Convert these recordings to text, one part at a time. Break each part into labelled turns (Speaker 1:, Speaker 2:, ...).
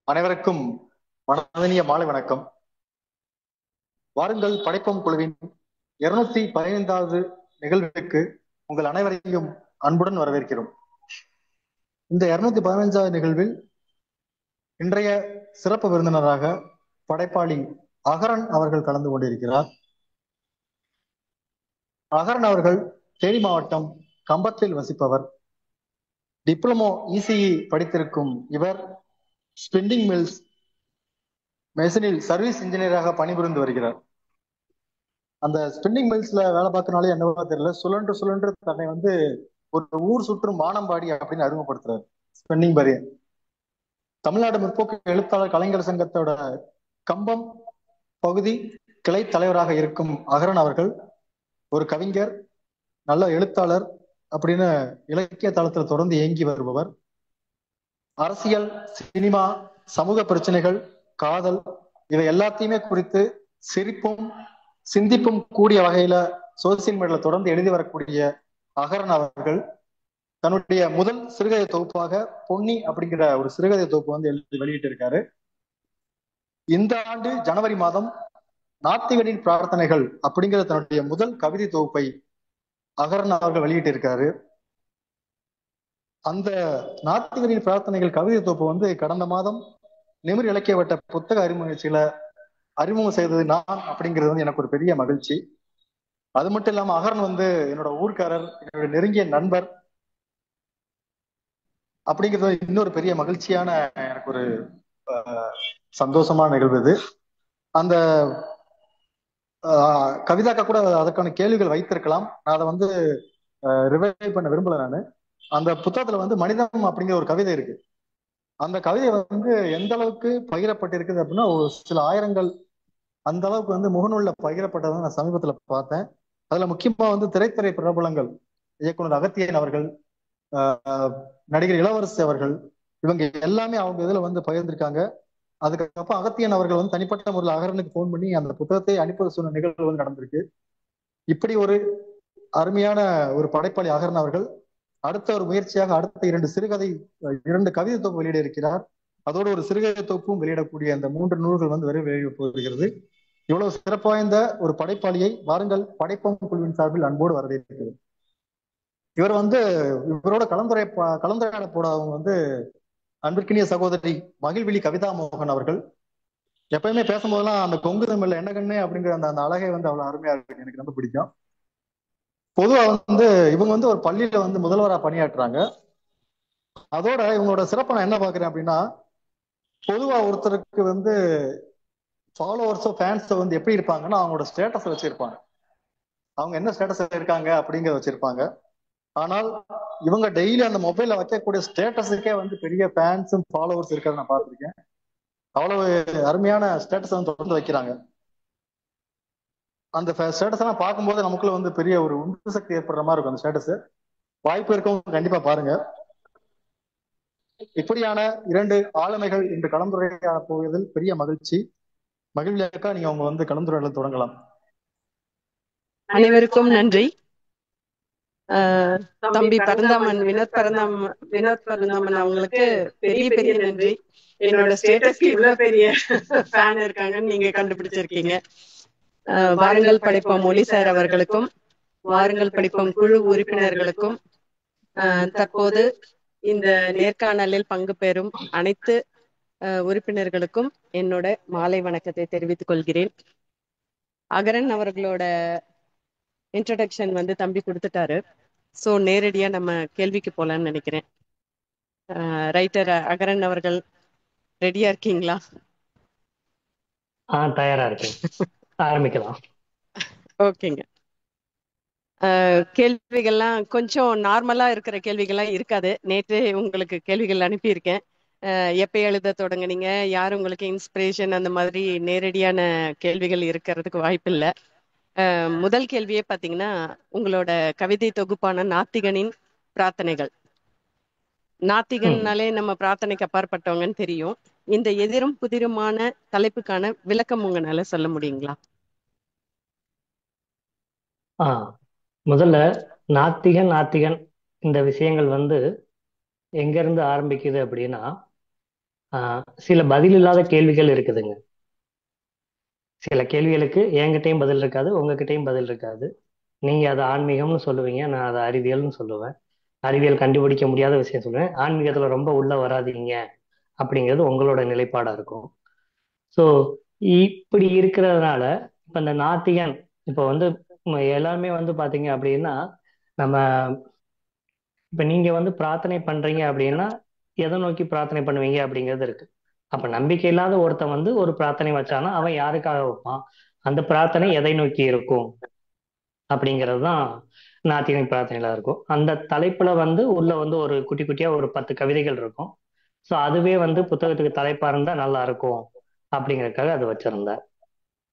Speaker 1: அனைவருக்கும் மனதினிய மாலை வணக்கம். வாருங்கள் படைப்போம் குழுவின் 215வது நிகழ்வுக்கு உங்கள் அனைவரையும் அன்புடன் வரவேற்கிறோம். இந்த 215வது நிகழ்வில் இன்றைய சிறப்பு விருந்தினராக படைப்பாளி அகரன் அவர்கள் கலந்து கொண்டிருக்கிறார். அகரன் அவர்கள் தேனி மாவட்டம் கம்பத்தில் வசிப்பவர். டிப்ளமோ இசிஇ படித்திருக்கும் இவர் ஸ்பின்னிங் மில்ஸ் மெஷினில் சர்வீஸ் இன்ஜினியராக பணிபுரிந்து வருகிறார். அந்த ஸ்பின்னிங் மில்ஸ்ல வேலை பார்க்கறனாலே என்னவோ தெரியல, சுழன்று சுழன்று தன்னை ஒரு ஊர் சுற்றும் வானம்பாடி அப்படின்னு அறிமுகப்படுத்துறாரு. ஸ்பின்னிங் பாரி தமிழ்நாடு முற்போக்கு எழுத்தாளர் கலைஞர் சங்கத்தோட கம்பம் பகுதி கிளை தலைவராக இருக்கும் அகரன் அவர்கள் ஒரு கவிஞர், நல்ல எழுத்தாளர் அப்படின்னு இலக்கிய தளத்தில் தொடர்ந்து இயங்கி வருபவர். அரசியல், சினிமா, சமூக பிரச்சனைகள், காதல் இவை எல்லாத்தையுமே குறித்து சிரிப்பும் சிந்திப்பும் கூடிய வகையில சோசியல் மீடியால தொடர்ந்து எழுதி வரக்கூடிய அகரன் அவர்கள் தன்னுடைய முதல் சிறுகதை தொகுப்பாக பொன்னி அப்படிங்கிற ஒரு சிறுகதை தொகுப்பு எழுதி வெளியிட்டு இருக்காரு. இந்த ஆண்டு ஜனவரி மாதம் நாத்திகனின் பிரார்த்தனைகள் அப்படிங்கிற தன்னுடைய முதல் கவிதை தொகுப்பை அகரன் அவர்கள் வெளியிட்டு இருக்காரு. அந்த நாத்திகரின் பிரார்த்தனைகள் கவிதை தொகுப்பு கடந்த மாதம் நிமிர் இலக்கிய வட்ட புத்தக அறிமுக நிகழ்ச்சியில அறிமுகம் செய்தது நான் அப்படிங்கிறது எனக்கு ஒரு பெரிய மகிழ்ச்சி. அது மட்டும் இல்லாம அகரன் என்னோட ஊர்க்காரர், என்னோட நெருங்கிய நண்பர் அப்படிங்கிறது இன்னொரு பெரிய மகிழ்ச்சியான எனக்கு ஒரு சந்தோஷமான நிகழ்வு இது. அந்த கவிதாக்கா கூட அதற்கான கேள்விகள் வைத்திருக்கலாம். நான் அதை ரிவைவ் பண்ண விரும்பல. நான் அந்த புத்தகத்துல மனிதம் அப்படிங்கிற ஒரு கவிதை இருக்கு. அந்த கவிதை எந்த அளவுக்கு பகிரப்பட்டிருக்குது அப்படின்னா ஒரு சில ஆயிரங்கள் அந்த அளவுக்கு முகநூல்ல பகிரப்பட்டதை நான் சமீபத்துல பார்த்தேன். அதுல முக்கியமா திரைத்துறை பிரபலங்கள் இயக்குனர் அகத்தியன் அவர்கள், நடிகர் இளவரசி அவர்கள், இவங்க எல்லாமே அவங்க இதுல பகிர்ந்திருக்காங்க. அதுக்கப்புறம் அகத்தியன் அவர்கள் தனிப்பட்ட முறையில் அகரனுக்கு போன் பண்ணி அந்த புத்தகத்தை அனுப்ப சொன்ன நிகழ்வு நடந்திருக்கு. இப்படி ஒரு அருமையான ஒரு படைப்பாளி அகரன் அவர்கள் அடுத்த ஒரு முயற்சியாக அடுத்த இரண்டு கவிதை தொகுப்பு வெளியிட இருக்கிறார். அதோடு ஒரு சிறுகதை தொகுப்பும் வெளியிடக்கூடிய அந்த 3 நூல்கள் விரைவில் வெளியிட போகிறது. இவ்வளவு சிறப்பு வாய்ந்த ஒரு படைப்பாளியை வாருங்கள் படைப்போம் குழுவின் சார்பில் அன்போடு வரவேற்கிறது. இவர் இவரோட கலந்துரையாட போட அவங்க அன்பிற்கினிய சகோதரி மகிழ்விழி கவிதா மோகன் அவர்கள். எப்பயுமே பேசும்போதெல்லாம் அந்த கொங்கு தமிழ்ல என்ன கண்ணு அப்படிங்கிற அந்த அழகை அவ்வளவு அருமையா இருக்கு, எனக்கு ரொம்ப பிடிக்கும். பொதுவா இவங்க ஒரு பள்ளியில முதல்வரா பணியாற்றுறாங்க. அதோட இவங்களோட சிறப்பை நான் என்ன பாக்குறேன் அப்படின்னா, பொதுவா ஒருத்தருக்கு ஃபாலோவர்ஸோ ஃபேன்ஸோ எப்படி இருப்பாங்கன்னா அவங்களோட ஸ்டேட்டஸ் வச்சிருப்பாங்க. அவங்க என்ன ஸ்டேட்டஸ் இருக்காங்க அப்படிங்கறத வச்சிருப்பாங்க. ஆனால் இவங்க டெய்லி அந்த மொபைல்ல வைக்கக்கூடிய ஸ்டேட்டஸுக்கே பெரிய ஃபேன்ஸும் ஃபாலோவர்ஸ் இருக்கிறத நான் பார்த்திருக்கேன். அவ்வளவு அருமையான ஸ்டேட்டஸ் தொடர்ந்து வைக்கிறாங்க. அந்த ஸ்டேட்டஸ் எல்லாம் பார்க்கும்போது நமக்குள்ள பெரிய ஒரு உந்து சக்தி ஏற்படுற மாதிரி இருக்கும். அந்த ஸ்டேட்டஸ் வாய்ப்பு இருக்கவும் கண்டிப்பா பாருங்க. இப்படியான 2 ஆளுமைகள் இன்று கலந்துரையாட போவதில் பெரிய மகிழ்ச்சி. மகிழ்ச்சியாக்கா நீங்க அவங்க கலந்துரையாடல் தொடங்கலாம்.
Speaker 2: அனைவருக்கும் நன்றி. தம்பி பரந்தாமன் வினோத் பரந்தாமன் அவங்களுக்கு பெரிய பெரிய நன்றி. என்னோட ஸ்டேட்டஸ்க்கு இவ்வளவு பெரிய ஃபேன் இருக்காங்கன்னு நீங்க கண்டுபிடிச்சிருக்கீங்க. வாருங்கள் படிப்போம் மொழி சார் அவர்களுக்கும், வாருங்கள் படிப்போம் குழு உறுப்பினர்களுக்கும், தற்போது இந்த நேர்காணலில் பங்கு பெறும் அனைத்து உறுப்பினர்களுக்கும் என்னோட மாலை வணக்கத்தை தெரிவித்துக் கொள்கிறேன். அகரன் அவர்களோட இன்ட்ரோடக்ஷன் தம்பி கொடுத்துட்டாரு. சோ நேரடியா நம்ம கேள்விக்கு போலான்னு நினைக்கிறேன். ரைட்டர் அகரன் அவர்கள் ரெடியா இருக்கீங்களா?
Speaker 3: தயாரா இருக்கேன். ஆரம்பிக்கலாம்.
Speaker 2: ஓகேங்க. கேள்விகள்லாம் கொஞ்சம் நார்மலா இருக்கிற கேள்விகள்லாம் இருக்காது. நேற்று உங்களுக்கு கேள்விகள் அனுப்பியிருக்கேன். எப்ப எழுத தொடங்குனீங்க, யார் உங்களுக்கு இன்ஸ்பிரேஷன், அந்த மாதிரி நேரடியான கேள்விகள் இருக்கிறதுக்கு வாய்ப்பு இல்லை. முதல் கேள்வியே பாத்தீங்கன்னா, உங்களோட கவிதை தொகுப்பான நாத்திகனின் பிரார்த்தனைகள். நாத்திகன்னாலே நம்ம பிரார்த்தனைக்கு அப்பாற்பட்டவங்கன்னு தெரியும். இந்த எதிரும் புதிருமான தலைப்புக்கான விளக்கம் உங்களால சொல்ல முடியுங்களா?
Speaker 3: முதல்ல நாத்திகன் இந்த விஷயங்கள் எங்க இருந்து ஆரம்பிக்குது அப்படின்னா, சில பதில் இல்லாத கேள்விகள் இருக்குதுங்க. சில கேள்விகளுக்கு என்கிட்டயும் பதில் இருக்காது, உங்ககிட்டயும் பதில் இருக்காது. நீங்க அதை ஆன்மீகம்னு சொல்லுவீங்க, நான் அதை அறிவியல்னு சொல்லுவேன். அறிவியல் கண்டுபிடிக்க முடியாத விஷயம் சொல்லுவேன். ஆன்மீகத்துல ரொம்ப உள்ள வராதீங்க அப்படிங்கிறது உங்களோட நிலைப்பாடா இருக்கும். ஸோ இப்படி இருக்கிறதுனால இப்ப இந்த நாத்திகன் இப்போ வந்து எல்லாருமே வந்து பாத்தீங்க அப்படின்னா, நம்ம இப்ப நீங்க வந்து பிரார்த்தனை பண்றீங்க அப்படின்னா எதை நோக்கி பிரார்த்தனை பண்ணுவீங்க அப்படிங்கிறது இருக்கு. அப்ப நம்பிக்கை இல்லாத ஒருத்தன் வந்து ஒரு பிரார்த்தனை வச்சானா அவன் யாருக்காக வைப்பான்? அந்த பிரார்த்தனை எதை நோக்கி இருக்கும் அப்படிங்கிறது தான் நாத்திகன் பிரார்த்தனையில இருக்கும். அந்த தலைப்புல வந்து உள்ள வந்து ஒரு குட்டி குட்டியா ஒரு 10 கவிதைகள் இருக்கும். ஸோ அதுவே வந்து புத்தகத்துக்கு தலைப்பா இருந்தா நல்லா இருக்கும் அப்படிங்கறதுக்காக அது வச்சிருந்தேன்.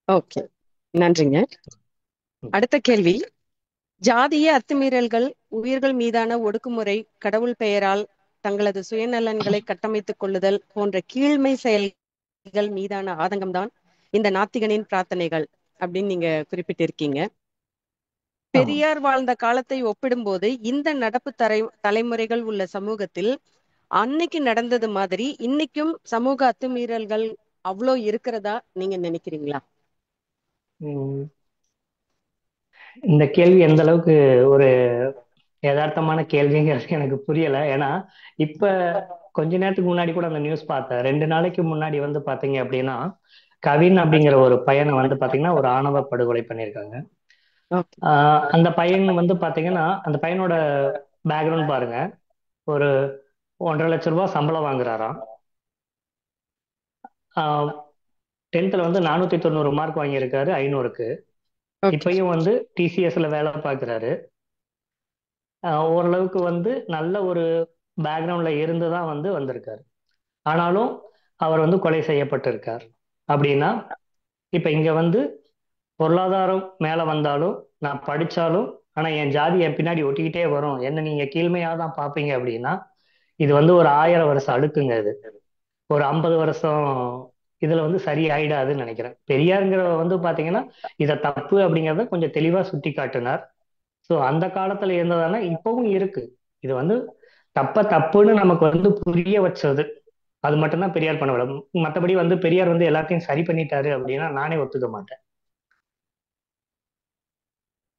Speaker 2: ஓகே, நன்றிங்க. அடுத்த கேள்வி. ஜாதிய அத்துமீறல்கள், உயிர்கள் மீதான ஒடுக்குமுறை, கடவுள் பெயரால் தங்களது சுயநலன்களை கட்டமைத்துக் கொள்ளுதல் போன்ற கீழ்மை செயல்கள் மீதான ஆதங்கம்தான் இந்த நாத்திகனின் பிரார்த்தனைகள் அப்படின்னு நீங்க குறிப்பிட்டிருக்கீங்க.
Speaker 3: ஆமா.
Speaker 2: பெரியார் வாழ்ந்த காலத்தை ஒப்பிடும்போது இந்த நடப்பு தலைமுறைகள் உள்ள சமூகத்தில் அன்னைக்கு நடந்தது மாதிரி இன்னைக்கும் சமூக அத்துமீறல்கள் அவ்வளோ இருக்கிறதா நீங்க நினைக்கிறீங்களா?
Speaker 3: உம் இந்த கேள்வி எந்த அளவுக்கு ஒரு யதார்த்தமான கேள்விங்கிறது எனக்கு புரியல. ஏன்னா இப்ப கொஞ்ச நேரத்துக்கு முன்னாடி கூட அந்த நியூஸ் பார்த்தேன். 2 நாளைக்கு முன்னாடி வந்து பாத்தீங்க அப்படின்னா கவின் அப்படிங்கிற ஒரு பையனை வந்து பாத்தீங்கன்னா ஒரு ஆணவ படுகொலை பண்ணியிருக்காங்க.
Speaker 2: ஓகே.
Speaker 3: அந்த பையன் வந்து பாத்தீங்கன்னா அந்த பையனோட பேக்ரவுண்ட் பாருங்க. ஒரு 1,50,000 ரூபாய் சம்பளம் வாங்குறாராம். 10th வந்து 490 மார்க் வாங்கியிருக்காரு 500க்கு.
Speaker 2: ஓகே.
Speaker 3: இப்பயும் வந்து டிசிஎஸ்ல வேலை பார்க்குறாரு. ஓரளவுக்கு வந்து நல்ல ஒரு பேக்ரவுண்ட்ல இருந்து தான் வந்து வந்திருக்காரு. ஆனாலும் அவர் வந்து கொலை செய்யப்பட்டிருக்கார். அப்படின்னா இப்ப இங்க வந்து பொருளாதாரம் மேல வந்தாலும் நான் படிச்சாலும் ஆனா என் ஜாதி என் பின்னாடி ஒட்டிக்கிட்டே வரும், என்ன நீங்க கீழ்மையா தான் பார்ப்பீங்க அப்படின்னா இது வந்து ஒரு 1000 வருஷம் அழுக்குங்க. இது ஒரு 50 வருஷம் இதுல வந்து சரி ஆயிடாதுன்னு நினைக்கிறேன். பெரியாருங்கிற வந்து பாத்தீங்கன்னா இத தப்பு அப்படிங்கிறத கொஞ்சம் தெளிவா சுட்டி காட்டினார். ஸோ அந்த காலத்துல இருந்ததானா இப்பவும் இருக்கு. இது வந்து தப்புன்னு நமக்கு வந்து புரிய வச்சது. அது மட்டும்தான் பெரியார் பண்ண. மற்றபடி வந்து பெரியார் வந்து எல்லாத்தையும் சரி பண்ணிட்டாரு அப்படின்னா நானே ஒத்துக்க மாட்டேன்.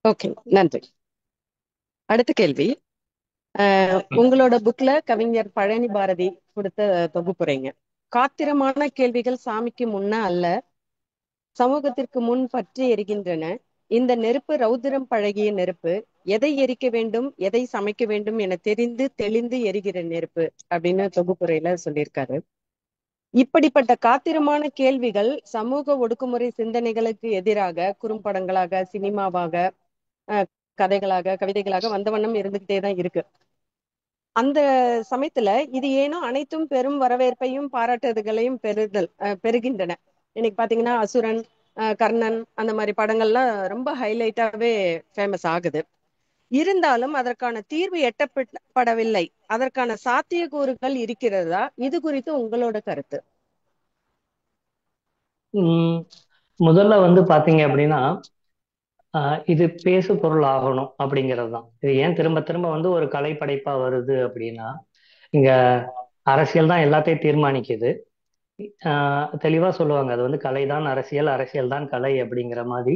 Speaker 2: ஓகே, நன்றி. அடுத்த கேள்வி. உங்களோட புக்ல கவிஞர் பழனி பாரதி கொடுத்த தொகுப்புரைங்க. காத்திரமான கேள்விகள் சாமிக்கு முன்ன அல்ல, சமூகத்திற்கு முன் பற்றி எரிகின்றன. இந்த நெருப்பு ரௌதிரம் பழகிய நெருப்பு, எதை எரிக்க வேண்டும் எதை சமைக்க வேண்டும் என தெரிந்து தெளிந்து எரிகிற நெருப்பு அப்படின்னு தொகுப்புரையில சொல்லியிருக்காரு. இப்படிப்பட்ட காத்திரமான கேள்விகள் சமூக ஒடுக்குமுறை சிந்தனைகளுக்கு எதிராக குறும்படங்களாக, சினிமாவாக, அஹ் கதைகளாக, கவிதைகளாக வந்த வண்ணம் இருந்துகிட்டே தான் இருக்கு. அந்த சமயத்துல இது ஏனோ அனைத்தும் பெரும் வரவேற்பையும் பாராட்டுதல்களையும் பெறுகின்றன. இன்னைக்கு பாத்தீங்கன்னா அசுரன், கர்ணன் அந்த மாதிரி படங்கள்லாம் ரொம்ப ஹைலைட்டாவே ஃபேமஸ் ஆகுது. இருந்தாலும் அதற்கான தீர்வு எட்டப்படவில்லை. அதற்கான சாத்தியக்கூறுகள் இருக்கிறதா? இது குறித்து உங்களோட கருத்து.
Speaker 3: உம் முதல்ல வந்து பாத்தீங்க அப்படின்னா இது பேசு பொருள் ஆகணும் அப்படிங்கிறது தான். இது ஏன் திரும்ப திரும்ப வந்து ஒரு கலை படைப்பா வருது அப்படின்னா இங்க அரசியல் தான் எல்லாத்தையும் தீர்மானிக்குது. தெளிவா சொல்லுவாங்க அது வந்து கலை தான் அரசியல், அரசியல் தான் கலை அப்படிங்கிற மாதிரி.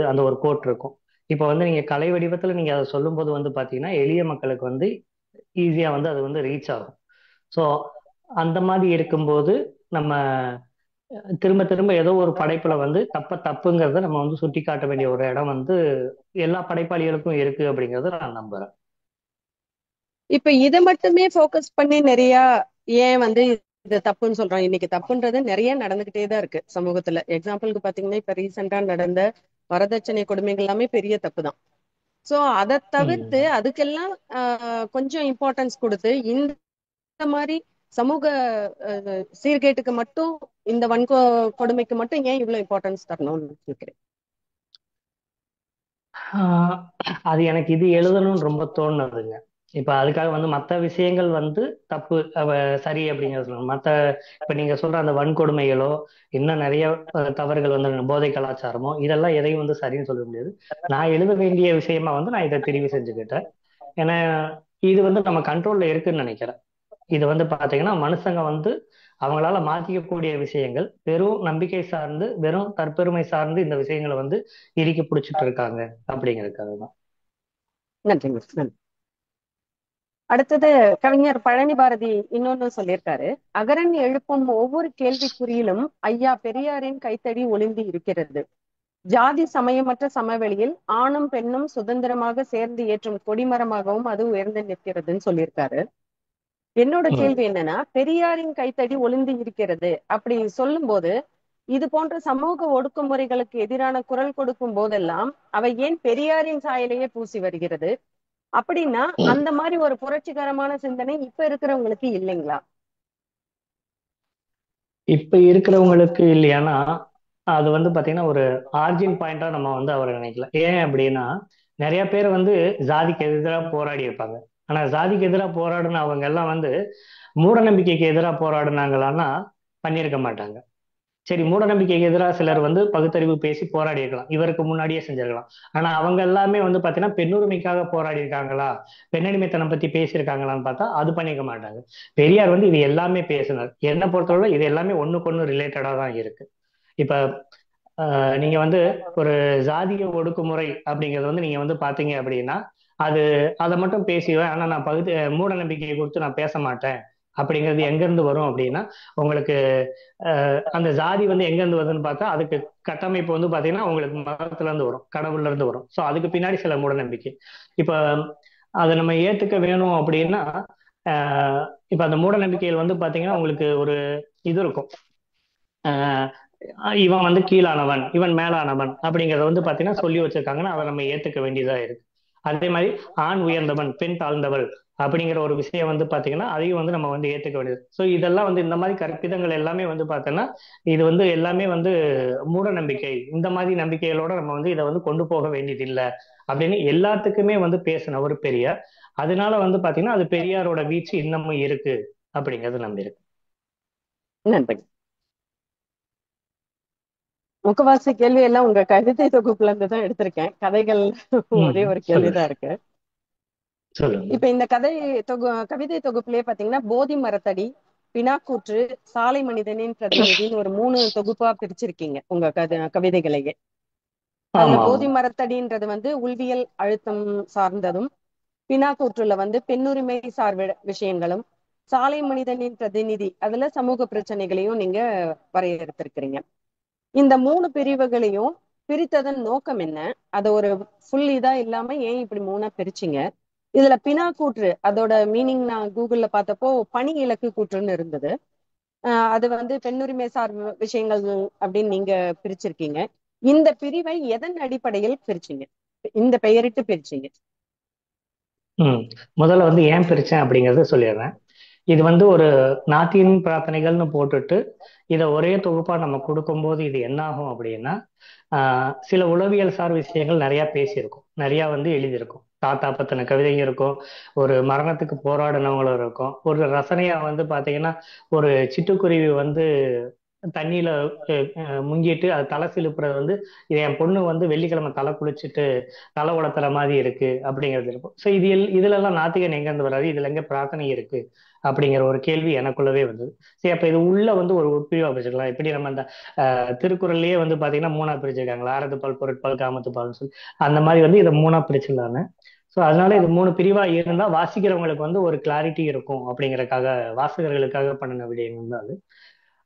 Speaker 3: அந்த ஒரு கோட் இருக்கும். இப்போ வந்து நீங்க கலை வடிவத்துல நீங்க அதை சொல்லும்போது வந்து பாத்தீங்கன்னா எளிய மக்களுக்கு வந்து ஈஸியா வந்து அது வந்து ரீச் ஆகும். ஸோ அந்த மாதிரி இருக்கும்போது நம்ம திரும்ப திரும்ப ஏதோ ஒரு படைப்புல வந்து தப்புங்கிறத நம்ம வந்து சுட்டி காட்ட வேண்டிய ஒரு இடம் வந்து எல்லா படைப்பாளிகளுக்கும் இருக்கு அப்படிங்கறத நான் நம்புறேன்.
Speaker 2: இப்ப இதை மட்டுமே ஃபோக்கஸ் பண்ணி நிறைய ஏன் வந்து இது தப்புன்னு சொல்றோம்? இன்னைக்கு தப்புன்றது நிறைய நடந்துகிட்டே தான் இருக்கு சமூகத்துல. எக்ஸாம்பிளுக்கு பாத்தீங்கன்னா இப்ப ரீசெண்டா நடந்த வரதட்சணை கொடுமைகள் எல்லாமே பெரிய தப்பு தான். சோ அதை தவிர்த்து
Speaker 3: ம்.
Speaker 2: அதுக்கெல்லாம் கொஞ்சம் இம்பார்ட்டன்ஸ் கொடுத்து இந்த மாதிரி சமூக சீர்கேட்டுக்கு மட்டும், இந்த கொடுமைக்கு மட்டும் ஏன் இவ்வளவு இம்பார்ட்டன்ஸ் தரணும்னு கேக்குறேன்.
Speaker 3: ஆஹ் அது எனக்கு இது எழுதணும்னு ரொம்ப தோணுதுங்க. இப்ப அதுக்காக வந்து மற்ற விஷயங்கள் வந்து தப்பு சரி அப்படிங்கிறது சொல்லணும். இப்ப நீங்க சொல்ற அந்த வன்கொடுமைகளோ இன்னும் நிறைய தவறுகள் வந்து போதை கலாச்சாரமோ இதெல்லாம் எதையும் வந்து சரின்னு சொல்ல முடியாது. நான் எழுத வேண்டிய விஷயமா வந்து நான் இதை தெரிவு செஞ்சுக்கிட்டேன். ஏன்னா இது வந்து நம்ம கண்ட்ரோல்ல இருக்குன்னு நினைக்கிறேன். இது வந்து பாத்தீங்கன்னா மனுஷங்க வந்து அவங்களால மாத்திக்கக்கூடிய விஷயங்கள் வெறும் நம்பிக்கை சார்ந்து, வெறும் தற்பெருமை சார்ந்து இந்த விஷயங்களை வந்து இறுக்கி பிடிச்சிட்டு இருக்காங்க அப்படிங்கிறதுக்காக தான்.
Speaker 2: நன்றிங்க, நன்றி. அடுத்தது கவிஞர் பழனி பாரதி இன்னொன்னு சொல்லியிருக்காரு. அகரன் எழுப்பும் ஒவ்வொரு கேள்விக்குறியிலும் ஐயா பெரியாரின் கைத்தடி ஒளிந்து இருக்கிறது. ஜாதி சமயமற்ற சமவெளியில் ஆணும் பெண்ணும் சுதந்திரமாக சேர்ந்து ஏற்றும் கொடிமரமாகவும் அது உயர்ந்து நிற்கிறதுன்னு சொல்லியிருக்காரு. என்னோட
Speaker 3: ம்.
Speaker 2: கேள்வி என்னன்னா, பெரியாரின் கைத்தடி ஒளிந்து இருக்கிறது அப்படி சொல்லும் போது, இது போன்ற சமூக ஒடுக்குமுறைகளுக்கு எதிரான குரல் கொடுக்கும் போதெல்லாம் அவை ஏன் பெரியாரின் சாயலையே பூசி வருகிறது? அப்படின்னா அந்த மாதிரி ஒரு புரட்சிகரமான சிந்தனை இப்ப இருக்கிறவங்களுக்கு இல்லைங்களா?
Speaker 3: இப்ப இருக்கிறவங்களுக்கு இல்லையானா, அது வந்து பாத்தீங்கன்னா ஒரு ஆர்ஜின் பாயிண்டா நம்ம வந்து அவரை நினைக்கலாம். ஏன் அப்படின்னா, நிறைய பேர் வந்து ஜாதிக்கு எதிராக போராடி இருப்பாங்க. ஆனா ஜாதிக்கு எதிராக போராடின அவங்க எல்லாம் வந்து மூட நம்பிக்கைக்கு எதிராக போராடினாங்களான்னா பண்ணியிருக்க மாட்டாங்க. சரி, மூட நம்பிக்கைக்கு எதிராக சிலர் வந்து பகுத்தறிவு பேசி போராடி இருக்கலாம், இவருக்கு முன்னாடியே செஞ்சிருக்கலாம். ஆனா அவங்க எல்லாமே வந்து பாத்தீங்கன்னா பெண்ணுரிமைக்காக போராடி இருக்காங்களா, பெண்ணடிமைத்தனம் பத்தி பேசியிருக்காங்களான்னு பார்த்தா அது பண்ணிக்க மாட்டாங்க. பெரியார் வந்து இது எல்லாமே பேசினார். என்னை பொறுத்தவரை இது எல்லாமே ஒண்ணுக்கு ஒண்ணு ரிலேட்டடா தான் இருக்கு. இப்ப நீங்க வந்து ஒரு ஜாதிய ஒடுக்குமுறை அப்படிங்கறது வந்து நீங்க வந்து பாத்தீங்க அப்படின்னா, அது அதை மட்டும் பேசுவேன், ஆனா நான் மூட நம்பிக்கையை குறித்து நான் பேச மாட்டேன் அப்படிங்கிறது எங்க இருந்து வரும் அப்படின்னா, உங்களுக்கு அந்த ஜாதி வந்து எங்க இருந்து வருதுன்னு பார்த்தா அதுக்கு கட்டமைப்பு வந்து பாத்தீங்கன்னா உங்களுக்கு மதத்துல இருந்து வரும், கடவுள்ல இருந்து வரும். ஸோ அதுக்கு பின்னாடி சில மூட நம்பிக்கை. இப்ப அதை நம்ம ஏத்துக்க வேணும் அப்படின்னா, ஆஹ் இப்ப அந்த மூட நம்பிக்கைகள் வந்து பாத்தீங்கன்னா உங்களுக்கு ஒரு இது இருக்கும். ஆஹ் இவன் வந்து கீழானவன், இவன் மேலானவன் அப்படிங்கறத வந்து பாத்தீங்கன்னா சொல்லி வச்சிருக்காங்கன்னா அதை நம்ம ஏத்துக்க வேண்டியதா இருக்கு. அதே மாதிரி ஆண் உயர்ந்தவன் பெண் தாழ்ந்தவள் அப்படிங்கிற ஒரு விஷயம் வந்து பாத்தீங்கன்னா அதையும் வந்து நம்ம வந்து ஏத்துக்க வேண்டியது. ஸோ இதெல்லாம் வந்து இந்த மாதிரி கற்பிதங்கள் எல்லாமே வந்து பார்த்தோன்னா இது வந்து எல்லாமே வந்து மூட நம்பிக்கை. இந்த மாதிரி நம்பிக்கைகளோட நம்ம வந்து இதை வந்து கொண்டு போக வேண்டியது இல்லை அப்படின்னு எல்லாத்துக்குமே வந்து பேசின ஒரு பெரியார். அதனால வந்து பாத்தீங்கன்னா அது பெரியாரோட வீச்சு இன்னமும் இருக்கு அப்படிங்கிறது நம்பி இருக்கு.
Speaker 2: நன்றி. முக்கவாசி கேள்வி எல்லாம் உங்க கவிதை தொகுப்புல இருந்து தான் எடுத்திருக்கேன். கதைகள் ஒரே ஒரு
Speaker 3: சொல்லுங்க,
Speaker 2: கேள்விதான் இருக்கு.
Speaker 3: சொல்லுங்க.
Speaker 2: இப்ப இந்த கவிதை தொகுப்புலயே பாத்தீங்கன்னா போதி மரத்தடி, பினாக்கூற்று, சாலை மனிதனின் பிரதிநிதின்னு ஒரு 3 தொகுப்பா பிரிச்சிருக்கீங்க உங்க கவிதைகளையே. அதுல
Speaker 3: ஆமா, ஆமா.
Speaker 2: போதி மரத்தடின்றது வந்து உள்வியல் அழுத்தம் சார்ந்ததும், பினாக்கூற்றுல வந்து பெண்ணுரிமை விஷயங்களும், சாலை மனிதனின் பிரதிநிதி அதுல சமூக பிரச்சனைகளையும் நீங்க வரையறுத்திருக்கிறீங்க. இந்த 3 பிரிவுகளையும் பிரித்ததன் நோக்கம் என்ன? அத ஒரு ஃபுல் இதா இல்லாம ஏன் இப்படி 3ஆ பிரிச்சீங்க? இதுல பினா கூற்று அதோட மீனிங் நான் கூகுள்ல பார்த்தப்போ பணி இலக்கு கூற்றுன்னு இருந்தது. அது வந்து பெண்ணுரிமை சார் விஷயங்கள் அப்படின்னு நீங்க பிரிச்சிருக்கீங்க. இந்த பிரிவை எதன் அடிப்படையில் பிரிச்சீங்க, இந்த பெயரிட்டு பிரிச்சீங்க?
Speaker 3: ம் முதல்ல வந்து ஏன் பிரிச்சேன் அப்படிங்கறத சொல்லிடுறேன். இது வந்து ஒரு நாட்டின் பிரார்த்தனைகள்னு போட்டுட்டு இதை ஒரே தொகுப்பா நம்ம கொடுக்கும்போது இது என்ன ஆகும் அப்படின்னா, சில உளவியல் சார் விஷயங்கள் நிறைய பேசியிருக்கும், நிறைய வந்து எழுதியிருக்கும். தாத்தா பத்தின கவிதையும் இருக்கும், ஒரு மரணத்துக்கு போராடினவங்களும் இருக்கும். ஒரு ரசனையா வந்து பாத்தீங்கன்னா ஒரு சிட்டுக்குருவி வந்து தண்ணியில முங்கிட்டு அது தலை சிலுப்புறது வந்து இது என் பொண்ணு வந்து வெள்ளிக்கிழமை தலை குளிச்சுட்டு தலை உலர்த்துற மாதிரி இருக்கு அப்படிங்கிறது இருக்கும். ஸோ இதுல எல்லாம் நாத்திகன் எங்க இருந்து வராது, இதுல எங்க பிரார்த்தனை இருக்கு அப்படிங்கிற ஒரு கேள்வி எனக்குள்ளவே வந்தது. சரி, அப்ப இது உள்ள வந்து ஒரு உட்பிரிவா பிரிச்சுக்கலாம். எப்படி நம்ம அந்த திருக்குறள்லயே வந்து பாத்தீங்கன்னா 3ஆ பிரிச்சிருக்காங்களா, அறத்து பால் பொருட்பால் காமத்து பால்னு சொல்லி அந்த மாதிரி வந்து இதை 3ஆ பிரிச்சிடலான்னு. ஸோ அதனால இது 3 பிரிவா இருந்தா வாசிக்கிறவங்களுக்கு வந்து ஒரு கிளாரிட்டி இருக்கும் அப்படிங்கறக்காக, வாசகர்களுக்காக பண்ணின விடயங்கள் தான் அது.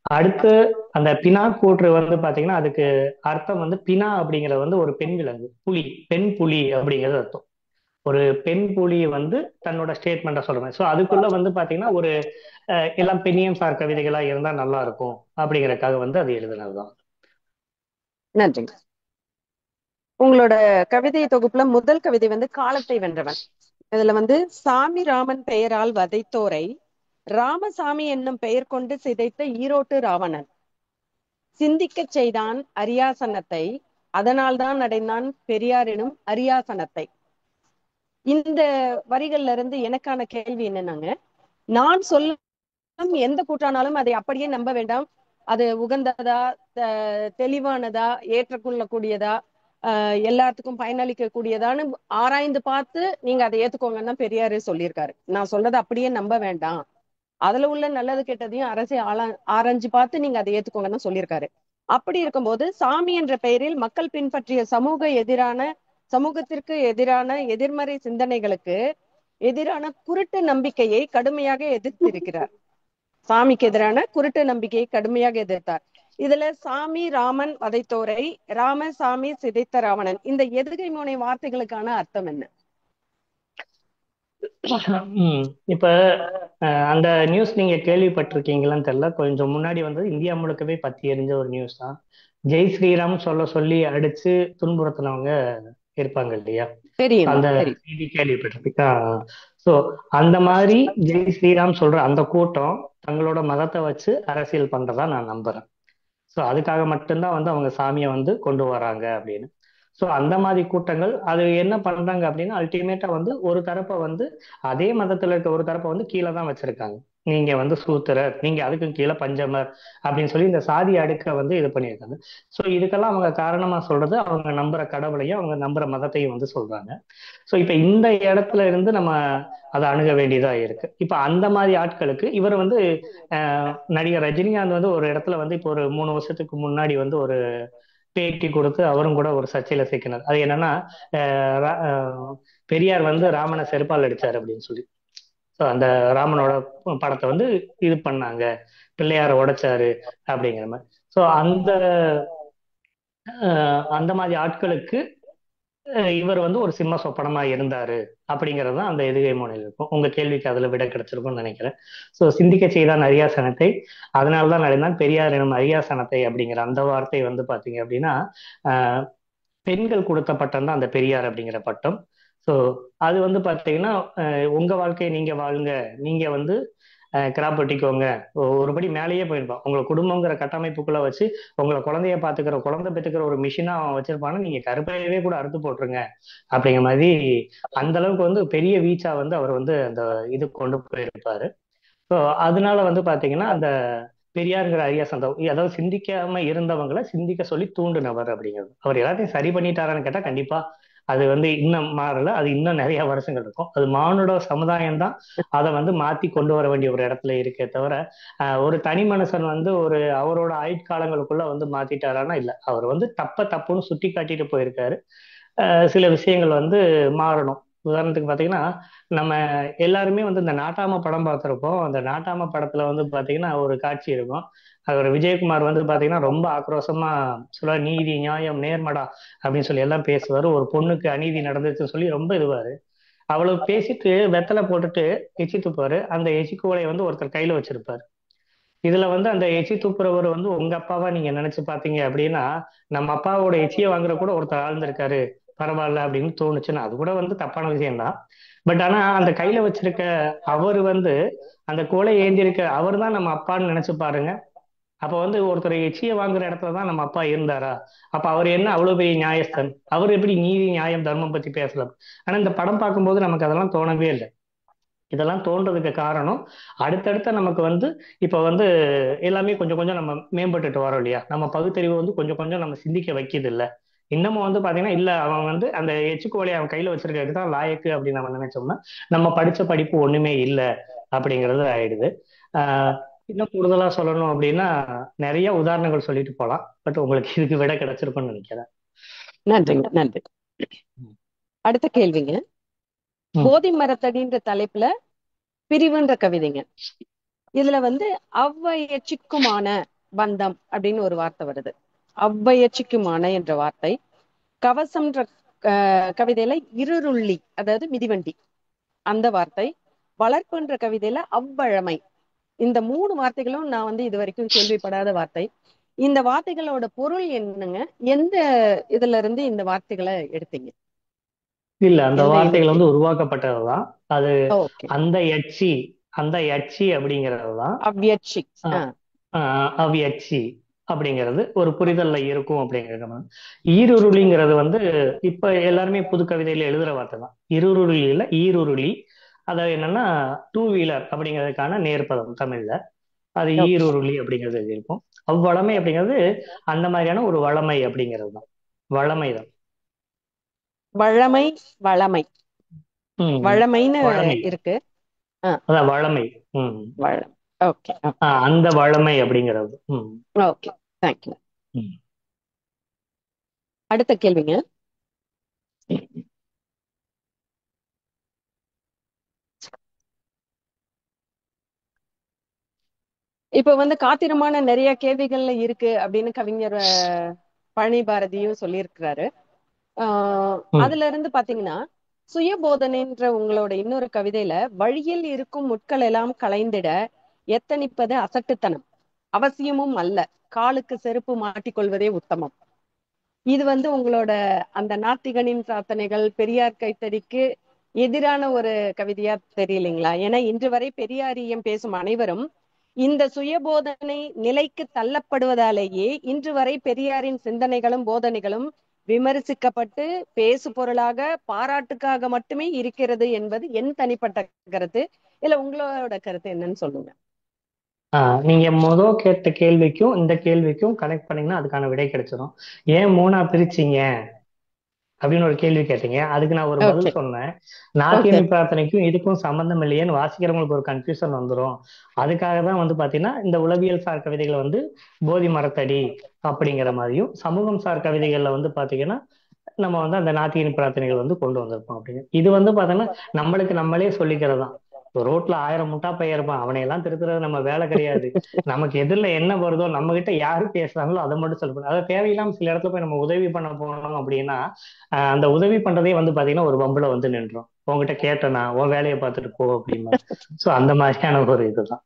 Speaker 3: அடுத்து அந்த பினா கூற்று வந்து பாத்தீங்கன்னா அதுக்கு அர்த்தம் வந்து பினா அப்படிங்கிறது வந்து ஒரு பெண் விலங்கு, புலி, பெண் புலி அப்படிங்கிறது அர்த்தம். ஒரு பெண் புலி வந்து தன்னோட ஸ்டேட்மெண்ட்டை சொல்றேன். ஸோ அதுக்குள்ள வந்து பாத்தீங்கன்னா ஒரு எல்லாம் பெண்ணியம் சார் கவிதைகளா இருந்தா நல்லா இருக்கும் அப்படிங்கறக்காக வந்து அது எழுதுனதுதான்.
Speaker 2: நன்றி. உங்களோட கவிதை தொகுப்புல முதல் கவிதை வந்து காலத்தை வென்றவன். இதுல வந்து சாமி ராமன் பெயரால் வதைத்தோரை ராமசாமி என்னும் பெயர் கொண்டு சிதைத்த ஈரோட்டு ராவணன் சிந்திக்கச் செய்தான் அரியாசனத்தை, அதனால்தான் அடைந்தான் பெரியார் எனும் அரியாசனத்தை. இந்த வரிகள்ல இருந்து எனக்கான கேள்வி என்னன்னாங்க, நான் சொல்லும் எந்த கூற்றானாலும் அதை அப்படியே நம்ப வேண்டாம். அது உகந்ததா, தெளிவானதா, ஏற்றுக்கொள்ளக்கூடியதா, எல்லாத்துக்கும் பயனளிக்க கூடியதான்னு ஆராய்ந்து பார்த்து நீங்க அதை ஏத்துக்கோங்கன்னா பெரியாரு சொல்லியிருக்காரு. நான் சொல்றதை அப்படியே நம்ப வேண்டாம். அதுல உள்ள நல்லது கெட்டதையும் அரசை ஆராய்ஞ்சு பார்த்து நீங்க அதை ஏத்துக்கோங்கன்னு சொல்லியிருக்காரு. அப்படி இருக்கும்போது சாமி என்ற பெயரில் மக்கள் பின்பற்றிய சமூகத்திற்கு எதிரான எதிர்மறை சிந்தனைகளுக்கு எதிரான குருட்டு நம்பிக்கையை கடுமையாக எதிர்த்திருக்கிறார். சாமிக்கு எதிரான குருட்டு நம்பிக்கையை கடுமையாக எதிர்த்தார். இதுல சாமி ராமன் வதைத்தோரை, ராம சாமி சிதைத்த ராவணன், இந்த எதுகை மோனை வார்த்தைகளுக்கான அர்த்தம் என்ன?
Speaker 3: இப்ப அந்த நியூஸ் நீங்க கேள்விப்பட்டிருக்கீங்களான்னு தெரியல. கொஞ்சம் முன்னாடி வந்து இந்தியா முழுக்கவே பத்தி எரிஞ்ச ஒரு நியூஸ் தான். ஜெய் ஸ்ரீராம் சொல்ல சொல்லி அடிச்சு துன்புறுத்தினவங்க இருப்பாங்க இல்லையா?
Speaker 2: தெரியும்
Speaker 3: அந்த
Speaker 2: தெரியும்.
Speaker 3: செய்தி கேள்விப்பட்டிருப்பீங்க. ஸோ அந்த மாதிரி ஜெய் ஸ்ரீராம் சொல்ற அந்த கூட்டம் தங்களோட மதத்தை வச்சு அரசியல் பண்றதா நான் நம்புறேன். ஸோ அதுக்காக மட்டும்தான் வந்து அவங்க சாமியை வந்து கொண்டு வராங்க அப்படின்னு. ஸோ அந்த மாதிரி கூட்டங்கள் அது என்ன பண்றாங்க அப்படின்னா அல்டிமேட்டா வந்து ஒரு தரப்பை வந்து அதே மதத்துல இருக்க ஒரு தரப்பை வந்து கீழே தான் வச்சிருக்காங்க. நீங்க வந்து சூத்திரர், நீங்க அதுக்கு கீழே பஞ்சமர் அப்படின்னு சொல்லி இந்த சாதி அடுக்க வந்து இது பண்ணியிருக்காங்க. ஸோ இதுக்கெல்லாம் அவங்க காரணமா சொல்றது அவங்க நம்புற கடவுளையும் அவங்க நம்புற மதத்தையும் வந்து சொல்றாங்க. ஸோ இப்ப இந்த இடத்துல இருந்து நம்ம அதை அணுக வேண்டியதா இருக்கு. இப்ப அந்த மாதிரி ஆட்களுக்கு இவர் வந்து நடிகர் ரஜினிகாந்த் வந்து ஒரு இடத்துல வந்து இப்போ ஒரு 3 வருஷத்துக்கு முன்னாடி வந்து ஒரு பேட்டி கொடுத்து அவரும் கூட ஒரு சர்ச்சையில சிக்கினார். அது என்னன்னா பெரியார் வந்து ராமனை செருப்பால் அடிச்சாரு அப்படின்னு சொல்லி. ஸோ அந்த ராமனோட படத்தை வந்து இது பண்ணாங்க, பிள்ளையார உடைச்சாரு அப்படிங்கிற மாதிரி. ஸோ அந்த மாதிரி ஆட்களுக்கு இவர் வந்து ஒரு சிம்ம சொப்பனமா இருந்தாரு அப்படிங்கிறது தான் அந்த எதுகை முனையில் இருக்கும். உங்க கேள்விக்கு அதுல விட கிடைச்சிருக்கும்னு நினைக்கிறேன். ஸோ சிந்திக்க செய்தான் அரியாசனத்தை, அதனால்தான் அடைந்தான் பெரியார் எனும் அரியாசனத்தை அப்படிங்கிற அந்த வார்த்தை வந்து பாத்தீங்க அப்படின்னா ஆஹ் பெண்கள் கொடுத்த பட்டம் தான் அந்த பெரியார் அப்படிங்கிற பட்டம். ஸோ அது வந்து பாத்தீங்கன்னா உங்க வாழ்க்கையை நீங்க வாழுங்க, நீங்க வந்து கிராப் வெட்டிக்கோங்க, ஒருபடி மேலேயே போயிருப்பான். உங்களை குடும்பங்கிற கட்டமைப்புக்குள்ள வச்சு உங்களை குழந்தைய பாத்துக்கிற குழந்தை பெற்றுக்கிற ஒரு மிஷினா அவன் வச்சிருப்பான்னு நீங்க கருப்பையவே கூட அறுத்து போட்டுருங்க அப்படிங்கிற மாதிரி அந்த அளவுக்கு வந்து பெரிய வீச்சா வந்து அவர் வந்து அந்த இது கொண்டு போயிருப்பாரு. ஸோ அதனால வந்து பாத்தீங்கன்னா அந்த பெரியாருங்கிற அரியாசன் அதாவது சிந்திக்காம இருந்தவங்களை சிந்திக்க சொல்லி தூண்டுனவர் அப்படிங்கிறது. அவர் எல்லாத்தையும் சரி பண்ணிட்டாரான்னு கேட்டா கண்டிப்பா அது வந்து இன்னும் மாறல. அது இன்னும் நிறைய வருஷங்கள் இருக்கும். அது மானுட சமுதாயம் தான் அதை வந்து மாத்தி கொண்டு வர வேண்டிய ஒரு இடத்துல இருக்கே தவிர ஒரு தனி மனுஷன் வந்து ஒரு அவரோட ஆயுட்காலங்களுக்குள்ள வந்து மாத்திட்டாரானா இல்ல. அவர் வந்து தப்புன்னு சுட்டி காட்டிட்டு போயிருக்காரு. சில விஷயங்கள் வந்து மாறணும். உதாரணத்துக்கு பாத்தீங்கன்னா நம்ம எல்லாருமே வந்து இந்த நாட்டாம படம் பார்த்திருப்போம். அந்த நாட்டாம படத்துல வந்து பாத்தீங்கன்னா ஒரு காட்சி இருக்கும். அது ஒரு விஜயகுமார் வந்து பாத்தீங்கன்னா ரொம்ப ஆக்ரோஷமா சொல்ல நீதி நியாயம் நேர்மடா அப்படின்னு சொல்லி எல்லாம் பேசுவாரு. ஒரு பொண்ணுக்கு அநீதி நடந்துச்சுன்னு சொல்லி ரொம்ப இதுவாரு. அவ்வளவு பேசிட்டு வெத்தலை போட்டுட்டு எச்சி துப்பாரு. அந்த எச்சி குவளையை வந்து ஒருத்தர் கையில வச்சிருப்பாரு. இதுல வந்து அந்த எச்சி துப்புரவர் வந்து உங்க அப்பாவா நீங்க நினைச்சு பாத்தீங்க அப்படின்னா நம்ம அப்பாவோட எச்சியை வாங்குற கூட ஒருத்தர் ஆழ்ந்திருக்காரு, பரவாயில்ல அப்படின்னு தோணுச்சுன்னா அது கூட வந்து தப்பான விஷயம்தான். பட் ஆனா அந்த கையில வச்சிருக்க அவர் வந்து அந்த கோலை ஏந்தி இருக்க அவர் தான் நம்ம அப்பான்னு நினைச்சு பாருங்க. அப்ப வந்து ஒருத்தர் எச்சியை வாங்குற இடத்துல தான் நம்ம அப்பா இருந்தாரா? அப்ப அவர் என்ன அவ்வளவு பெரிய நியாயஸ்தன்? அவர் எப்படி நீதி நியாயம் தர்மம் பத்தி பேசலாம்? ஆனா இந்த படம் பார்க்கும்போது நமக்கு அதெல்லாம் தோணவே இல்லை. இதெல்லாம் தோன்றதுக்கு காரணம் அடுத்தடுத்த நமக்கு வந்து இப்ப வந்து எல்லாமே கொஞ்சம் கொஞ்சம் நம்ம மேம்பட்டுட்டு வரோம் இல்லையா? நம்ம பகுத்தறிவு வந்து கொஞ்சம் கொஞ்சம் நம்ம சிந்திக்க வைக்கிது இல்ல. இன்னமும் வந்து பாத்தீங்கன்னா இல்ல அவன் வந்து அந்த எச்சுக்கோலையை அவன் கையில வச்சிருக்கிறது தான் லாயக்கு அப்படின்னு நம்ம நினைச்சோம்னா நம்ம படிச்ச படிப்பு ஒண்ணுமே இல்லை அப்படிங்கிறது ஆயிடுது. ஆஹ் இன்னும் கூடுதலா சொல்லணும் அப்படின்னா நிறைய உதாரணங்கள் சொல்லிட்டு போலாம். பட் உங்களுக்கு இதுக்கு விட கிடைச்சிருக்கும்னு நினைக்கிறேன்.
Speaker 2: நன்றிங்க, நன்றி. அடுத்த கேள்விங்க. போதி மரத்தடின்ற தலைப்புல பிரிவுன்ற கவிதைங்க. இதுல வந்து அவ்வையச்சிக்குமான பந்தம் அப்படின்னு ஒரு வார்த்தை வருது. அவ்வையச்சிக்குமான என்ற வார்த்தை கவசம்ன்ற கவிதையில இருருள்ளி, அதாவது மிதிவண்டி அந்த வார்த்தை, வளர்ப்புன்ற கவிதையில அவ்வழமை. இந்த 3 வார்த்தைகளும் நான் வந்து இது வரைக்கும் கேள்விப்படாத வார்த்தை. இந்த வார்த்தைகளோட பொருள் என்னங்க? எந்த இதுல இருந்து இந்த வார்த்தைகளை எடுத்தீங்க?
Speaker 3: இல்ல அந்த
Speaker 2: எந்த
Speaker 3: வார்த்தைகள்
Speaker 2: எழுத்து?
Speaker 3: வந்து உருவாக்கப்பட்டதுதான். அது
Speaker 2: ஓகே.
Speaker 3: அந்த யட்சி அந்த யட்சி அப்படிங்கிறது தான்
Speaker 2: அவ்யட்சி.
Speaker 3: அவ்யட்சி அப்படிங்கிறது ஒரு புரிதல்ல இருக்கும் அப்படிங்கிறது. ஈருருளிங்கிறது வந்து இப்ப எல்லாருமே புது கவிதையில எழுதுற வார்த்தை தான். இருருளி இல்ல ஈருருளி. அதாவது என்னன்னா 2 வீலர் அப்படிங்கிறதுக்கான நேர்பதம் தமிழ்ல. அது ஈருருளி அப்படிங்கிறது இருக்கும். அவ்வளமை அப்படிங்கிறது அந்த மாதிரியான ஒரு வளமை அப்படிங்கிறது தான். வளமை தான்.
Speaker 2: வழமை, வளமை, வழமைன்னு
Speaker 3: வளமை
Speaker 2: இருக்கு.
Speaker 3: அதான் வளமை.
Speaker 2: வளம். ஓகே.
Speaker 3: அந்த வளமை அப்படிங்கிறது.
Speaker 2: Okay, thank you.
Speaker 3: ம்.
Speaker 2: அடுத்த கேள்விங்க. இப்ப வந்து காத்திரமான நிறைய கேள்விகள்ல இருக்கு அப்படின்னு கவிஞர் பழனி பாரதியும் சொல்லியிருக்கிறாரு.
Speaker 3: ம்.
Speaker 2: அதுல இருந்து பாத்தீங்கன்னா, சுயபோதனைன்ற உங்களோட இன்னொரு கவிதையில, வழியில் இருக்கும் முட்கள் எல்லாம் களைந்திட எத்தனிப்பது அசட்டுத்தனம், அவசியமும் அல்ல, காலுக்கு செருப்பு மாட்டிக்கொள்வதே உத்தமம். இது வந்து உங்களோட அந்த நாத்திகனின் பிரார்த்தனைகள், பெரியார் கைத்தடிக்கு எதிரான ஒரு கவிதையா தெரியலைங்களா? ஏன்னா இன்று வரை பெரியாரியம் பேசும் அனைவரும் இந்த சுயபோதனை நிலைக்கு தள்ளப்படுவதாலேயே இன்று வரை பெரியாரின் சிந்தனைகளும் போதனைகளும் விமர்சிக்கப்பட்டு பேசு பொருளாக பாராட்டுக்காக மட்டுமே இருக்கிறது என்பது என் தனிப்பட்ட கருத்து. இல்ல உங்களோட கருத்து என்னன்னு சொல்லுங்க.
Speaker 3: நீங்க கேட்ட கேள்விக்கும் இந்த கேள்விக்கும் கனெக்ட் பண்ணீங்கன்னா அதுக்கான விடை கிடைச்சிடும். ஏன் மூணா பிரிச்சீங்க அப்படின்னு ஒரு கேள்வி கேட்டீங்க. அதுக்கு நான் ஒரு
Speaker 2: ஓகே.
Speaker 3: பதில் சொன்னேன்.
Speaker 2: ஓகே.
Speaker 3: நாத்தியனி பிரார்த்தனைக்கும் இதுக்கும் சம்பந்தம் இல்லையேன்னு வாசிக்கிறவங்களுக்கு ஒரு கன்ஃபியூஷன் வந்துடும். அதுக்காக தான் பாத்தீங்கன்னா இந்த உளவியல் சார் கவிதைகளை போதி மரத்தடி அப்படிங்கிற மாதிரியும், சமூகம் சார் கவிதைகள்ல பாத்தீங்கன்னா நம்ம அந்த நாத்திகனி பிரார்த்தனைகள் கொண்டு வந்திருப்போம் அப்படின்னு. இது பாத்தீங்கன்னா நம்மளுக்கு நம்மளே சொல்லிக்கிறது தான். ரோட்ல 1000 முட்டா பையன் இருப்பான், அவனை எல்லாம் திருத்துறது நம்ம வேலை கிடையாது. நமக்கு எதிரில என்ன வருதோ, நம்ம கிட்ட யாரு பேசுறாங்களோ அதை மட்டும் சொல்லணும். அதை தேவையில்லாம சில இடத்துல போய் நம்ம உதவி பண்ண போனோம் அப்படின்னா அந்த உதவி பண்றதே பாத்தீங்கன்னா ஒரு வம்புல நின்றோம். உங்ககிட்ட கேட்டனா உன் வேலையை பார்த்துட்டு போ அப்படிமா. சோ அந்த மாதிரியான ஒரு இதுதான்.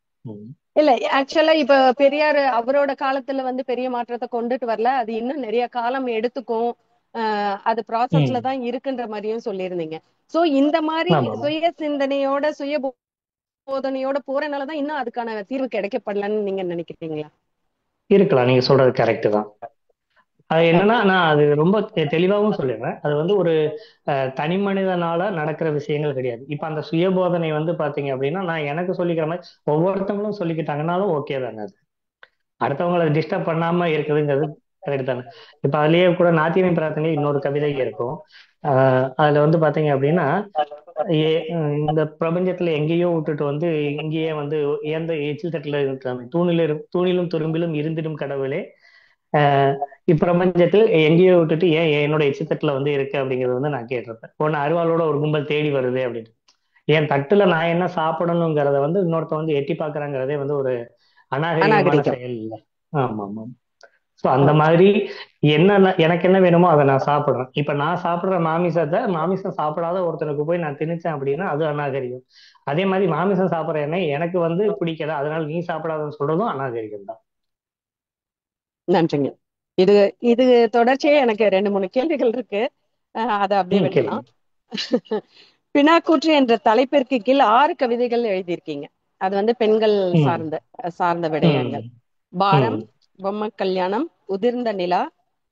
Speaker 2: இல்ல, ஆக்சுவலா இப்ப பெரியார் அவரோட காலத்துல பெரிய மாற்றத்தை கொண்டுட்டு வரல, அது இன்னும் நிறைய காலம் எடுத்துக்கும், அது ப்ராசஸ்ல தான் இருக்குன்ற மாதிரியும் சொல்லியிருந்தீங்க. சோ இந்த மாதிரி
Speaker 3: ஆமா ஆமா
Speaker 2: சுய சிந்தனையோட சுய போதனையோட போறனாலதான் இன்னும் அதுக்கான தீர்வு கிடைக்கப்படலன்னு நீங்க நினைக்கிறீங்களா?
Speaker 3: இருக்கலாம், நீங்க சொல்றது கரெக்ட் தான். அது என்னன்னா நான் அது ரொம்ப தெளிவாகவும் சொல்லிடுறேன். அது ஒரு தனி மனிதனால நடக்கிற விஷயங்கள் கிடையாது. இப்ப அந்த சுயபோதனை பாத்தீங்க அப்படின்னா நான் எனக்கு சொல்லிக்கிற மாதிரி ஒவ்வொருத்தவங்களும் சொல்லிக்கிட்டாங்கன்னாலும் ஓகே தானே. அது அடுத்தவங்களை டிஸ்டர்ப் பண்ணாம இருக்குதுங்கிறது கரெக்ட் தானே. இப்ப அதுலயே கூட நாத்தியமை பிரார்த்தனை இன்னொரு கவிதை இருக்கும். அதுல பாத்தீங்க அப்படின்னா இந்த பிரபஞ்சத்துல எங்கேயோ விட்டுட்டு இங்கேயே ஏந்த எச்சில் தட்டுல இருக்கிறாங்க, தூணிலும் துரும்பிலும் இருந்திடும் கடவுளே, இப்பிரபஞ்சத்தில் எங்கேயோ விட்டுட்டு ஏன் என்னோட எச்சித்தட்டுல இருக்கு அப்படிங்கறது நான் கேட்டிருப்பேன். ஒன்னு அருவாளோட ஒரு கும்பல் தேடி வருது அப்படின்னு. என் தட்டுல நான் என்ன சாப்பிடணுங்கிறத இன்னொருத்த எட்டி பாக்குறாங்கிறதே ஒரு அநாகரிகமான
Speaker 2: அநாகரிகம்.
Speaker 3: செயல் இல்லை. ஆமா ஆமா. சோ அந்த மாதிரி என்ன எனக்கு என்ன வேணுமோ அதை நான் சாப்பிடுறேன். இப்ப நான் சாப்பிடுற மாமிசம் சாப்பிடாத ஒருத்தனுக்கு போய் நான் திணிச்சேன் அப்படின்னா அது அநாகரிகம். அதே மாதிரி மாமிசம் சாப்பிடுற என்ன எனக்கு பிடிக்கல அதனால நீ சாப்பிடாதன்னு சொல்றதும் அநாகரிகம் தான்.
Speaker 2: நன்றிங்க. இது இது தொடர்ச்சியே எனக்கு 2 3 கேள்விகள் இருக்கு, அதை அப்படியே
Speaker 3: கேளுங்க.
Speaker 2: விட்டுலாம். பினாக்கூற்று என்ற தலைப்பிற்கு கீழ் 6 கவிதைகள் எழுதியிருக்கீங்க. அது பெண்கள்
Speaker 3: ம்
Speaker 2: சார்ந்த சார்ந்த
Speaker 3: ம்
Speaker 2: விடயங்கள். பாரம்,
Speaker 3: ம்
Speaker 2: பொம்மை கல்யாணம், உதிர்ந்த நிலா,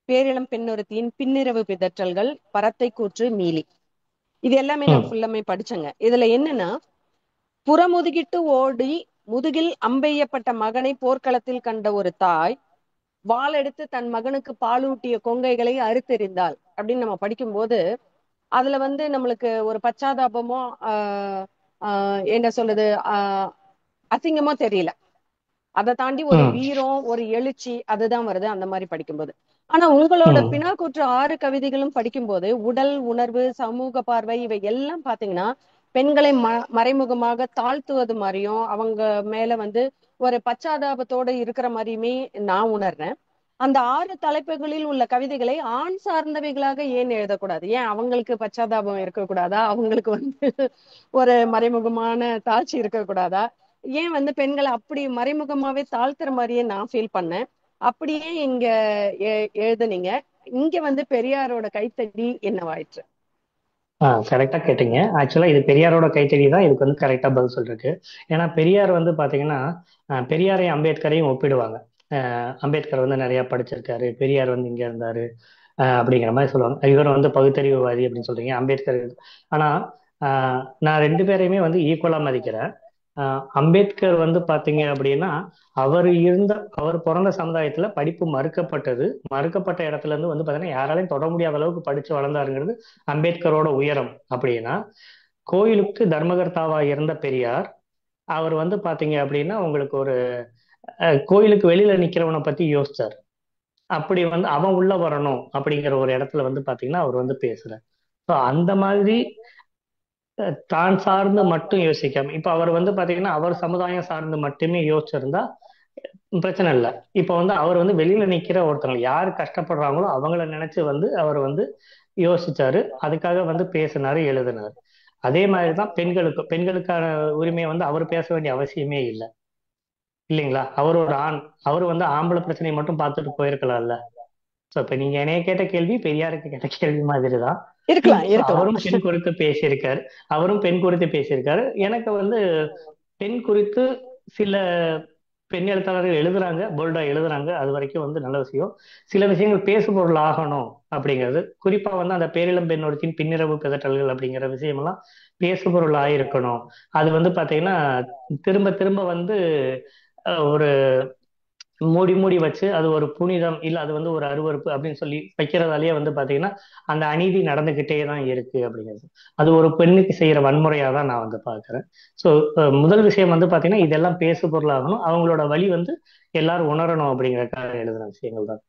Speaker 2: பேரிளம் பெண்ணொருத்தியின் பின்னிரவு பிதற்றல்கள், பறத்தை கூற்று, மீலி. இது எல்லாமே நான்
Speaker 3: ம்
Speaker 2: ஃபுல்லாமே படிச்சேங்க. இதுல என்னன்னா, புறமுதுகிட்டு ஓடி முதுகில் அம்பெய்யப்பட்ட மகனை போர்க்களத்தில் கண்ட ஒரு தாய் வாள் எடுத்து தன் மகனுக்கு பாலூட்டிய கொங்கைகளை அறுத்தெறிந்தாள் அப்படின்னு நம்ம படிக்கும்போது, அதுல நம்மளுக்கு ஒரு பச்சாதாபமோ என்ன சொல்றது, அசிங்கமோ தெரியல. அதை தாண்டி ஒரு
Speaker 3: ம்
Speaker 2: வீரம், ஒரு எழுச்சி, அதுதான் வருது அந்த மாதிரி படிக்கும்போது. ஆனா உங்களோட
Speaker 3: ம்
Speaker 2: பினாக்கூற்று 6 கவிதைகளும் படிக்கும்போது உடல் உணர்வு, சமூக பார்வை, இவை எல்லாம் பாத்தீங்கன்னா பெண்களை மறைமுகமாக தாழ்த்துவது மாதிரியும், அவங்க மேல ஒரு பச்சாதாபத்தோட இருக்கிற மாதிரியுமே நான் உணர்றேன். அந்த 6 தலைப்புகளில் உள்ள கவிதைகளை ஆண் சார்ந்தவைகளாக ஏன் எழுதக்கூடாது? ஏன் அவங்களுக்கு பச்சாதாபம் இருக்கக்கூடாதா? அவங்களுக்கு ஒரு மறைமுகமான தாழ்ச்சி இருக்கக்கூடாதா? ஏன் பெண்களை அப்படி மறைமுகமாவே தாழ்த்துற மாதிரியே நான் ஃபீல் பண்ணேன். அப்படியே இங்க எழுதுனீங்க. இங்க பெரியாரோட கைத்தடி என்னவாயிற்று?
Speaker 3: கரெக்டா கேட்டீங்க. ஆக்சுவலா இது பெரியாரோட கைத்தறி தான் இதுக்கு கரெக்டா பதில் சொல்றதுக்கு. ஏன்னா பெரியார் பாத்தீங்கன்னா பெரியாரையும் அம்பேத்கரையும் ஒப்பிடுவாங்க. அம்பேத்கர் நிறைய படிச்சிருக்காரு, பெரியார் இங்க இருந்தாரு அப்படிங்கிற மாதிரி சொல்லுவாங்க. இவர் பகுத்தறிவுவாதி அப்படின்னு சொல்றீங்க, அம்பேத்கர். ஆனா நான் ரெண்டு பேரையுமே ஈக்குவலா மதிக்கிறேன். அம்பேத்கர் பாத்தீங்க அப்படின்னா அவர் பிறந்த சமுதாயத்துல படிப்பு மறுக்கப்பட்டது. மறுக்கப்பட்ட இடத்துல இருந்து பாத்தீங்கன்னா யாராலையும் தொட முடியாத அளவுக்கு படிச்சு வளர்ந்தாருங்கிறது அம்பேத்கரோட உயரம். அப்படின்னா கோயிலுக்கு தர்மகர்த்தாவா இருந்த பெரியார் அவர் வந்து பாத்தீங்க அப்படின்னா உங்களுக்கு ஒரு கோயிலுக்கு வெளியில நிக்கிறவனை பத்தி யோசிச்சார். அப்படி வந்து அவன் உள்ள வரணும் அப்படிங்கிற ஒரு இடத்துல வந்து பாத்தீங்கன்னா அவர் வந்து பேசுறார். ஸோ அந்த மாதிரி தான் சார்ந்து மட்டும் யோசிக்காம, இப்ப அவர் வந்து பாத்தீங்கன்னா அவர் சமுதாயம் சார்ந்து மட்டுமே யோசிச்சிருந்தா பிரச்சனை இல்லை. இப்ப வந்து அவர் வந்து வெளியில நிக்கிற ஒருத்தவங்க யாரு கஷ்டப்படுறாங்களோ அவங்கள நினைச்சு வந்து அவர் வந்து யோசிச்சாரு. அதுக்காக வந்து பேசினாரு, எழுதினாரு. அதே மாதிரிதான் பெண்களுக்கான உரிமையை வந்து அவர் பேச வேண்டிய அவசியமே இல்லை, இல்லைங்களா? அவர் ஒரு ஆண். அவர் வந்து ஆம்பளை பிரச்சனையை மட்டும் பார்த்துட்டு போயிருக்கலாம்ல. சோ இப்ப நீங்க என்னைய கேட்ட கேள்வி பெரியாருக்கு கேட்ட கேள்வி மாதிரி தான்.
Speaker 2: இருக்கலாம்
Speaker 3: So,
Speaker 2: இருக்கலாம்.
Speaker 3: அவரும் பெண் குறித்து பேசியிருக்காரு. அவரும் பெண் குறித்து பேசியிருக்காரு. எனக்கு வந்து பெண் குறித்து சில பெண் எழுத்தாளர்கள் எழுதுறாங்க, போல்டா எழுதுறாங்க. அது வரைக்கும் வந்து நல்ல விஷயம். சில விஷயங்கள் பேசுபொருள் ஆகணும் அப்படிங்கிறது, குறிப்பா வந்து அந்த பேரிளம் பெண் ஒருத்தின் பின்னிரவு பிதற்றல்கள் அப்படிங்கிற விஷயமெல்லாம் பேசுபொருள் ஆயிருக்கணும். அது வந்து பாத்தீங்கன்னா திரும்ப திரும்ப வந்து ஒரு மூடி மூடி வச்சு அது ஒரு புனிதம் இல்ல அது வந்து ஒரு அருவருப்பு அப்படின்னு சொல்லி வைக்கிறதாலேயே வந்து பாத்தீங்கன்னா அந்த அநீதி நடந்துகிட்டே தான் இருக்கு அப்படிங்கிறது. அது ஒரு பெண்ணுக்கு செய்யற வன்முறையா தான் நான் வந்து பாக்குறேன். ஸோ முதல் விஷயம் வந்து பாத்தீங்கன்னா இதெல்லாம் பேசு பொருளாகணும், அவங்களோட வழி வந்து எல்லாரும் உணரணும் அப்படிங்கறதுக்காக எழுதுன விஷயங்கள் தான்.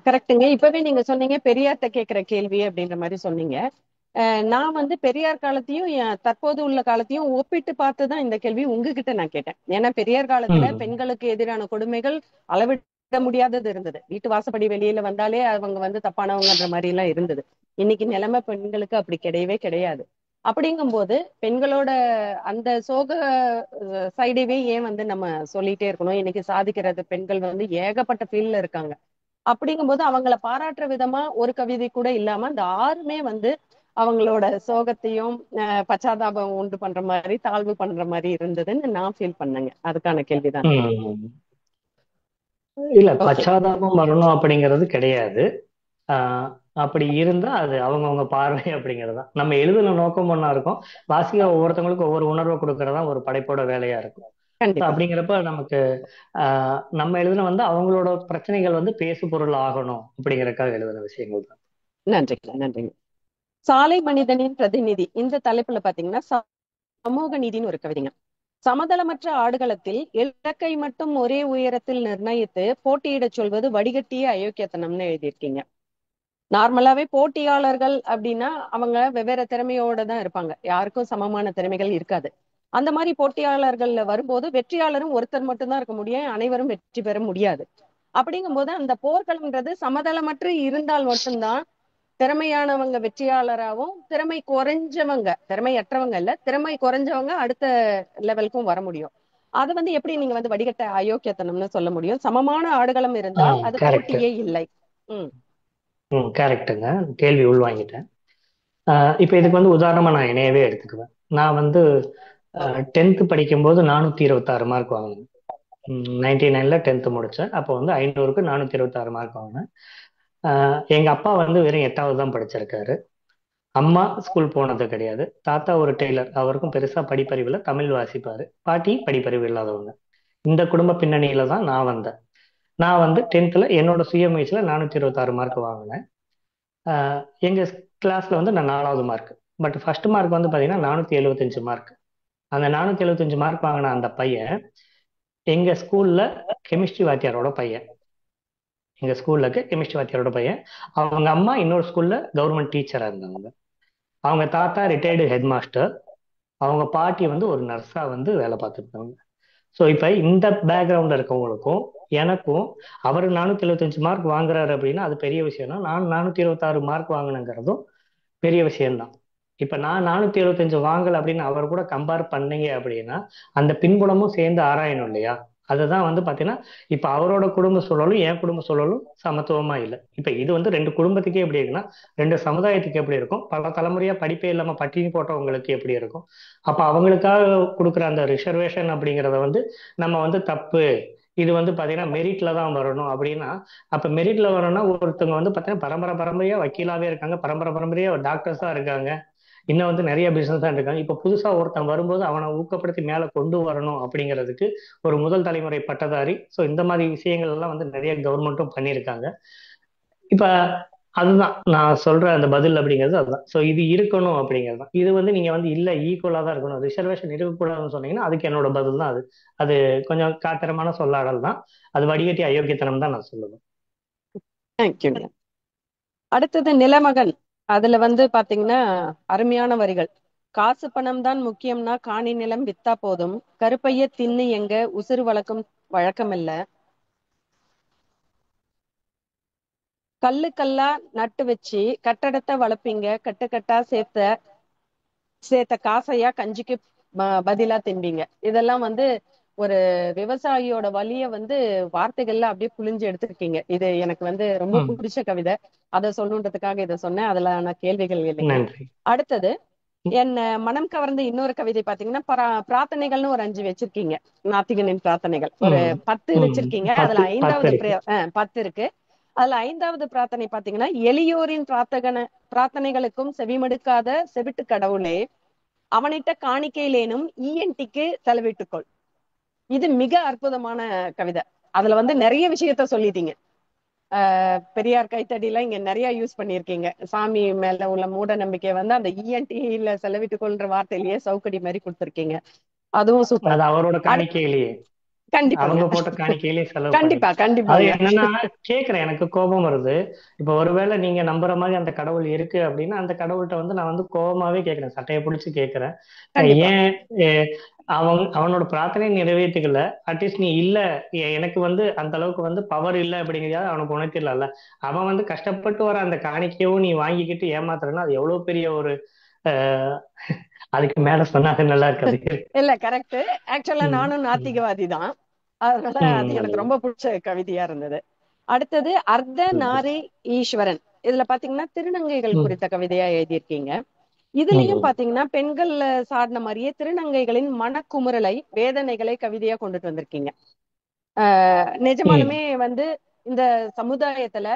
Speaker 2: கரெக்ட்டுங்க. இப்பவே நீங்க சொன்னீங்க பெரியார்ட்ட கேட்கிற கேள்வி அப்படின்ற மாதிரி சொன்னீங்க. நான் வந்து பெரியார் காலத்தையும் தற்போது உள்ள காலத்தையும் ஒப்பிட்டு பார்த்து தான் இந்த கேள்வி உங்ககிட்ட நான் கேட்டேன். ஏன்னா பெரியார் காலத்துல
Speaker 3: ம்.
Speaker 2: பெண்களுக்கு எதிரான கொடுமைகள் அளவிட முடியாதது இருந்தது. வீட்டு வாசப்படி வெளியில வந்தாலே அவங்க வந்து தப்பானவங்கன்ற மாதிரி எல்லாம் இருந்தது. இன்னைக்கு நிலைமை பெண்களுக்கு அப்படி கிடையவே கிடையாது. அப்படிங்கும்போது பெண்களோட அந்த சோக சைடவே ஏன் வந்து நம்ம சொல்லிட்டே இருக்கணும்? இன்னைக்கு சாதிக்கிறது பெண்கள் வந்து ஏகப்பட்ட ஃபீல்ட்ல இருக்காங்க. அப்படிங்கும்போது அவங்கள பாராட்டுற விதமா ஒரு கவிதை கூட இல்லாம அந்த ஆறுமே வந்து அவங்களோட சோகத்தையும் பச்சாதாபம் உண்டு பண்ற மாதிரி தாழ்வு பண்ற மாதிரி இருந்ததுன்னு நான் ஃபீல் பண்ணேங்க. அதுக்கான கேள்விதான்.
Speaker 3: ம். இல்ல
Speaker 2: ஓகே.
Speaker 3: பச்சாதாபம் வரணும் அப்படிங்கிறது கிடையாது. ஆஹ் அப்படி இருந்தா அது அவங்கவங்க பார்வை அப்படிங்கிறது தான். நம்ம எழுதுன நோக்கம் ஒண்ணா இருக்கும், வாசிக்கிற ஒவ்வொருத்தவங்களுக்கும் ஒவ்வொரு உணர்வை கொடுக்கறதா ஒரு படைப்போட வேலையா இருக்கும். So,
Speaker 2: கண்டிப்பா.
Speaker 3: அப்படிங்கிறப்ப நமக்கு நம்ம எழுதுன வந்து அவங்களோட பிரச்சனைகள் வந்து பேசு பொருள் ஆகணும் அப்படிங்கறதுக்காக எழுதுன விஷயங்கள் தான்.
Speaker 2: நன்றிங்க நன்றிங்க. சாலை மனிதனின் பிரதிநிதி இந்த தலைப்புல பாத்தீங்கன்னா சமூக நீதினு ஒரு கவிதைங்க. சமதளமற்ற ஆடுகளத்தில் இலக்கை மட்டும் ஒரே உயரத்தில் நிர்ணயித்து போட்டியிடச் சொல்வது வடிகட்டிய அயோக்கியத்தனம்னு எழுதியிருக்கீங்க. நார்மலாவே போட்டியாளர்கள் அப்படின்னா அவங்க வெவ்வேறு திறமையோட தான் இருப்பாங்க. யாருக்கும் சமமான திறமைகள் இருக்காது. அந்த மாதிரி போட்டியாளர்கள்ல வரும்போது வெற்றியாளரும் ஒருத்தர் மட்டும்தான் இருக்க முடியும், அனைவரும் வெற்றி பெற முடியாது. அப்படிங்கும்போது அந்த போர்க்களம்ன்றது சமதளமற்று இருந்தால் மட்டும்தான் திறமையானவங்க வெற்றியாளராகவும் திறமை குறைஞ்சவங்க, திறமையற்றவங்க இல்ல, திறமை குறைஞ்சவங்க அடுத்த லெவலுக்கும் வர முடியும். அது வந்து எப்படி நீங்க வந்து வடிகட்ட அயோக்கியத்தனம்னு சொல்ல முடியும்? சமமான ஆடுகளம் இருந்தால் அது
Speaker 3: கரெக்ட்.
Speaker 2: போட்டியே இல்லை. உம்.
Speaker 3: கரெக்டுங்க. கேள்வி உள்வாங்கிட்டேன். இப்ப இதுக்கு வந்து உதாரணமா நான் என்னையவே எடுத்துக்குவேன். நான் வந்து 10th படிக்கும்போது 426 மார்க் வாங்கினேன். 99ல 10th முடிச்சேன். அப்போ வந்து 500க்கு 426 மார்க் வாங்கினேன். எங்க அப்பா வந்து வெறும் 8வது தான் படிச்சிருக்காரு. அம்மா ஸ்கூல் போனது கிடையாது. தாத்தா ஒரு டெய்லர், அவருக்கும் பெருசா படிப்பறிவுல, தமிழ் வாசிப்பாரு. பாட்டி படிப்பறிவு இல்லாதவங்க. இந்த குடும்ப பின்னணியில தான் நான் வந்தேன். நான் வந்து 10th என்னோட சுய முயற்சியில 426 மார்க் வாங்கினேன். எங்க கிளாஸ்ல வந்து நான் 4வது மார்க். பட் ஃபர்ஸ்ட் மார்க் வந்து பாத்தீங்கன்னா 475 மார்க். அந்த 475 மார்க் வாங்கின அந்த பையன் எங்க ஸ்கூல்ல கெமிஸ்ட்ரி வாத்தியாரோட பையன். எங்க ஸ்கூல்ல இருக்க கெமிஸ்ட்ரி வாத்தியாரோட பையன். அவங்க அம்மா இன்னொரு ஸ்கூல்ல கவர்மெண்ட் டீச்சரா இருந்தாங்க. அவங்க தாத்தா ரிட்டையர்டு ஹெட் மாஸ்டர். அவங்க பாட்டி வந்து ஒரு நர்ஸா வந்து வேலை பார்த்துருக்காங்க. ஸோ இப்போ இந்த பேக்ரவுண்ட்ல இருக்கவங்களுக்கும் எனக்கும் அவர் 475 மார்க் வாங்குறாரு அப்படின்னா அது பெரிய விஷயம்னா, நான் 426 மார்க் வாங்கினேங்கிறதும் பெரிய விஷயம்தான். இப்ப நான் 475 வாங்கல அப்படின்னு அவர் கூட கம்பேர் பண்ணீங்க அப்படின்னா அந்த பின்புலமும் சேர்ந்து ஆராயணும் இல்லையா? அதுதான் வந்து பாத்தீங்கன்னா இப்ப அவரோட குடும்ப சூழலும் என் குடும்ப சூழலும் சமத்துவமா இல்லை. இப்ப இது வந்து ரெண்டு குடும்பத்துக்கே எப்படி இருக்குன்னா ரெண்டு சமுதாயத்துக்கு எப்படி இருக்கும், பல தலைமுறையா படிப்பே இல்லாம பட்டினி போட்டவங்களுக்கு எப்படி இருக்கும். அப்ப அவங்களுக்காக கொடுக்குற அந்த ரிசர்வேஷன் அப்படிங்கிறத வந்து நம்ம வந்து தப்பு, இது வந்து பாத்தீங்கன்னா மெரிட்ல தான் வரணும் அப்படின்னா, அப்ப மெரிட்ல வரணும்னா ஒருத்தவங்க வந்து பாத்தீங்கன்னா பரம்பரை பரம்பரையா வக்கீலாவே இருக்காங்க, பரம்பரை பரம்பரையா டாக்டர்ஸா இருக்காங்க, இன்னும் வந்து நிறைய பிசினஸ் தான் இருக்காங்க. இப்ப புதுசா ஒருத்தன் வரும்போது அவனை ஊக்கப்படுத்தி மேல கொண்டு வரணும் அப்படிங்கிறதுக்கு ஒரு முதல் தலைமுறை பட்டதாரி. ஸோ இந்த மாதிரி விஷயங்கள் எல்லாம் வந்து நிறைய கவர்மெண்ட்டும் பண்ணியிருக்காங்க. இப்ப அதுதான் நான் சொல்ற அந்த பதில் அப்படிங்கிறது அதுதான். ஸோ இது இருக்கணும் அப்படிங்கிறது தான். இது வந்து நீங்க வந்து இல்ல ஈக்குவலா தான் இருக்கணும், ரிசர்வேஷன் இருக்கக்கூடாதுன்னு சொன்னீங்கன்னா அதுக்கு என்னோட பதில் தான் அது. அது கொஞ்சம் காத்திரமான சொல்லாடல் தான். அது வடிகட்டி அயோக்கியத்தனம் தான் நான் சொல்லுவேன்.
Speaker 2: தேங்க்யூங்க. அடுத்தது நிலமகன். அதுல வந்து பாத்தீங்கன்னா அருமையான வரிகள். காசு பணம் தான் முக்கியம்னா காணி நிலம் வித்தா போதும், கருப்பைய தின்னு எங்க உசுறு வளர்க்கும் வழக்கம் இல்ல, கல்லு கல்லா நட்டு வச்சு கட்டடத்தை வளர்ப்பீங்க, கட்டு கட்டா சேர்த்த காசையா கஞ்சிக்கு பதிலா தின்பீங்க. இதெல்லாம் வந்து ஒரு விவசாயியோட வலிய வந்து வார்த்தைகள்ல அப்படியே புழிஞ்சு எடுத்திருக்கீங்க. இது எனக்கு வந்து ரொம்ப
Speaker 3: ம்.
Speaker 2: பிடிச்ச கவிதை. அதை சொல்லணுன்றதுக்காக இதை சொன்னேன். அதுல கேள்விகள் இல்லைங்க.
Speaker 3: நன்றி.
Speaker 2: அடுத்தது
Speaker 3: ம்.
Speaker 2: என்ன மனம் கவர்ந்த இன்னொரு கவிதை பாத்தீங்கன்னா பிரார்த்தனைகள்னு ஒரு 5 வச்சிருக்கீங்க. நாத்திகனின் பிரார்த்தனைகள் ஒரு
Speaker 3: ம்.
Speaker 2: 10
Speaker 3: ம்.
Speaker 2: வச்சிருக்கீங்க. அதுல
Speaker 3: 10 10
Speaker 2: ஐந்தாவது
Speaker 3: இருக்கு.
Speaker 2: 10 இருக்கு. அதுல 5வது பிரார்த்தனை பாத்தீங்கன்னா, எளியோரின் பிரார்த்தனைகளுக்கும் செவிமடுக்காத செவிட்டு கடவுளே, அவனிட்ட காணிக்கையிலேனும் ஈஎன்டிக்கு செலவிட்டுக்கொள். இது மிக அற்புதமான கவிதை. அதுல வந்து நிறைய விஷயத்த சொல்லிட்டீங்க. பெரியார் கைத்தடியில இங்க நிறைய யூஸ் பண்ணிருக்கீங்க. சாமி மேல உள்ள மூட நம்பிக்கை வந்து அந்த இஎன்டில செலவிட்டு கொள்ற வார்த்தையிலேயே சவுக்கடி மாதிரி கொடுத்துருக்கீங்க. அதுவும் சூப்பர்.
Speaker 3: அது அவரோட
Speaker 2: அடு
Speaker 3: காணிக்கையிலேயே
Speaker 2: கண்டிப்பாங்க.
Speaker 3: அவங்க போட்ட காணிக்கையிலேயே செலவு
Speaker 2: கண்டிப்பா
Speaker 3: பண்ணிட்டேன். அது
Speaker 2: கண்டிப்பாங்க.
Speaker 3: என்னன்னா, கேட்கிறேன், எனக்கு கோபம் வருது. இப்ப ஒருவேளை நீங்க நம்புற மாதிரி அந்த கடவுள் இருக்கு அப்படின்னா அந்த கடவுள்கிட்ட வந்து நான் வந்து கோபமாவே கேட்கிறேன், சட்டையை பிடிச்சு கேட்கிறேன்.
Speaker 2: கண்டிப்பா.
Speaker 3: ஏன் அவனோட பிரார்த்தனையை நிறைவேற்றிக்கல, அட்லீஸ்ட் நீ இல்ல, எனக்கு வந்து அந்த அளவுக்கு வந்து பவர் இல்லை அப்படிங்கிறத அவனுக்கு உணர்த்திடல. அவன் வந்து கஷ்டப்பட்டு வர அந்த காணிக்கையும் நீ வாங்கிக்கிட்டு ஏமாத்துறன்னா அது எவ்வளவு பெரிய ஒரு அஹ், அதுக்கு மேல சொன்னா அது நல்லா இருக்காது.
Speaker 2: இல்ல கரெக்ட். ஆக்சுவலா
Speaker 3: ம்.
Speaker 2: நானும்
Speaker 3: ம்.
Speaker 2: நாத்திகவாதி தான். அதனால அது எனக்கு
Speaker 3: நல்லது.
Speaker 2: ரொம்ப பிடிச்ச கவிதையா இருந்தது. அடுத்தது அர்த்த
Speaker 3: நல்லது.
Speaker 2: நாரி ஈஸ்வரன். இதுல பாத்தீங்கன்னா திருநங்கைகள்
Speaker 3: ம்.
Speaker 2: குறித்த கவிதையா எழுதியிருக்கீங்க. இதுலயும்
Speaker 3: ம்.
Speaker 2: பாத்தீங்கன்னா பெண்கள் சார்ந்த மாதிரியே திருநங்கைகளின் மனக்குமுறலை வேதனைகளை கவிதையா கொண்டுட்டு வந்திருக்கீங்க.
Speaker 3: ம்.
Speaker 2: நிஜமாலுமே வந்து இந்த சமுதாயத்துல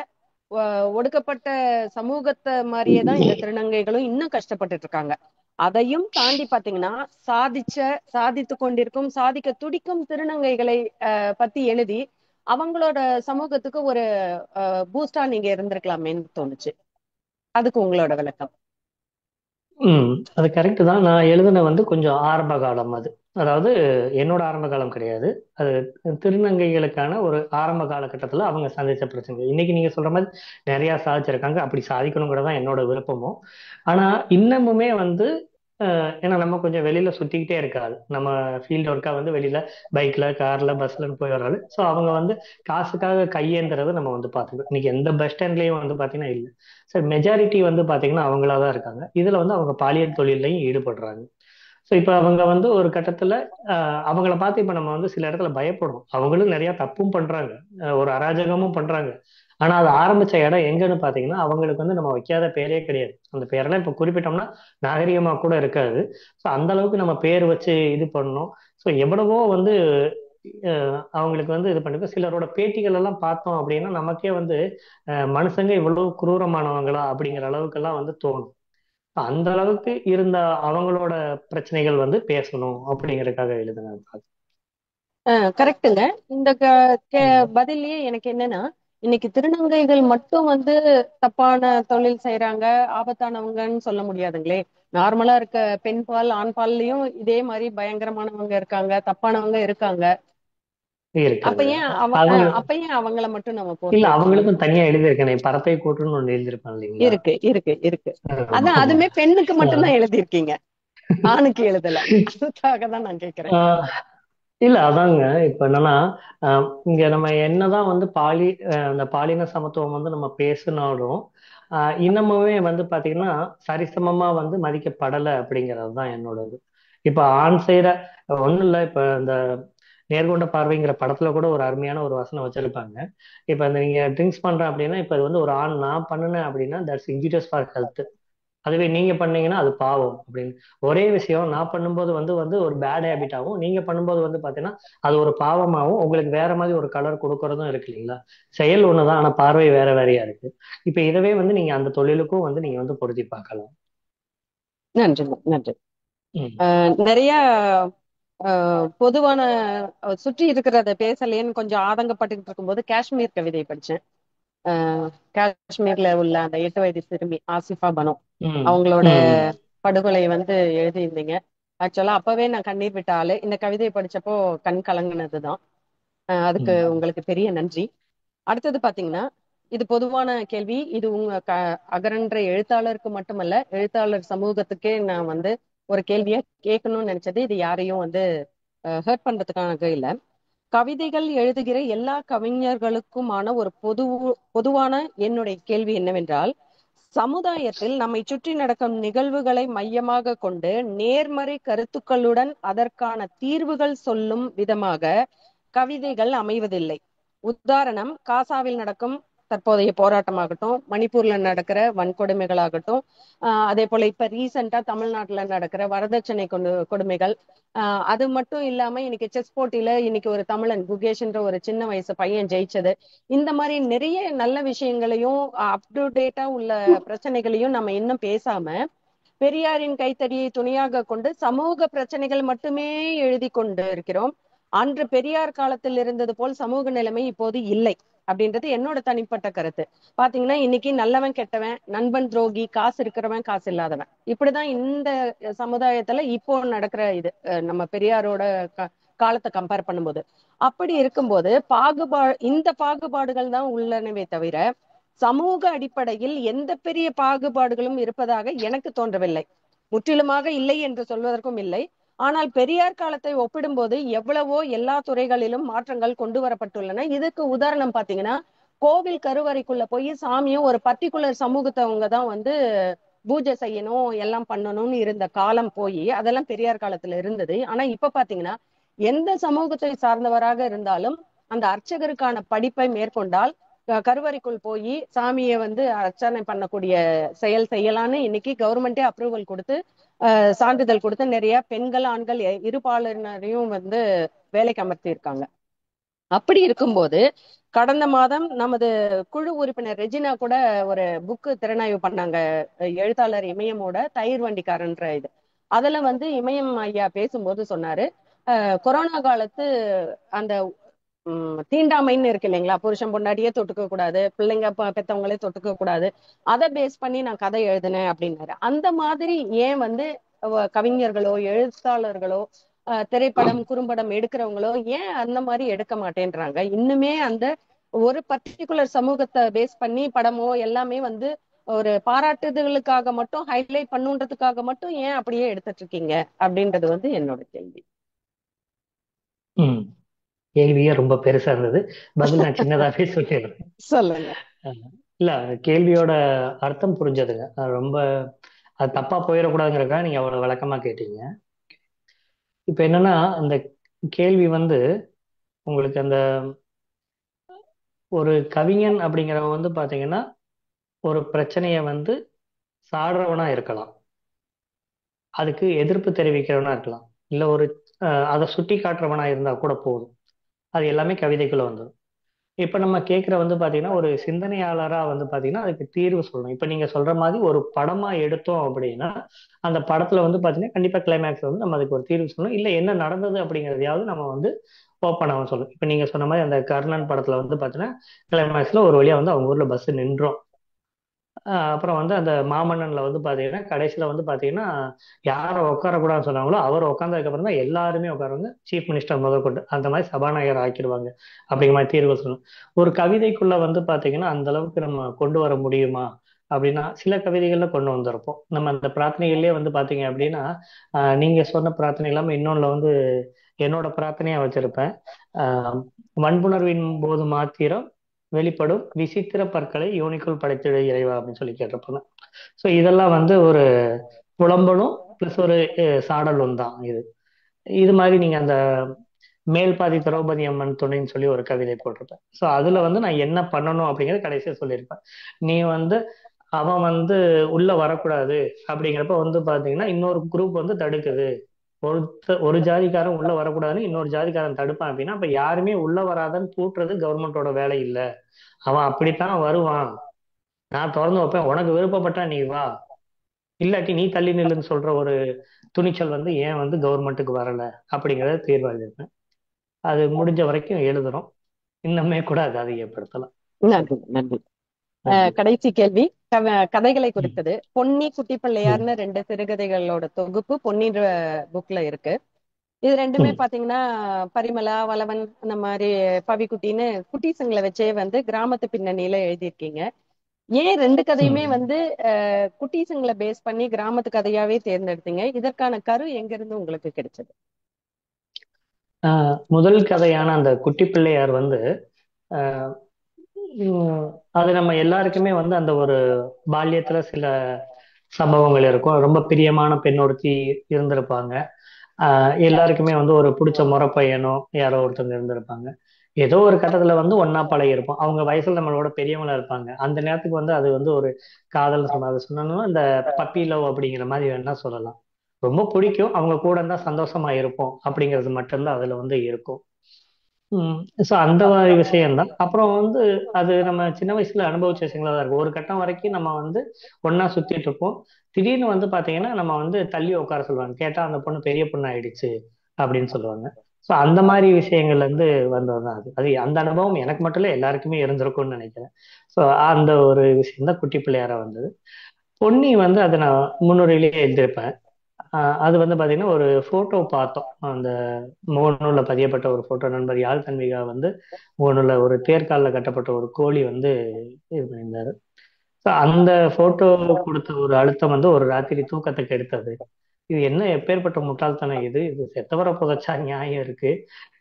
Speaker 2: ஒடுக்கப்பட்ட சமூகத்தை மாதிரியே தான் இந்த திருநங்கைகளும் இன்னும் கஷ்டப்பட்டுட்டு இருக்காங்க. அதையும் தாண்டி பாத்தீங்கன்னா சாதித்து கொண்டிருக்கும் சாதிக்க துடிக்கும் திருநங்கைகளை பத்தி எழுதி அவங்களோட சமூகத்துக்கு ஒரு பூஸ்டா நீங்க இருந்திருக்கலாமேன்னு தோணுச்சு. அதுக்கு உங்களோட விளக்கம்.
Speaker 3: ம். அது கரெக்ட் தான். நான் எழுதுன வந்து கொஞ்சம் ஆரம்ப காலம் அது. அதாவது என்னோட ஆரம்ப காலம் கிடையாது. அது திருநங்கைகளுக்கான ஒரு ஆரம்ப காலகட்டத்தில் அவங்க சந்திச்ச பிரச்சனை. இன்னைக்கு நீங்க சொல்ற மாதிரி நிறைய சாதிச்சிருக்காங்க. அப்படி சாதிக்கணுங்கிறது தான் என்னோட விருப்பமும். ஆனா இன்னமுமே வந்து ஏன்னா நம்ம கொஞ்சம் வெளியில சுத்திக்கிட்டே இருக்காது. நம்ம ஃபீல்டு ஒர்க்கா வந்து வெளியில பைக்ல, கார்ல, பஸ்லன்னு போய் வராது. ஸோ அவங்க வந்து காசுக்காக கையேந்துறது நம்ம வந்து பார்த்துக்கணும். இன்னைக்கு எந்த பஸ் ஸ்டாண்ட்லயும் வந்து பாத்தீங்கன்னா இல்லை. சார் மெஜாரிட்டி வந்து பாத்தீங்கன்னா அவங்களா தான் இருக்காங்க. இதுல வந்து அவங்க பாலியல் தொழிலையும் ஈடுபடுறாங்க. ஸோ இப்போ அவங்க வந்து ஒரு கட்டத்துல அவங்கள பார்த்து இப்ப நம்ம வந்து சில இடத்துல பயப்படுறோம். அவங்களும் நிறைய தப்பும் பண்றாங்க, ஒரு அராஜகமும் பண்றாங்க. ஆனா அது ஆரம்பிச்ச இடம் எங்கன்னு பாத்தீங்கன்னா அவங்களுக்கு வந்து நம்ம வைக்காத பேரே கிடையாது. அந்த பேரெல்லாம் இப்ப குறிப்பிட்டோம்னா நாகரிகமா கூட இருக்காது. ஸோ அந்த அளவுக்கு நம்ம பேர் வச்சு இது பண்ணோம். ஸோ எவ்வளவோ வந்து அவங்களுக்கு வந்து இது பண்ணிருக்கோம். சிலரோட பேட்டிகள் எல்லாம் பார்த்தோம் அப்படின்னா நமக்கே வந்து மனுஷங்க இவ்வளவு குரூரமானவங்களா அப்படிங்கிற அளவுக்கெல்லாம் வந்து தோணும். அந்த அளவுக்கு இருந்த அவங்களோட பிரச்சனைகள் வந்து பேசணும் அப்படிங்கறதுக்காக எழுதினது.
Speaker 2: கரெக்டுங்க. இந்த
Speaker 3: ம்.
Speaker 2: பதில்லயே எனக்கு என்னன்னா, இன்னைக்கு திருநங்கைகள் மட்டும் வந்து தப்பான தொழில் செய்யறாங்க, ஆபத்தானவங்கன்னு சொல்ல முடியாதுங்களே. நார்மலா இருக்க பெண் பால் ஆண் பால்லயும் இதே மாதிரி பயங்கரமானவங்க இருக்காங்க, தப்பானவங்க இருக்காங்க. அப்ப
Speaker 3: இருக்குது.
Speaker 2: ஏன்
Speaker 3: அவங்க
Speaker 2: அப்ப ஏன் அவங்கள மட்டும் நம்ம
Speaker 3: இல்ல,
Speaker 2: பொறுப்பேற்றுக்கணும்?
Speaker 3: அவங்களுக்கும் தனியா எழுதியிருக்கேன், பறவை கூட்டுன்னு ஒண்ணு எழுதியிருப்பான் இல்லைங்களா?
Speaker 2: இருக்கு இருக்கு இருக்கு.
Speaker 3: ஆமா,
Speaker 2: அதான்
Speaker 3: ஆமா.
Speaker 2: அதுமே பெண்ணுக்கு
Speaker 3: ஆஹ்
Speaker 2: மட்டும்தான் எழுதியிருக்கீங்க, ஆணுக்கு எழுதல. அதுக்காக தான் நான் கேக்குறேன்.
Speaker 3: ஆஹ் இல்ல அதாங்க. இப்ப என்னன்னா இங்க நம்ம என்னதான் வந்து அந்த பாலின சமத்துவம் வந்து நம்ம பேசினாலும் இன்னமுமே வந்து பாத்தீங்கன்னா சரிசமமா வந்து மதிக்கப்படலை அப்படிங்கிறது தான் என்னோட இது. இப்ப ஆண் செய்யற ஒண்ணும் இல்ல. இப்ப இந்த நேர்கொண்ட பார்வைங்கிற படத்துல கூட ஒரு அருமையான ஒரு வசனம் வச்சிருப்பாங்க. இப்ப இந்த நீங்க ட்ரிங்க்ஸ் பண்றேன் அப்படின்னா இப்ப இது வந்து ஒரு ஆண் நான் பண்ணுனேன் அப்படின்னா தட்ஸ் இன்ஜூரியஸ் ஃபார் ஹெல்த். அதுவே நீங்க பண்ணீங்கன்னா அது பாவம் அப்படின்னு. ஒரே விஷயம் நான் பண்ணும்போது வந்து வந்து ஒரு பேட் ஹேபிட்டாகவும் நீங்க பண்ணும்போது வந்து பாத்தீங்கன்னா அது ஒரு பாவமாகவும் உங்களுக்கு வேற மாதிரி ஒரு கலர் கொடுக்கறதும் இருக்கு இல்லைங்களா? செயல் ஒண்ணுதான், ஆனா பார்வை வேற வேறையா இருக்கு. இப்ப இதவே வந்து நீங்க அந்த தொழிலுக்கும் வந்து நீங்க வந்து பொருத்தி பார்க்கலாம்.
Speaker 2: நன்றி நன்றி.
Speaker 3: ம்.
Speaker 2: நிறைய பொதுவான சுற்றி இருக்கிறத பேசலேன்னு கொஞ்சம் ஆதங்கப்பட்டுக்கிட்டு இருக்கும்போது காஷ்மீர் கவிதை படிச்சேன். காஷ்மீர்ல உள்ள அந்த 8 வயது சிறுமி ஆசிஃபா பனோ
Speaker 3: ம்
Speaker 2: அவங்களோட
Speaker 3: ம்
Speaker 2: படுகொலை வந்து எழுதியிருந்தீங்க. ஆக்சுவலா அப்பவே நான் கண்ணீர் விட்ட ஆளு. இந்த கவிதையை படிச்சப்போ கண் கலங்கினதுதான். அதுக்கு
Speaker 3: ம்
Speaker 2: உங்களுக்கு பெரிய நன்றி. அடுத்தது பாத்தீங்கன்னா, இது பொதுவான கேள்வி. இது உங்க அகரன்ற எழுத்தாளருக்கு மட்டுமல்ல, எழுத்தாளர் சமூகத்துக்கே நான் வந்து ஒரு கேள்வியை கேட்கணும்னு நினைச்சது. இது யாரையும் வந்து ஹர்ட் பண்றதுக்காக இல்ல. கவிதைகள் எழுதுகிற எல்லா கவிஞர்களுக்குமான ஒரு பொதுவான என்னுடைய கேள்வி என்னவென்றால், சமுதாயத்தில் நம்மை சுற்றி நடக்கும் நிகழ்வுகளை மையமாக கொண்டு நேர்மறை கருத்துக்களுடன் அதற்கான தீர்வுகள் சொல்லும் விதமாக கவிதைகள் அமைவதில்லை. உதாரணம், காசாவில் நடக்கும் தற்போதைய போராட்டமாகட்டும், மணிப்பூர்ல நடக்கிற வன்கொடுமைகளாகட்டும், அதே போல இப்ப ரீசெண்டா தமிழ்நாட்டுல நடக்கிற வரதட்சணை கொடுமைகள். அது மட்டும் இல்லாம இன்னைக்கு செஸ் போட்டியில இன்னைக்கு ஒரு தமிழன் குகேஷ்ன்ற ஒரு சின்ன வயசு பையன் ஜெயிச்சது. இந்த மாதிரி நிறைய நல்ல விஷயங்களையும் அப் டு டேட்டா உள்ள பிரச்சனைகளையும் நம்ம இன்னும் பேசாம, பெரியாரின் கைத்தடியை துணையாக கொண்டு சமூக பிரச்சனைகள் மட்டுமே எழுதி கொண்டு இருக்கிறோம். அன்று பெரியார் காலத்தில் இருந்தது போல் சமூக நிலைமை இப்போது இல்லை அப்படின்றது என்னோட தனிப்பட்ட கருத்து. பாத்தீங்கன்னா இன்னைக்கு நல்லவன் கெட்டவன், நண்பன் துரோகி, காசு இருக்கிறவன் காசு இல்லாதவன், இப்படிதான் இந்த சமுதாயத்துல இப்போ நடக்கிற இது. நம்ம பெரியாரோட காலத்தை கம்பேர் பண்ணும்போது அப்படி இருக்கும்போது இந்த பாகுபாடுகள் தான் உள்ளனவே தவிர சமூக அடிப்படையில் எந்த பெரிய பாகுபாடுகளும் இருப்பதாக எனக்கு தோன்றவில்லை. முற்றிலுமாக இல்லை என்று சொல்வதற்கும் இல்லை. ஆனால் பெரியார் காலத்தை ஒப்பிடும்போது எவ்வளவோ எல்லா துறைகளிலும் மாற்றங்கள் கொண்டு வரப்பட்டுள்ளன. இதுக்கு உதாரணம் பாத்தீங்கன்னா, கோவில் கருவறைக்குள்ள போய் சாமியும் ஒரு பர்டிகுலர் சமூகத்தவங்க தான் வந்து பூஜை செய்யணும், எல்லாம் பண்ணணும்னு இருந்த காலம் போய் அதெல்லாம் பெரியார் காலத்துல இருந்தது. ஆனா இப்ப பாத்தீங்கன்னா எந்த சமூகத்தை சார்ந்தவராக இருந்தாலும் அந்த அர்ச்சகருக்கான படிப்பை மேற்கொண்டால் கருவறைக்குள் போய் சாமியை வந்து அர்ச்சனை பண்ணக்கூடிய செயல் செய்யலான்னு இன்னைக்கு கவர்மெண்டே அப்ரூவல் கொடுத்து சான்றிதழ் கொடுத்து நிறைய பெண்கள் ஆண்கள் இருபாலரையும் வந்து வேலைக்கு அமர்த்தி இருக்காங்க. அப்படி இருக்கும்போது கடந்த மாதம் நமது குழு உறுப்பினர் ரெஜினா கூட ஒரு புக்கு திறனாய்வு பண்ணாங்க. எழுத்தாளர் இமயமோட தயிர் வண்டிக்காரன்ற இது. அதுல வந்து இமயம் ஐயா பேசும்போது சொன்னாரு, கொரோனா காலத்து அந்த தீண்டாமைன்னு இருக்கு இல்லைங்களா, புருஷன் பொண்டாட்டியே தொட்டுக்க கூடாது, பிள்ளைங்க பெத்தவங்களே தொட்டுக்க கூடாது, அதை பேஸ் பண்ணி நான் கதை எழுதினேன் அப்படின்னாரு. அந்த மாதிரி ஏன் வந்து கவிஞர்களோ எழுத்தாளர்களோ திரைப்படம் குறும்படம் எடுக்கிறவங்களோ ஏன் அந்த மாதிரி எடுக்க மாட்டேன்றாங்க? இன்னுமே அந்த ஒரு பர்டிகுலர் சமூகத்தை பேஸ் பண்ணி படமோ எல்லாமே வந்து ஒரு பாராட்டுதலுக்காக மட்டும் ஹைலைட் பண்ணுன்றதுக்காக மட்டும் ஏன் அப்படியே எடுத்துட்டு இருக்கீங்க அப்படின்றது வந்து என்னோட கேள்வி.
Speaker 3: ம் கேள்வியே ரொம்ப பெருசா இருந்தது. பதில் நான் சின்னதாவே சொல்லிடுறேன்.
Speaker 2: சொல்லுங்க.
Speaker 3: இல்ல, கேள்வியோட அர்த்தம் புரிஞ்சதுங்க. ரொம்ப அது தப்பா போயிடக்கூடாதுங்கிறதுக்காக நீங்க அவ்வளவு விளக்கமா கேட்டீங்க. இப்ப என்னன்னா, அந்த கேள்வி வந்து உங்களுக்கு அந்த ஒரு கவிஞன் அப்படிங்கிறவங்க வந்து பாத்தீங்கன்னா ஒரு பிரச்சனைய வந்து சாடுறவனா இருக்கலாம், அதுக்கு எதிர்ப்பு தெரிவிக்கிறவனா இருக்கலாம், இல்ல ஒரு அதை சுட்டி காட்டுறவனா இருந்தா கூட போதும். அது எல்லாமே கவிதைக்குள்ள வந்துடும். இப்ப நம்ம கேட்கிற வந்து பாத்தீங்கன்னா ஒரு சிந்தனையாளரா வந்து பாத்தீங்கன்னா அதுக்கு தீர்வு சொல்லணும். இப்ப நீங்க சொல்ற மாதிரி ஒரு படமா எடுத்தோம் அப்படின்னா அந்த படத்துல வந்து பாத்தீங்கன்னா கண்டிப்பா கிளைமேக்ஸ் வந்து நம்ம அதுக்கு ஒரு தீர்வு சொல்லணும், இல்ல என்ன நடந்தது அப்படிங்கறதையாவது நம்ம வந்து ஓப்பனாக சொல்லணும். இப்ப நீங்க சொன்ன மாதிரி அந்த கர்ணன் படத்துல வந்து பாத்தீங்கன்னா கிளைமேக்ஸ்ல ஒரு வழியா வந்து அவங்க ஊர்ல பஸ் நின்றோம். அப்புறம் வந்து அந்த மாமன்னன்ல வந்து பாத்தீங்கன்னா கடைசியில வந்து பாத்தீங்கன்னா யாரை உட்காரக்கூடாதுன்னு சொன்னாங்களோ அவர் உட்கார்ந்ததுக்கு அப்புறம் தான் எல்லாருமே உட்காருவாங்க, சீஃப் மினிஸ்டர் முதல் கொண்டு அந்த மாதிரி சபாநாயகர் ஆக்கிடுவாங்க அப்படிங்கிற மாதிரி தீர்வு சொல்லணும். ஒரு கவிதைக்குள்ள வந்து பாத்தீங்கன்னா அந்த அளவுக்கு நம்ம கொண்டு வர முடியுமா அப்படின்னா சில கவிதைகள்ல கொண்டு வந்திருப்போம். நம்ம அந்த பிரார்த்தனைகள்லயே வந்து பாத்தீங்க அப்படின்னா நீங்க சொன்ன பிரார்த்தனை இல்லாம இன்னொன்னுல வந்து என்னோட பிரார்த்தனையா வச்சிருப்பேன். ஆஹ் வன்புணர்வின் போது மாத்திரம் வெளிப்படும் விசித்திர பற்களை யோனிக்குள் படைத்திட இறைவா அப்படின்னு சொல்லி கேட்டிருப்பாங்க. ஸோ இதெல்லாம் வந்து ஒரு புலம்பலும் பிளஸ் ஒரு சாடலும் தான் இது. இது மாதிரி நீங்க அந்த மேல் பாதி திரௌபதி அம்மன் துணைன்னு சொல்லி ஒரு கவிதை போட்டிருப்பேன். ஸோ அதுல வந்து நான் என்ன பண்ணணும் அப்படிங்கறத கடைசியா சொல்லியிருப்பேன். நீ வந்து அவன் வந்து உள்ள வரக்கூடாது அப்படிங்கிறப்ப வந்து பாத்தீங்கன்னா இன்னொரு குரூப் வந்து தடுக்குது, ஒரு ஜாதிக்காரன் உள்ள வரக்கூடாதுன்னு இன்னொரு ஜாதிக்காரன் தடுப்பான் அப்படின்னா அப்ப யாருமே உள்ள வராதன்னு பூட்டுறது கவர்மெண்டோட வேலை இல்ல. அவன் அப்படித்தான் வருவான், நான் திறந்து வைப்பேன், உனக்கு விருப்பப்பட்டா நீ வா, இல்லாட்டி நீ தள்ளி நில்லுன்னு சொல்ற ஒரு துணிச்சல் வந்து ஏன் வந்து கவர்மெண்ட்டுக்கு வரல அப்படிங்கறத தீர்வா எழுதியிருப்பேன். அது முடிஞ்ச வரைக்கும் எழுதுறோம், இன்னுமே கூட அதை அதிகப்படுத்தலாம்.
Speaker 2: நன்றி நன்றி.
Speaker 3: நன்றி.
Speaker 2: கடைசி கேள்வி கதைகளை
Speaker 3: ம்.
Speaker 2: குறித்தது. பொன்னி குட்டி
Speaker 3: ம்.
Speaker 2: பிள்ளையார்னு 2 சிறுகதைகளோட தொகுப்பு பொன்னின்ற புக்ல இருக்கு. இது ரெண்டுமே
Speaker 3: ம்.
Speaker 2: பாத்தீங்கன்னா பரிமளா, வளவன், அந்த மாதிரி பவிக்குட்டின்னு குட்டீஸுங்களை வச்சே வந்து கிராமத்து பின்னணியில எழுதியிருக்கீங்க. ஏன் 2 கதையுமே
Speaker 3: ம்.
Speaker 2: வந்து குட்டீஸுங்களை பேஸ் பண்ணி கிராமத்து கதையாவே தேர்ந்தெடுத்தீங்க? இதற்கான கரு எங்க இருந்து உங்களுக்கு கிடைச்சது?
Speaker 3: முதல் கதையான அந்த குட்டி பிள்ளையார் வந்து ஆஹ் உம் அது நம்ம எல்லாருக்குமே வந்து அந்த ஒரு பால்யத்துல சில சம்பவங்கள் இருக்கும். ரொம்ப பிரியமான பெண் ஒருத்தி இருந்திருப்பாங்க. எல்லாருக்குமே வந்து ஒரு பிடிச்ச முறை பையனோ யாரோ ஒருத்தவங்க இருந்திருப்பாங்க. ஏதோ ஒரு கட்டத்துல வந்து ஒன்னா பழகி இருப்போம். அவங்க வயசுல நம்மளோட பெரியவங்களா இருப்பாங்க. அந்த நேரத்துக்கு வந்து அது வந்து ஒரு காதல் சொன்ன அது சொன்னோம்னா இந்த பப்பி லவ் அப்படிங்கிற மாதிரி வேணா சொல்லலாம். ரொம்ப பிடிக்கும், அவங்க கூட இருந்தா சந்தோஷமா இருப்போம் அப்படிங்கிறது மட்டும்தான் அதுல வந்து இருக்கும். ஸோ அந்த மாதிரி விஷயம்தான். அப்புறம் வந்து அது நம்ம சின்ன வயசுல அனுபவிச்ச விஷயங்களா தான் இருக்கும். ஒரு கட்டம் வரைக்கும் நம்ம வந்து ஒண்ணா சுத்திட்டு இருப்போம். திடீர்னு வந்து பாத்தீங்கன்னா நம்ம வந்து தள்ளி உட்கார சொல்லுவாங்க. கேட்டா அந்த பொண்ணு பெரிய பொண்ணு ஆயிடுச்சு அப்படின்னு சொல்லுவாங்க. ஸோ அந்த மாதிரி விஷயங்கள்ல இருந்து வந்ததுதான் அது. அது அந்த அனுபவம் எனக்கு மட்டும் இல்ல, எல்லாருக்குமே இருந்திருக்கும்னு நினைக்கிறேன். ஸோ அந்த ஒரு விஷயம் தான் குட்டி பிள்ளையாரா வந்தது. பொன்னி வந்து அதை நான் முன்னுரையிலேயே எழுதியிருப்பேன். அது வந்து பாத்தீங்கன்னா ஒரு போட்டோ பார்த்தோம். அந்த முகநூல்ல பதியப்பட்ட ஒரு போட்டோ. நண்பர் யாழ் தன்மிகா வந்து முகநூல்ல ஒரு தேர்கால்ல கட்டப்பட்ட ஒரு கோழி வந்து இது பண்ணியிருந்தாரு. So அந்த போட்டோ கொடுத்த ஒரு அழுத்தம் வந்து ஒரு ராத்திரி தூக்கத்தை கெடுத்தது. இது என்ன எப்பேற்பட்ட முட்டாள்தனம் இது, இது செத்தவரை புதைச்சா நியாயம் இருக்கு,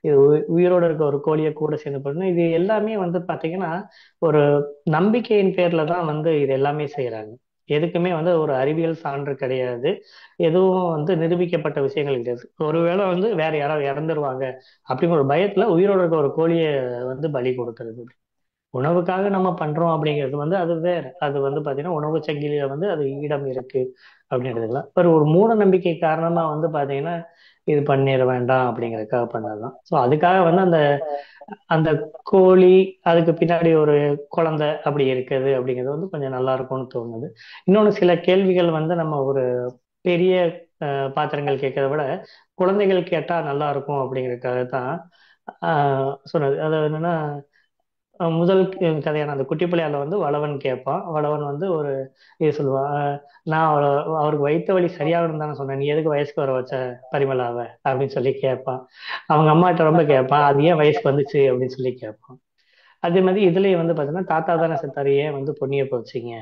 Speaker 3: இது உயிரோட இருக்க ஒரு கோழியை கூட சேர்ந்து பண்ணணும், இது எல்லாமே வந்து பாத்தீங்கன்னா ஒரு நம்பிக்கையின் பேர்ல தான் வந்து இது எல்லாமே செய்யறாங்க. எதுக்குமே வந்து ஒரு அறிவியல் சான்று கிடையாது. எதுவும் வந்து நிரூபிக்கப்பட்ட விஷயங்கள் கிடையாது. ஒருவேளை வந்து வேற யாராவது இறந்துருவாங்க அப்படிங்கிற ஒரு பயத்துல உயிரோட இருக்க ஒரு கோழியை வந்து பலி கொடுக்கறது. உணவுக்காக நம்ம பண்றோம் அப்படிங்கிறது வந்து அது வேற. அது வந்து பாத்தீங்கன்னா உணவு சங்கிலியில வந்து அது இடம் இருக்கு அப்படின்றதுலாம் ஒரு மூட நம்பிக்கை காரணமா வந்து பாத்தீங்கன்னா இது பண்ணிட வேண்டாம் அப்படிங்கறதுக்காக பண்ணதுதான். ஸோ அதுக்காக வந்து அந்த அந்த கோழி, அதுக்கு பின்னாடி ஒரு குழந்தை அப்படி இருக்குது அப்படிங்கிறது வந்து கொஞ்சம் நல்லா இருக்கும்னு தோணுது. இன்னொன்று, சில கேள்விகள் வந்து நம்ம ஒரு பெரிய பாத்திரங்கள் கேட்கறத விட குழந்தைகள் கேட்டா நல்லா இருக்கும் அப்படிங்கறதுக்காக தான் சொன்னது. அது என்னன்னா முதல் கதையான அந்த குட்டி பிள்ளையால வந்து வளவன் கேட்பான். வளவன் வந்து ஒரு இது சொல்லுவான். நான் அவருக்கு வயிற்று வலி சரியாகணும் தானே சொன்னேன், நீ எதுக்கு வயசுக்கு வர வச்ச பரிமளாவ அப்படின்னு சொல்லி கேட்பான். அவங்க அம்மாட்ட ரொம்ப கேட்பான், அது ஏன் வயசுக்கு வந்துச்சு அப்படின்னு சொல்லி கேட்பான். அதே மாதிரி இதுலயே வந்து பாத்தீங்கன்னா தாத்தா தானே செத்தாரு, ஏன் வந்து பொண்ணிய போச்சுங்க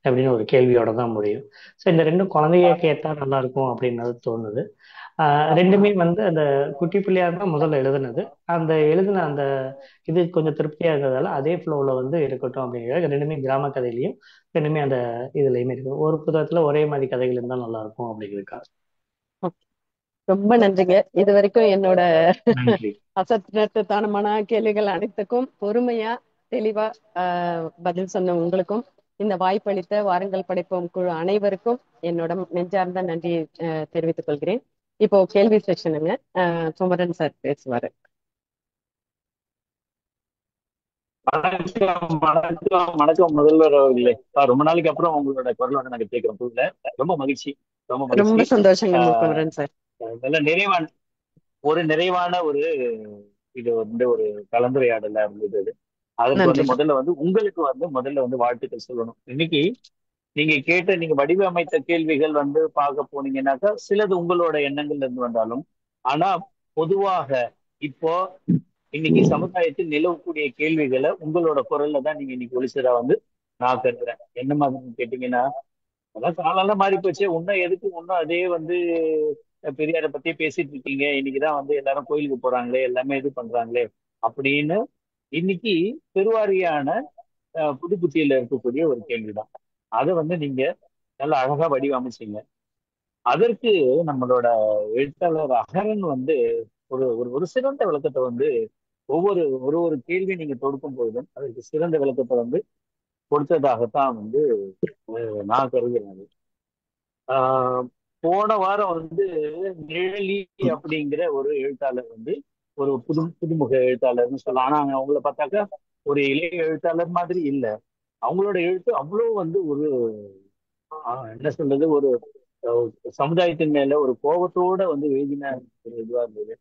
Speaker 3: அப்படின்னு ஒரு கேள்வியோட தான் முடியும். ஸோ இந்த ரெண்டும் குழந்தைய கேட்டா நல்லா இருக்கும் அப்படின்னு தோணுது. ரெண்டுமே வந்து அந்த குட்டி பிள்ளையார் தான் முதல்ல எழுதுனது. அந்த எழுதின அந்த இது கொஞ்சம் திருப்தியா இருந்ததால அதே ஃப்ளோவில் வந்து இருக்கட்டும் அப்படிங்கிறது. ரெண்டுமே கிராம கதையிலையும் ரெண்டுமே அந்த இதுலயுமே இருக்கு. ஒரு புத்தகத்துல ஒரே மாதிரி கதைகள் இருந்தால் நல்லா இருக்கும் அப்படிங்கிறதுக்காக.
Speaker 2: ரொம்ப நன்றிங்க. இது வரைக்கும் என்னோட
Speaker 3: நன்றி.
Speaker 2: அசத்தனமான கேள்விகள் அனைத்துக்கும் பொறுமையா தெளிவா பதில் சொன்ன உங்களுக்கும், இந்த வாய்ப்பளித்த வாருங்கள் படைப்போம் குழு அனைவருக்கும் என்னோட நெஞ்சார்ந்த நன்றியை தெரிவித்துக் கொள்கிறேன். இப்போ கேள்வி செஷனுங்க. குமரன் சார் பேசுவாரு.
Speaker 4: வணக்கம் வணக்கம் வணக்கம் முதல்வர் அவர்களே. ரொம்ப நாளைக்கு அப்புறம் உங்களோட குரல் வந்து நாங்க கேட்கிறோம் புதுல. ரொம்ப மகிழ்ச்சி, ரொம்ப
Speaker 2: ரொம்ப
Speaker 4: மகிழ்ச்சி.
Speaker 2: சந்தோஷங்க
Speaker 4: ஆஹ்
Speaker 2: குமரன் சார்.
Speaker 4: நல்ல நிறைவான ஒரு இது வந்து ஒரு கலந்துரையாடலா இருந்தது அது. அதற்கு வந்து
Speaker 2: நன்றிங்க.
Speaker 4: உங்களுக்கு முதல்ல வந்து வாழ்த்துக்கள் சொல்லணும். இன்னைக்கு நீங்க வடிவமைத்த கேள்விகள் வந்து பார்க்க போனீங்கன்னாக்கா சிலது உங்களோட எண்ணங்கள்ல இருந்து வந்தாலும், ஆனா பொதுவாக இப்போ இன்னைக்கு சமுதாயத்தில் நிலவக்கூடிய கேள்விகளை உங்களோட குரல்ல தான் நீங்க இன்னைக்கு ஒளிச்சதா வந்து நான் கருதுறேன். என்ன மாதிரி கேட்டீங்கன்னா, அதான் காலம்லாம் மாறி போச்சு, இன்னும் எதுக்கு இன்னும் அதே வந்து பெரியாரை பத்தி பேசிட்டு இருக்கீங்க, இன்னைக்குதான் வந்து எல்லாரும் கோயிலுக்கு போறாங்களே, எல்லாமே இது பண்றாங்களே அப்படின்னு இன்னைக்கு பெருவாரியான புது புத்தியில இருக்கக்கூடிய ஒரு கேள்விதான். அதை வந்து நீங்க நல்லா அழகா வடிவமைச்சீங்க. அதற்கு நம்மளோட எழுத்தாளர் அகரன் வந்து ஒரு ஒரு ஒரு சிறந்த விளக்கத்தை வந்து ஒவ்வொரு ஒரு ஒரு கேள்வி நீங்க தொடுக்கும் பொழுதும் அதற்கு சிறந்த விளக்கத்தை வந்து கொடுத்ததாகத்தான் வந்து நான் கருதுறேன் அது. ஆஹ் போன வாரம் வந்து நிழலி அப்படிங்கிற ஒரு எழுத்தாளர் வந்து ஒரு புதுமுக எழுத்தாளர்னு சொல்லலாம். ஆனா அவங்கள பார்த்தாக்கா ஒரு இளைய எழுத்தாளர் மாதிரி இல்லை. அவங்களோட எழுத்து அவ்வளோ வந்து ஒரு என்ன சொல்றது, ஒரு சமுதாயத்தின் மேல ஒரு கோபத்தோட வந்து எழுதின ஒரு இதுவா இருந்தது.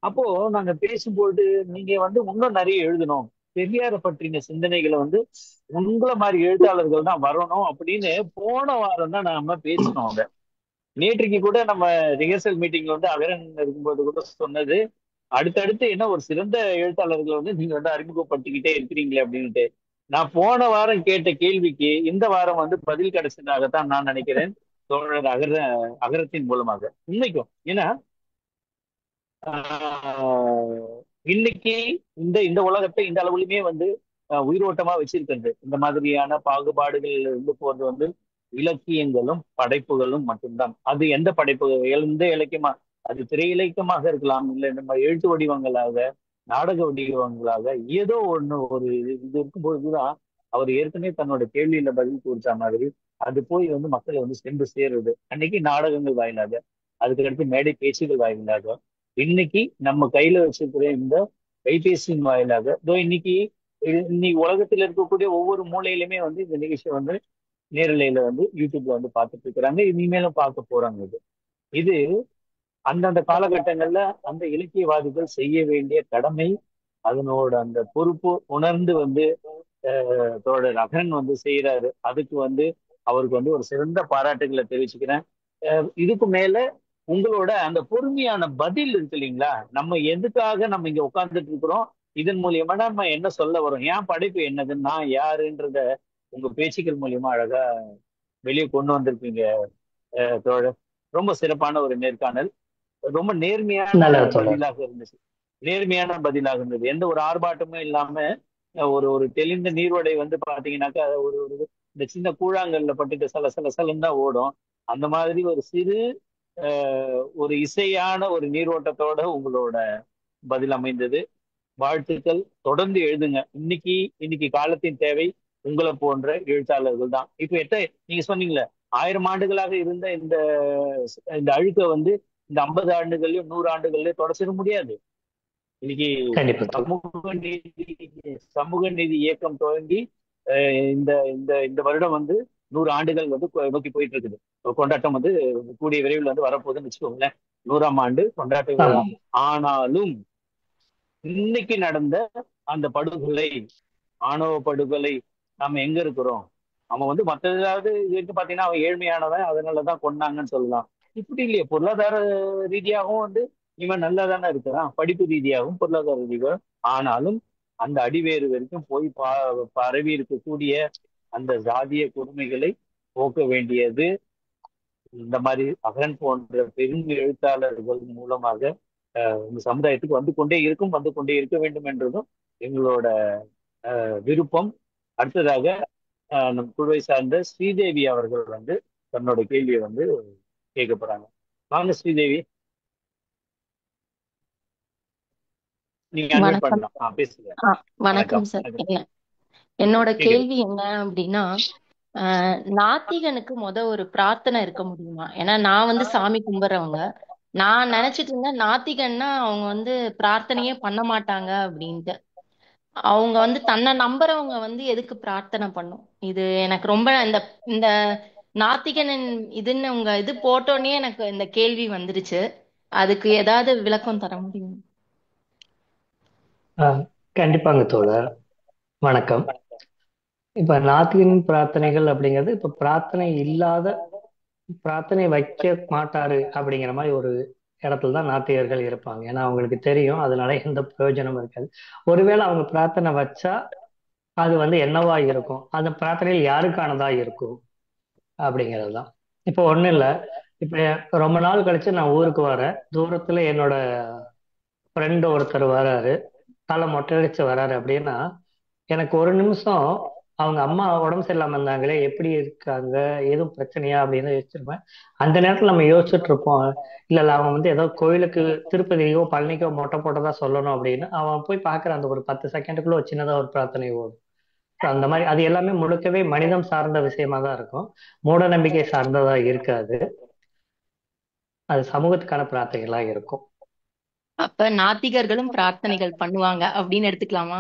Speaker 4: அப்போ நாங்க பேசும்போது நீங்க வந்து இன்னும் நிறைய எழுதணும், பெரியாரை பற்றின சிந்தனைகளை வந்து உங்களை மாதிரி எழுத்தாளர்கள் தான் வரணும் அப்படின்னு போன வாரம் தான் நாம பேசினோம். அதை நேற்றுக்கு கூட நம்ம ரிஹர்சல் மீட்டிங்ல வந்து அகரன் இருக்கும்போது கூட சொன்னது, அடுத்தடுத்து என்ன ஒரு சிறந்த எழுத்தாளர்களை வந்து நீங்க வந்து அறிமுகப்படுத்திக்கிட்டே இருக்கிறீங்களே அப்படின்ட்டு. நான் போன வாரம் கேட்ட கேள்விக்கு இந்த வாரம் வந்து பதில் கிடைச்சதாகத்தான் நான் நினைக்கிறேன். தோழர் அகரத்தின் மூலமாக உண்மைக்கும். ஏன்னா ஆஹ், இன்னைக்கு இந்த இந்த உலகத்தை இந்த அளவுலயுமே வந்து உயிரோட்டமா வச்சிருக்கிறது இந்த மாதிரியான பாகுபாடுகள் இருந்து போறது வந்து இலக்கியங்களும் படைப்புகளும் மட்டும்தான். அது எந்த படைப்பு, எந்த இலக்கியமா, அது திரை இலக்கியமாக இருக்கலாம், இல்லை நம்ம எழுத்து வடிவங்களாக, நாடக வடிவங்களாக, ஏதோ ஒண்ணு ஒரு இது இருக்கும்பொழுதுதான் அவர் ஏற்கனவே தன்னோட கேள்வியில பதில் கொடுத்த மாதிரி அது போய் வந்து மக்களை வந்து சென்று சேருது. அன்னைக்கு நாடகங்கள் வாயிலாக, அதுக்கு அடுத்து மேடை பேச்சுகள் வாயிலாக, இன்னைக்கு நம்ம கையில வச்சிருக்கிற இந்த கைபேசியின் வாயிலாக, இதோ இன்னைக்கு இன்னைக்கு உலகத்துல இருக்கக்கூடிய ஒவ்வொரு மூலையிலுமே வந்து இந்த நிகழ்ச்சி வந்து நேரலையில வந்து யூடியூப்ல வந்து பார்த்துட்டு இருக்கிறாங்க, இனிமேலும் பார்க்க போறாங்க. இது அந்தந்த காலகட்டங்கள்ல அந்த இலக்கியவாதிகள் செய்ய வேண்டிய கடமை, அதனோட அந்த பொறுப்பு உணர்ந்து வந்து தோழர் அகரன் வந்து செய்யறாரு. அதுக்கு வந்து அவருக்கு வந்து ஒரு சிறந்த பாராட்டுகளை தெரிவிச்சுக்கிறேன். இதுக்கு மேல உங்களோட அந்த பொறுமையான பதில் இருக்கு இல்லைங்களா, நம்ம எதுக்காக நம்ம இங்க உட்கார்ந்துட்டு இருக்கிறோம், இதன் மூலியமா நம்ம என்ன சொல்ல வரோம், ஏன் படைப்பு என்னது, நான் யாருன்றத உங்க பேச்சுக்கள் மூலியமா அழகா வெளியே கொண்டு வந்திருக்கீங்க. தோழர், ரொம்ப சிறப்பான ஒரு நேர்காணல், ரொம்ப நேர்மையான
Speaker 3: நல்லது தோழர்.
Speaker 4: பதிலாக இருந்துச்சு. நேர்மையான பதிலாக இருந்தது, எந்த ஒரு ஆர்ப்பாட்டமும் இல்லாம. ஒரு ஒரு தெளிந்த நீரோடை வந்து பாத்தீங்கன்னாக்கா ஒரு ஒரு இந்த சின்ன கூழாங்கல்ல பட்டுட்டு சல சல சலன்னு தான் ஓடும். அந்த மாதிரி ஒரு சிறு ஒரு இசையான ஒரு நீரோட்டத்தோட உங்களோட பதில் அமைந்தது. வாழ்த்துக்கள், தொடர்ந்து எழுதுங்க. இன்னைக்கு இன்னைக்கு காலத்தின் தேவை உங்களை போன்ற எழுத்தாளர்கள் தான். இப்ப நீங்க சொன்னீங்களே 1000 ஆண்டுகளாக இருந்த இந்த இந்த அழுக்க வந்து இந்த 50 ஆண்டுகள்லயும் 100 ஆண்டுகள்லயும் தொடச்சிட முடியாது. இன்னைக்கு
Speaker 3: கண்டிப்பா தோழர்.
Speaker 4: சமூக நீதி இயக்கம் துவங்கி இந்த இந்த இந்த வருடம் வந்து 100 ஆண்டுகள் வந்து நோக்கி போயிட்டு இருக்குது. கொண்டாட்டம் வந்து கூடிய விரைவில் வந்து வரப்போகுதுன்னு வச்சுக்கோங்களேன், 100ஆம் ஆண்டு கொண்டாட்ட விழா.
Speaker 3: ஆமா.
Speaker 4: ஆனாலும் இன்னைக்கு நடந்த அந்த படுகொலை, ஆணவ படுகொலை, நாம எங்க இருக்கிறோம்? அவன் வந்து மற்றது இதுக்கு பாத்தீங்கன்னா அவன் ஏழ்மையானவன் அதனாலதான் கொன்னாங்கன்னு சொல்லலாம். இப்படி இல்லையே, பொருளாதார ரீதியாகவும் வந்து இவன் நல்லா தானே இருக்கிறான், படிப்பு ரீதியாகவும் பொருளாதார ரீதியாகவும். ஆனாலும் அந்த அடிவேறு வரைக்கும் போய் பரவி இருக்கக்கூடிய அந்த ஜாதிய கொடுமைகளை போக்க வேண்டியது இந்த மாதிரி அகன் போன்ற பெரும் எழுத்தாளர்கள் மூலமாக இந்த சமுதாயத்துக்கு வந்து கொண்டே இருக்கும், வந்து கொண்டே இருக்க வேண்டும் என்றதும் எங்களோட விருப்பம். அடுத்ததாக நம் குழுவை சார்ந்த ஸ்ரீதேவி அவர்கள் வந்து தன்னோட கேள்வியை வந்து கேட்க போறாங்க. வாங்க ஸ்ரீதேவி, நீங்க அன்வைட்
Speaker 5: வணக்கம்.
Speaker 4: பண்ணலாம், பேசுங்க.
Speaker 5: வணக்கம் சார். என்னோட கேள்வி என்ன அப்படின்னா, நாத்திகனுக்கு ஒரு பிரார்த்தனை இருக்க முடியுமா? ஏன்னா நான் வந்து சாமி கும்பிடுறவங்க. நான் நினைச்சிட்டு இருந்தேன் நாத்திகன்னா அவங்க வந்து பிரார்த்தனையே பண்ண மாட்டாங்க அப்படின்ட்டு. அவங்க வந்து தன்னை நம்புறவங்க வந்து எதுக்கு பிரார்த்தனை பண்ணும்? இது எனக்கு ரொம்ப இந்த இந்த நாத்திகனின் இதுன்னு உங்க இது போட்டோன்னே எனக்கு இந்த கேள்வி வந்துருச்சு. அதுக்கு ஏதாவது விளக்கம் தர முடியும்?
Speaker 3: கண்டிப்பாங்க தோழர். வணக்கம். இப்ப நாத்திகன் பிரார்த்தனைகள் அப்படிங்கிறது இப்ப பிரார்த்தனை வைக்க மாட்டாரு அப்படிங்கிற மாதிரி ஒரு இடத்துல தான் நாத்திகர்கள் இருப்பாங்க. ஏன்னா அவங்களுக்கு தெரியும் அதனால எந்த பிரயோஜனமும் இருக்காது. ஒருவேளை அவங்க பிரார்த்தனை வச்சா அது வந்து என்னவா இருக்கும், அந்த பிரார்த்தனையில் யாருக்கானதா இருக்கும் அப்படிங்கிறது தான். இப்போ ஒண்ணும் இல்லை, இப்ப ரொம்ப நாள் கழிச்சு நான் ஊருக்கு வரேன். தூரத்துல என்னோட ஃப்ரெண்டு ஒருத்தர் வராரு, தலை மொட்டையடிச்சு வராரு அப்படின்னா எனக்கு ஒரு நிமிஷம் அவங்க அம்மா உடம்பு சரியில்லாம இருந்தாங்களே, எப்படி இருக்காங்க, எதுவும் பிரச்சனையா அப்படின்னு யோசிச்சிருப்பேன். அந்த நேரத்துல நம்ம யோசிச்சுட்டு இருப்போம், இல்ல இல்ல அவங்க வந்து ஏதோ கோயிலுக்கு திருப்பதிக்கோ பழனிக்கோ மொட்டை போட்டதா சொல்லணும் அப்படின்னு அவன் போய் பாக்குற அந்த ஒரு 10 செகண்டுக்குள்ள ஒரு சின்னதா ஒரு பிரார்த்தனை ஓடும். அந்த மாதிரி அது எல்லாமே முழுக்கவே மனிதம் சார்ந்த விஷயமா தான் இருக்கும், மூட நம்பிக்கை சார்ந்ததா இருக்காது. அது சமூகத்துக்கான பிரார்த்தனைகளா இருக்கும்.
Speaker 5: அப்ப நாத்திகர்களும் பிரார்த்தனைகள் பண்ணுவாங்க அப்படின்னு எடுத்துக்கலாமா?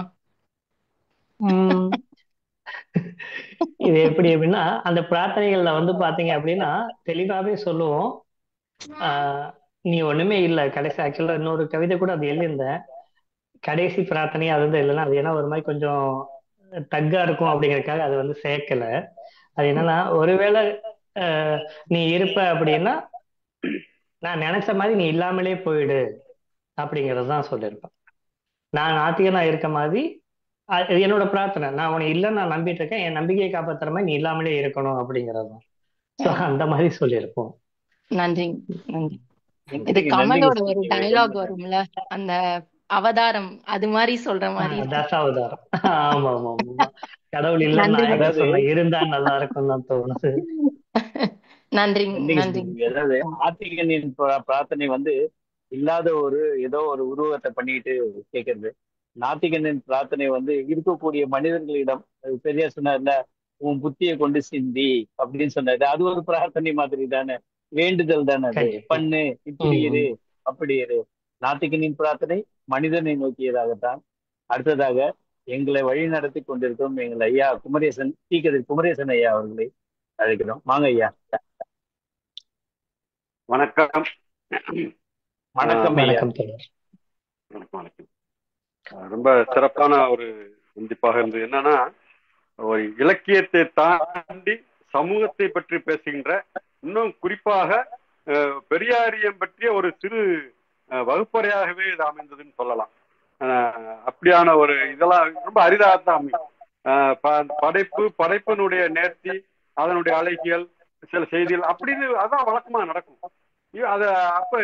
Speaker 3: இது எப்படி அப்படின்னா, அந்த பிரார்த்தனைகள்ல வந்து பாத்தீங்க அப்படின்னா தெளிவாவே சொல்லுவோம். நீ ஒண்ணுமே இல்லை, கடைசி ஆக்சுவலா இன்னொரு கவிதை கூட அது எழுதியிருந்தேன். கடைசி பிரார்த்தனை அது வந்து இல்லைன்னா அது ஏன்னா ஒரு மாதிரி கொஞ்சம் தக்கா இருக்கும் அப்படிங்கறதுக்காக அது வந்து சேர்க்கல. அது என்னன்னா ஒருவேளை நீ இருப்ப அப்படின்னா நான் நினைச்ச மாதிரி நீ இல்லாமலே போயிடு அப்படிங்கறது தான் சொல்லியிருப்பேன். நான் நாத்திகனா இருக்க மாதிரி இது என்னோட பிரார்த்தனை. நான் உன்னை இல்லைன்னு நான் நம்பிட்டு இருக்கேன், என் நம்பிக்கையை காப்பாத்துற மாதிரி நீ இல்லாமலே இருக்கணும் அப்படிங்கிறது தான். ஸோ அந்த மாதிரி சொல்லியிருப்போம்.
Speaker 5: நன்றி நன்றி. இது
Speaker 4: நன்றிங்க
Speaker 5: கமலோட ஒரு
Speaker 4: நன்றிங்க
Speaker 5: டயலாக் வரும்ல, அந்த அவதாரம் அது மாதிரி சொல்ற மாதிரி இருக்கு.
Speaker 3: தசாவதாரம். ஆமா ஆமா ஆமா. கடவுள் இல்லைன்னு
Speaker 5: நன்றி
Speaker 3: நாயகர்
Speaker 4: அதாவது
Speaker 3: சொன்ன இருந்தா நல்லா இருக்கும் தான் தோணுது.
Speaker 5: நன்றி
Speaker 4: நன்றிங்க
Speaker 5: நன்றி.
Speaker 4: அதாவது ஆத்திகனின் பிரார்த்தனை வந்து இல்லாத ஒரு ஏதோ ஒரு உருவத்தை பண்ணிட்டு கேட்கறது. நாத்திகனின் பிரார்த்தனை வந்து இருக்கக்கூடிய மனிதர்களிடம் பெரியார் சொன்னார்ல, உன் புத்தியை கொண்டு சிந்தி அப்படின்னு சொன்னாரு. அது ஒரு பிரார்த்தனை மாதிரி தானே, வேண்டுதல் தானே. அது
Speaker 3: கண்டிப்பா.
Speaker 4: பண்ணு, இப்படி இரு,
Speaker 3: ம்.
Speaker 4: அப்படி இரு. நாத்திகனின் பிரார்த்தனை மனிதனை நோக்கியதாகத்தான். அடுத்ததாக எங்களை வழி நடத்தி கொண்டிருக்கும் எங்கள் ஐயா குமரேசன், தீக்கதிர் குமரேசன் ஐயா அவர்களை அழைக்கிறோம். வாங்க ஐயா.
Speaker 6: வணக்கம்.
Speaker 4: வணக்கம் ஐயா.
Speaker 3: வணக்கம் தோழர்.
Speaker 6: வணக்கம் வணக்கம். ரொம்ப சிறப்பான ஒரு சந்திப்பாக இருந்தது. என்னன்னா, ஒரு இலக்கியத்தை தாண்டி சமூகத்தை பற்றி பேசுகின்ற, இன்னும் குறிப்பாக பெரியாரியம் பற்றிய ஒரு சிறு வகுப்பறையாகவே இது அமைந்ததுன்னு சொல்லலாம். அப்படியான ஒரு இதெல்லாம் ரொம்ப அரிதாகத்தான் அமையும். படைப்பினுடைய நேர்த்தி, அதனுடைய அழகியல், சில செய்திகள் அப்படின்னு அதான் வழக்கமா நடக்கும். அத அப்ப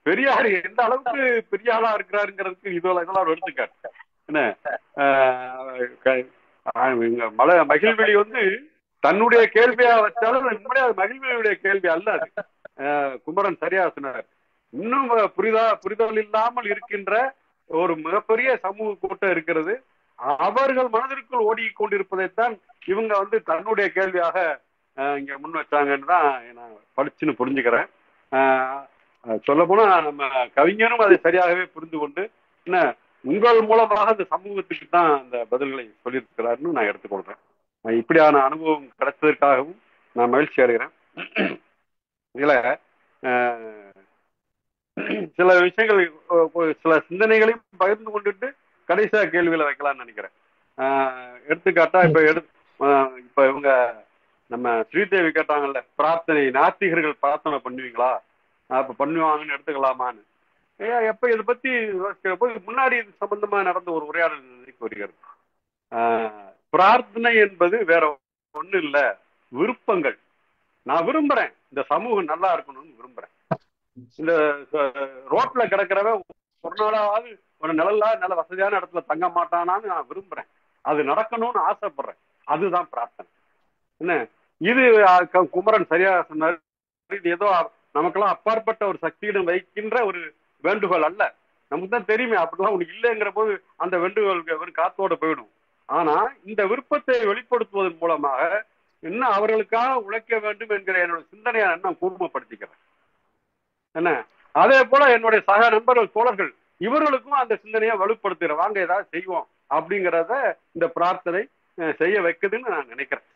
Speaker 6: பெரியார் எந்த அளவுக்கு பெரிய ஆளா இருக்கிறாருங்கிறதுக்கு இதெல்லாம் ஒரு எடுத்துக்காட்டு. என்ன மகிழ்வெளி வந்து தன்னுடைய கேள்வியா வச்சாலும் உண்மையா அது மகிழ்வெளியுடைய கேள்வி அல்ல. அது குமரன் சரியா சொன்னார். இன்னும் புரிதல் இல்லாமல் இருக்கின்ற ஒரு மிகப்பெரிய சமூக கூட்டம் இருக்கிறது. அவர்கள் மனதிற்குள் ஓடி கொண்டிருப்பதைத்தான் இவங்க வந்து தன்னுடைய கேள்வியாக இங்க முன் வச்சாங்கன்னு தான் நான் படிச்சுன்னு புரிஞ்சுக்கிறேன். சொல்ல போனா நம்ம கவிஞரும் அதை சரியாகவே புரிந்து கொண்டு என்ன உங்கள் மூலமாக அந்த சமூகத்துக்கு தான் அந்த பதில்களை சொல்லியிருக்கிறாருன்னு நான் எடுத்துக்கொள்றேன். இப்படியான அனுபவம் கிடைத்ததற்காகவும் நான் மகிழ்ச்சி அடைகிறேன். இதுல சில விஷயங்கள், சில சிந்தனைகளையும் பகிர்ந்து கொண்டுட்டு கடைசியா கேள்விகளை வைக்கலாம்னு நினைக்கிறேன். எடுத்துக்காட்டா இப்ப இவங்க நம்ம ஸ்ரீதேவி கேட்டாங்கல்ல, பிரார்த்தனை நாத்திகர்கள் பிரார்த்தனை பண்ணுவீங்களா, அப்ப பண்ணுவாங்கன்னு எடுத்துக்கலாமான்னு. எப்ப இதை பத்தி முன்னாடி இது சம்பந்தமா நடந்த ஒரு உரையாடல் நினைக்கு வருகிறது. பிரார்த்தனை என்பது வேற ஒண்ணு இல்ல, விருப்பங்கள். நான் விரும்புறேன் இந்த சமூகம் நல்லா இருக்கணும்னு விரும்புறேன். இந்த ரோட்ல கிடக்கிறவன் ஒரு நாளாவது ஒரு நல்ல வசதியான இடத்துல தங்க மாட்டானான்னு நான் விரும்புறேன். அது நடக்கணும்னு ஆசைப்படுறேன். அதுதான் பிரார்த்தனை. என்ன இது குமரன் சரியா சொன்னார். இது ஏதோ நமக்கெல்லாம் அப்பாற்பட்ட ஒரு சக்தியிடம் வைக்கின்ற ஒரு வேண்டுகோள் அல்ல. நமக்கு தான் தெரியுமே, அப்படிலாம் உனக்கு இல்லைங்கிற போது அந்த வேண்டுகோள் ஒரு காத்தோட போயிடும். ஆனா இந்த விருப்பத்தை வெளிப்படுத்துவதன் மூலமாக இன்னும் அவர்களுக்காக உழைக்க வேண்டும் என்கிற என்னோட சிந்தனையை நான் கூர்மப்படுத்திக்கிறேன். என்ன அதே போல என்னுடைய சக நண்பர்கள், தோழர்கள், இவர்களுக்கும் அந்த சிந்தனையை வலுப்படுத்துகிற, வாங்க ஏதாவது செய்வோம் அப்படிங்கிறத இந்த பிரார்த்தனை செய்ய வைக்குதுன்னு நான் நினைக்கிறேன்.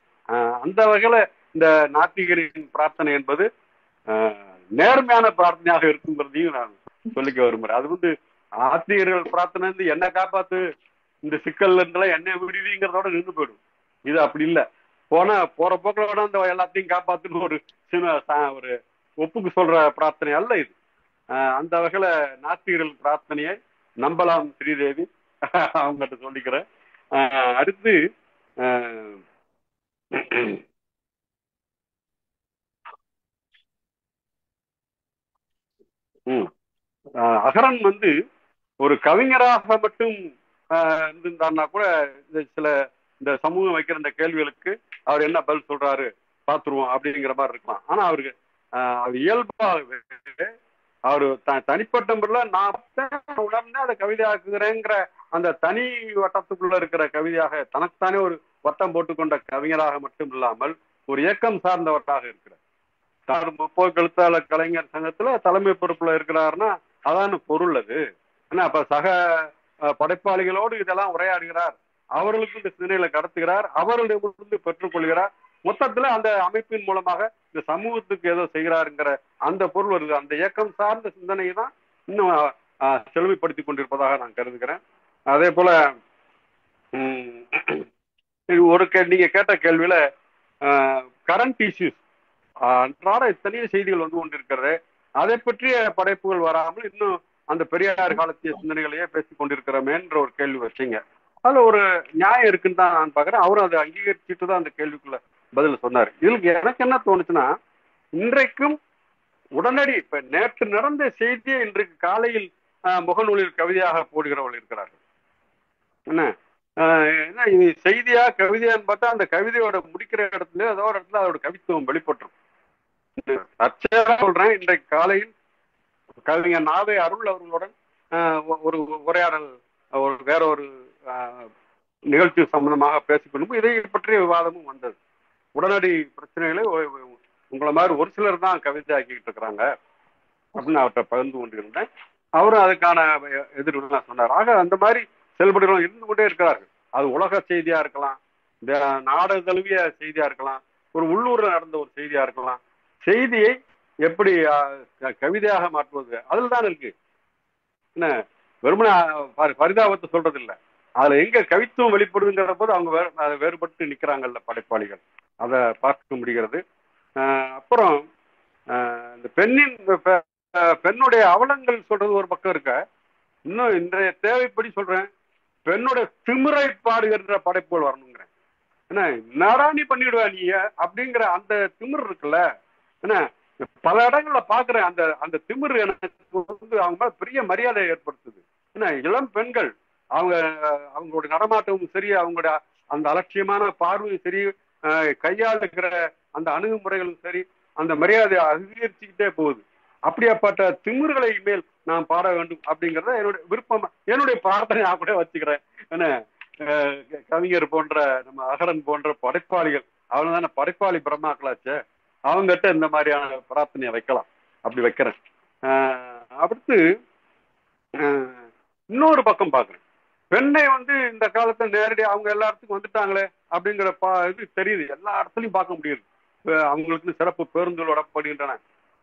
Speaker 6: அந்த வகையில இந்த நாத்திகரின் பிரார்த்தனை என்பது நேர்மையான பிரார்த்தனையாக இருக்குங்கிறதையும் நான் சொல்லிக்க விரும்புறேன். அது வந்து ஆத்திகர்கள் பிரார்த்தனை வந்து என்ன காப்பாத்து, இந்த சிக்கல்ல இருந்தெல்லாம் என்ன விடுவிங்கிறதோட நின்று போயிடும். இது அப்படி இல்லை. போற போக்கிலோட அந்த எல்லாத்தையும் காப்பாத்துன்னு ஒரு சின்ன ஒரு ஒப்புக்கு சொல்ற பிரார்த்தனை அல்ல இது. அந்த வகையில நாத்திகர்கள் பிரார்த்தனையை நம்பலாம் ஸ்ரீதேவி, அவங்ககிட்ட சொல்லிக்கிறேன். அடுத்து அகரன் வந்து ஒரு கவிஞராக மட்டும் இருந்திருந்தாருன்னா கூட சில இந்த சமூகம் வைக்கிற இந்த கேள்விகளுக்கு அவர் என்ன பதில் சொல்றாரு பாத்துருவோம் அப்படிங்கிற மாதிரி இருக்கலாம். ஆனா அவருக்கு அவர் இயல்பாகவே அவரு தனிப்பட்ட முறையில நான் உணர்ந்து அதை கவிதையாக்குகிறேங்கிற அந்த தனி வட்டத்துக்குள்ள இருக்கிற கவிதையாக தனக்குத்தானே ஒரு வட்டம் போட்டுக்கொண்ட கவிஞராக மட்டும் இல்லாமல் ஒரு இயக்கம் சார்ந்தவராக இருக்கிறார். முற்போக்கு எழுத்தாளர் கலைஞர் சங்கத்துல தலைமை பொறுப்புல இருக்கிறாருன்னா அதான பொருள். அது ஏன்னா அப்ப சக படைப்பாளிகளோடு இதெல்லாம் உரையாடுகிறார், அவர்களுக்கு இந்த சிந்தனைகளை கடத்துகிறார், அவர்களிடமிருந்து பெற்றுக்கொள்கிறார். மொத்தத்துல அந்த அமைப்பின் மூலமாக இந்த சமூகத்துக்கு ஏதோ செய்கிறாருங்கிற அந்த பொருள் வருது. அந்த இயக்கம் சார்ந்த சிந்தனை தான் இன்னும் செழுமைப்படுத்தி கொண்டிருப்பதாக நான் கருதுகிறேன். அதே போல நீங்க கேட்ட கேள்வியில கரண்ட் இஷ்யூஸ் அன்றாட எத்தனையோ செய்திகள் வந்து கொண்டிருக்கிறது. அதை பற்றிய படைப்புகள் வராமல் இன்னும் அந்த பெரியார் காலத்திய சிந்தனைகளையே பேசிக் கொண்டிருக்கிறோமேன்ற ஒரு கேள்வி வச்சீங்க. அதுல ஒரு நியாயம் இருக்குன்னு தான் நான் பாக்குறேன். அவரும் அதை அங்கீகரிச்சுட்டு தான் அந்த கேள்விக்குள்ள பதில் சொன்னார். இதுக்கு எனக்கு என்ன தோணுச்சுன்னா, இன்றைக்கும் உடனடி இப்ப நேற்று நடந்த செய்தியை இன்றைக்கு காலையில் முகநூலில் கவிதையாக போடுகிறவர்கள் இருக்கிறார்கள். என்ன இது செய்தியா கவிதையான்னு பார்த்தா அந்த கவிதையோட முடிக்கிற இடத்துல ஏதோ ஒரு இடத்துல அதோட கவித்துவம் வெளிப்பட்டுரும். தற்செயலா சொல்றேன், இன்றைக்கு காலையில் கவிஞர் நாவே அருள் அவர்களுடன் ஒரு உரையாடல் வேற ஒரு நிகழ்ச்சி சம்பந்தமாக பேசிக்கொண்டு இதை பற்றிய விவாதமும் வந்தது. உடனடி பிரச்சனைகளை உங்களை மாதிரி ஒரு சிலர் தான் கவிதை ஆக்கிக்கிட்டு இருக்கிறாங்க அப்படின்னு அவர்கிட்ட பகிர்ந்து கொண்டிருந்தேன். அவரும் அதுக்கான எதிர்ப்பு சொன்னார். ஆக அந்த மாதிரி செயல்படுகிறவங்க இருந்து கொண்டே இருக்கிறார்கள். அது உலக செய்தியா இருக்கலாம், நாடு தழுவிய செய்தியா இருக்கலாம், ஒரு உள்ளூர்ல நடந்த ஒரு செய்தியா இருக்கலாம். செய்தியை எப்படி கவிதையாக மாற்றுவது அதுல தான் இருக்கு. என்ன வெறுமனே பரிதாபத்தை சொல்றது இல்லை, அதுல எங்க கவித்துவம் வெளிப்படுதுங்கிற போது அவங்க வேறுபட்டு நிக்கிறாங்கல்ல படைப்பாளிகள், அதை பார்க்க முடிகிறது. அப்புறம் இந்த பெண்ணுடைய அவலங்கள் சொல்றது ஒரு பக்கம் இருக்க, இன்னும் இன்றைய தேவைப்படி சொல்றேன், பெண்ணுடைய திமிரை பாடுகிற படைப்புகள் வரணுங்கிறேன். என்ன என்னடா நீ பண்ணிடுவா நீ அப்படிங்கிற அந்த திமிர் இருக்குல்ல, என்ன பல இடங்கள்ல பாக்குறேன். அந்த திமிர் எனக்கு வந்து அவங்க மேல பெரிய மரியாதையை ஏற்படுத்துது. என்ன இளம் பெண்கள் அவங்களோட நடமாட்டமும் சரி, அவங்களோட அந்த அலட்சியமான பார்வையும் சரி, கையாளுகிற அந்த அணுகுமுறைகளும் சரி, அந்த மரியாதையை அதிகரிச்சுக்கிட்டே போகுது. அப்படியாப்பட்ட திமிர்களை மேல் நான் பாட வேண்டும் அப்படிங்கிறத என்னுடைய விருப்பம், என்னுடைய பிரார்த்தனை கூட வச்சுக்கிறேன். என்ன கவிஞர் போன்ற நம்ம அகரன் போன்ற படைப்பாளிகள் அவங்க தானே படைப்பாளி பிரம்மாக்களாச்சே, அவங்ககிட்ட இந்த மாதிரியான பிரார்த்தனையை வைக்கலாம், அப்படி வைக்கிறேன். அடுத்து இன்னொரு பக்கம் பாக்குறேன், பெண்ணை வந்து இந்த காலத்துல நேரடியாக அவங்க எல்லா இடத்துக்கும் வந்துட்டாங்களே அப்படிங்கிற இது தெரியுது, எல்லா இடத்துலையும் பார்க்க முடியுது. அவங்களுக்கு சிறப்பு பேருந்துகள் விடப்படுகின்றன.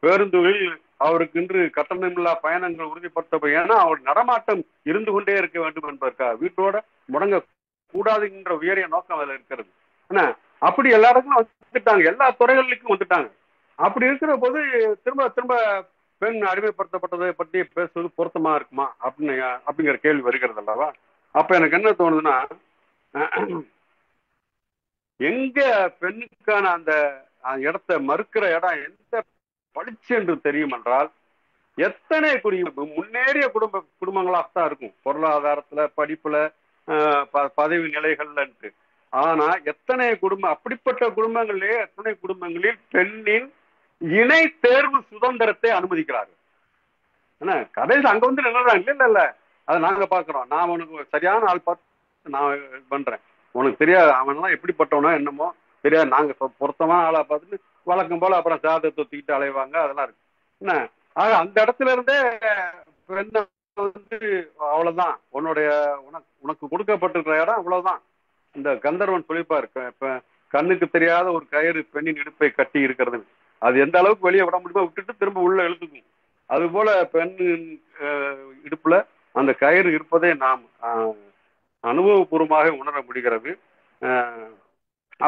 Speaker 6: பேருந்துகளில் அவருக்கு இன்று கட்டணமில்லா பயணங்கள் உறுதிப்படுத்தப்படும். ஏன்னா அவர் நடமாட்டம் இருந்து கொண்டே இருக்க வேண்டும் என்பதற்காக, வீட்டோட முடங்க கூடாதுங்கிற உயரிய நோக்கம் அதுல இருக்கிறது. என்ன அப்படி எல்லா இடங்களும் வந்துட்டாங்க, எல்லா துறைகளுக்கும் வந்துட்டாங்க. அப்படி இருக்கிற போது திரும்ப திரும்ப பெண் அடிமைப்படுத்தப்பட்டதை பற்றி பேசுவது பொருத்தமா இருக்குமா அப்படிங்கிற கேள்வி வருகிறது அல்லவா? அப்ப எனக்கு என்ன தோணுதுன்னா, எங்க பெண்ணுக்கான அந்த இடத்தை மறுக்கிற இடம் எந்த பளிச்சு என்று தெரியும் என்றால், எத்தனை முன்னேறிய குடும்பங்களாகத்தான் இருக்கும், பொருளாதாரத்துல, படிப்புல, பதவி நிலைகள்ல. ஆனா எத்தனை குடும்பம், அப்படிப்பட்ட குடும்பங்களிலே எத்தனை குடும்பங்களில் பெண்ணின் இணை தேர்வு சுதந்திரத்தை அனுமதிக்கிறார்கள். என்ன கடைசி அங்க வந்து நின்றுறாங்க, இல்ல அதை நாங்க பாக்குறோம், நான் உனக்கு சரியான ஆள் பார்த்து நான் பண்றேன், உனக்கு தெரியாது அவன்லாம் எப்படிப்பட்டவனோ என்னமோ தெரியாது, நாங்க பொருத்தமான ஆளா பார்த்துட்டு வழக்கம் போல அப்புறம் சாதத்தை தூக்கிட்டு அலைவாங்க, அதெல்லாம் இருக்கு. என்ன ஆக அந்த இடத்துல இருந்தே பெண்ணை வந்து அவ்வளவுதான், உனக்கு கொடுக்கப்பட்டிருக்கிற இடம் அவ்வளவுதான். இந்த கந்தர்வன் சொல்லிப்பாரு, இப்ப கண்ணுக்கு தெரியாத ஒரு கயிறு பெண்ணின் இடுப்பை கட்டி இருக்கிறது, அது எந்த அளவுக்கு வெளியே விட முடியுமோ விட்டுட்டு திரும்ப உள்ள இழுத்துக்கும். அது போல பெண்ணின் இடுப்புல அந்த கயிறு இருப்பதை நாம் அனுபவபூர்வமாக உணர முடிகிறது.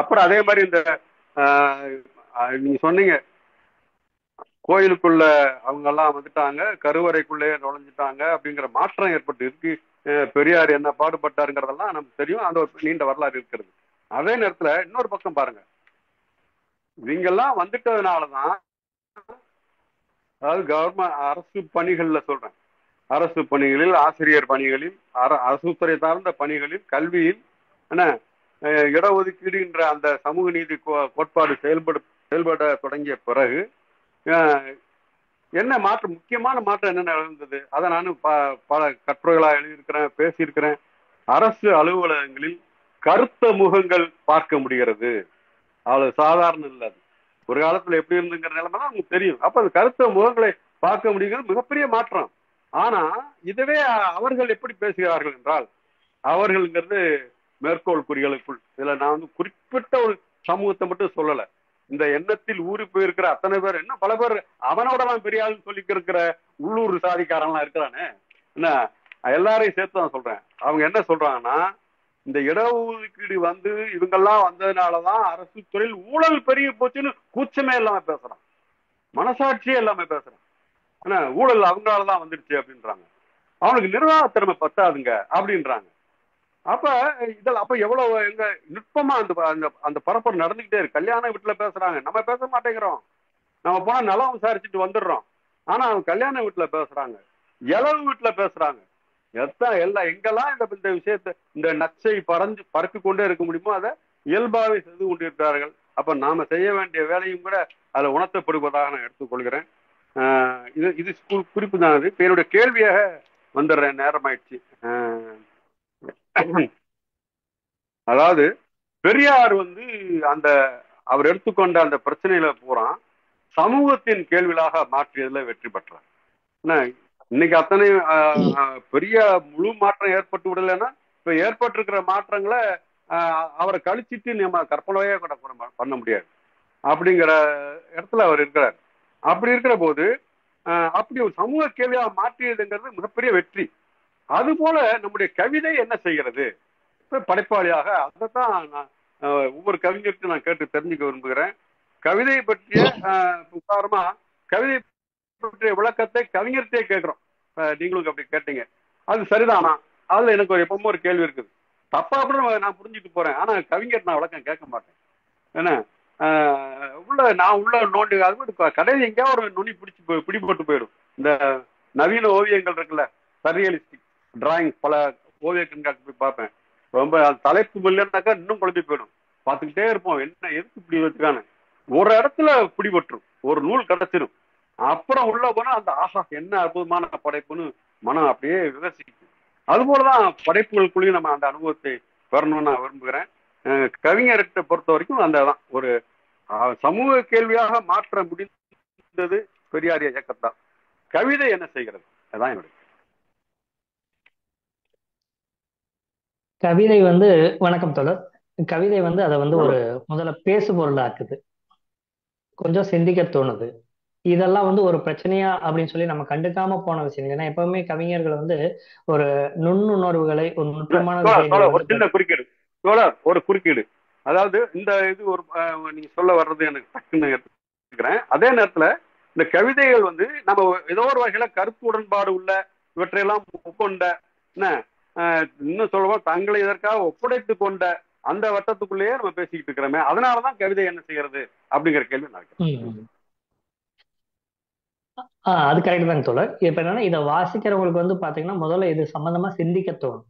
Speaker 6: அப்புறம் அதே மாதிரி இந்த நீங்க சொன்னீங்க கோயிலுக்குள்ள அவங்க எல்லாம் வந்துட்டாங்க, கருவறைக்குள்ளே நுழைஞ்சிட்டாங்க அப்படிங்கிற மாற்றம் ஏற்பட்டு இருக்கு. பெரியார் என்ன பாடுபட்டாருங்கிறதெல்லாம் நமக்கு தெரியும், அந்த ஒரு நீண்ட வரலாறு இருக்கிறது. அதே நேரத்துல இன்னொரு பக்கம் பாருங்க, இவங்கெல்லாம் வந்துட்டதுனாலதான், அதாவது கவர்மெண்ட் அரசு பணிகள்ல சொல்றேன், அரசு பணிகளில், ஆசிரியர் பணிகளில், அரசு துறை சார்ந்த பணிகளில், கல்வியில் என்ன இடஒதுக்கீடுகின்ற அந்த சமூக நீதி கோட்பாடு செயல்பட தொடங்கிய பிறகு என்ன மாற்றம், முக்கியமான மாற்றம் என்ன நடந்தது, அதை நானும் பல கட்டுரைகளா எழுதியிருக்கிறேன், பேசியிருக்கிறேன். அரசு அலுவலகங்களில் கருத்த முகங்கள் பார்க்க முடிகிறது. அவ்வளவு சாதாரண இல்லை, அது ஒரு காலத்துல எப்படி இருந்துங்கிற நிலைமை தான் நமக்கு தெரியும். அப்ப அந்த கருத்த முகங்களை பார்க்க முடிகிறது மிகப்பெரிய மாற்றம். ஆனா இதுவே அவர்கள் எப்படி பேசுகிறார்கள் என்றால், அவர்கள்ங்கிறது மேற்கோள் குறிகளுக்குள், இதுல நான் வந்து குறிப்பிட்ட ஒரு சமூகத்தை மட்டும் சொல்லல, இந்த எண்ணத்தில் ஊறி போயிருக்கிற அத்தனை பேர், என்ன பல பேர் அவனோட தான் பெரிய ஆளுன்னு சொல்லிக்க இருக்கிற உள்ளூர் சாதிக்காரன்லாம் இருக்கிறானே, என்ன எல்லாரையும் சேர்த்து நான் சொல்றேன். அவங்க என்ன சொல்றாங்கன்னா, இந்த இடஒதுக்கீடு வந்து இவங்கெல்லாம் வந்ததுனாலதான் அரசு துறையில் ஊழல் பெருகி போச்சுன்னு கூச்சமே இல்லாம பேசுறான், மனசாட்சியே இல்லாம பேசுறான். என்ன ஊழல் அவங்களாலதான் வந்துடுச்சு அப்படின்றாங்க. அவனுக்கு நிர்வாக திறமை பத்தாதுங்க அப்படின்றாங்க. அப்ப இதெல்லாம் அப்ப எவ்வளவு எங்க நுட்பமா அந்த அந்த பரப்புரை நடந்துகிட்டே இருக்கு. கல்யாண வீட்டுல பேசுறாங்க, நம்ம பேச மாட்டேங்கிறோம். நம்ம போனா நலம் விசாரிச்சுட்டு வந்துடுறோம். ஆனா அவங்க கல்யாண வீட்டுல பேசுறாங்க, இளவு வீட்டுல பேசுறாங்க. எல்லாம் எங்கெல்லாம் இந்த விஷயத்தை இந்த நச்சை பறக்க கொண்டே இருக்க முடியுமோ அதை இயல்பாவே செய்து கொண்டிருக்கிறார்கள். அப்ப நாம செய்ய வேண்டிய வேலையும் கூட அதை உணர்த்தப்படுவதாக நான் எடுத்துக்கொள்கிறேன். இது இது குறிப்பு தான். அது இப்ப என்னுடைய கேள்வியாக வந்துடுறேன், நேரம் ஆயிடுச்சு. அதாவது பெரியார் வந்து அந்த அவர் எடுத்துக்கொண்ட அந்த பிரச்சனையில பூரா சமூகத்தின் கேள்விகளாக மாற்றியதுல வெற்றி பெற்றார். இன்னைக்கு அத்தனை பெரிய முழு மாற்றம் ஏற்பட்டு விடலைன்னா இப்ப ஏற்பட்டிருக்கிற மாற்றங்களை அவரை கழிச்சிட்டு நம்ம கற்பனையே கூட பண்ண முடியாது அப்படிங்கிற இடத்துல அவர் இருக்கிறார். அப்படி இருக்கிற போது அப்படி ஒரு சமூக கேள்வியாக மாற்றியதுங்கிறது மிகப்பெரிய வெற்றி. அது போல நம்முடைய கவிதை என்ன செய்கிறது படைப்பாளியாக, அதைத்தான் நான் ஒவ்வொரு கவிஞருக்கும் நான் கேட்டு தெரிஞ்சுக்க விரும்புகிறேன். கவிதையை பற்றிய உதாரணமா கவிதை பற்றிய விளக்கத்தை கவிஞர்கிட்டே கேட்கிறோம். நீங்களும் அப்படி கேட்டீங்க, அது சரிதானா? அதுல எனக்கு எப்பவுமே ஒரு கேள்வி இருக்குது. தப்பா கூட நான் புரிஞ்சுட்டு போறேன், ஆனா கவிஞர் நான் விளக்கம் கேட்க மாட்டேன். ஏன்னா நான் உள்ள நோண்டி அது கடையில் எங்கேயா ஒரு நுனி பிடிபட்டு போயிடும். இந்த நவீன ஓவியங்கள் இருக்குல்ல, சர்ரியலிஸ்டிக் டிராயிங், பல ஓவிய கண்காட்சி போய் பார்ப்பேன். ரொம்ப தலைப்பு இல்லைன்னாக்கா இன்னும் குழம்பி போயிடும். பார்த்துக்கிட்டே இருப்போம், என்ன எதுக்கு இப்படி வச்சுக்கானு. ஒரு இடத்துல பிடிபட்டுரும், ஒரு நூல் கிடைச்சிடும். அப்புறம் உள்ள போனா அந்த ஆஹா என்ன அற்புதமான படைப்புன்னு மனம் அப்படியே விமர்சிக்கும். அது போலதான் படைப்புகளுக்குள்ளேயும் நம்ம அந்த அனுபவத்தை பெறணும்னு நான் விரும்புகிறேன். கவிஞர்கிட்ட பொறுத்த வரைக்கும் அந்த தான் ஒரு சமூக கேள்வியாக மாற்ற முடிந்தது பெரியாரிய இயக்கத்தான். கவிதை என்ன செய்கிறது? அதான் என்னுடைய
Speaker 3: கவிதை வந்து, வணக்கம் தோழர். கவிதை வந்து அதை வந்து ஒரு முதல்ல பேசு பொருளாக்குது, கொஞ்சம் சிந்திக்க தோணுது. இதெல்லாம் வந்து ஒரு பிரச்சனையா அப்படின்னு சொல்லி நம்ம கண்டுக்காம போன விஷயங்கள். ஏன்னா எப்பவுமே கவிஞர்கள் வந்து ஒரு நுண்ணுணர்வுகளை, ஒரு நுட்பமான விஷயங்களை
Speaker 6: ஒரு சின்ன குறுக்கீடு ஒரு குறுக்கீடு. அதாவது இந்த இது ஒரு நீங்க சொல்ல வர்றது எனக்கு டக்குன்னு எடுத்துக்கிறேன். அதே நேரத்துல இந்த கவிதைகள் வந்து நம்ம ஏதோ ஒரு வகையில கருத்து உடன்பாடு உள்ள இவற்றையெல்லாம் கொண்ட இன்னும் சொல்லுவோம் தங்களை இதற்காக ஒப்படைத்து கொண்ட அந்த வட்டத்துக்குள்ளேயே நம்ம பேசிக்கிட்டு இருக்கிறோமே, அதனாலதான் கவிதை என்ன செய்யறது அப்படிங்கிற கேள்வி நான்.
Speaker 3: அது கரெக்ட் தாங்க தோழர். இப்ப என்னன்னா இதை வாசிக்கிறவங்களுக்கு வந்து பாத்தீங்கன்னா முதல்ல இது சம்பந்தமா சிந்திக்க தோணும்.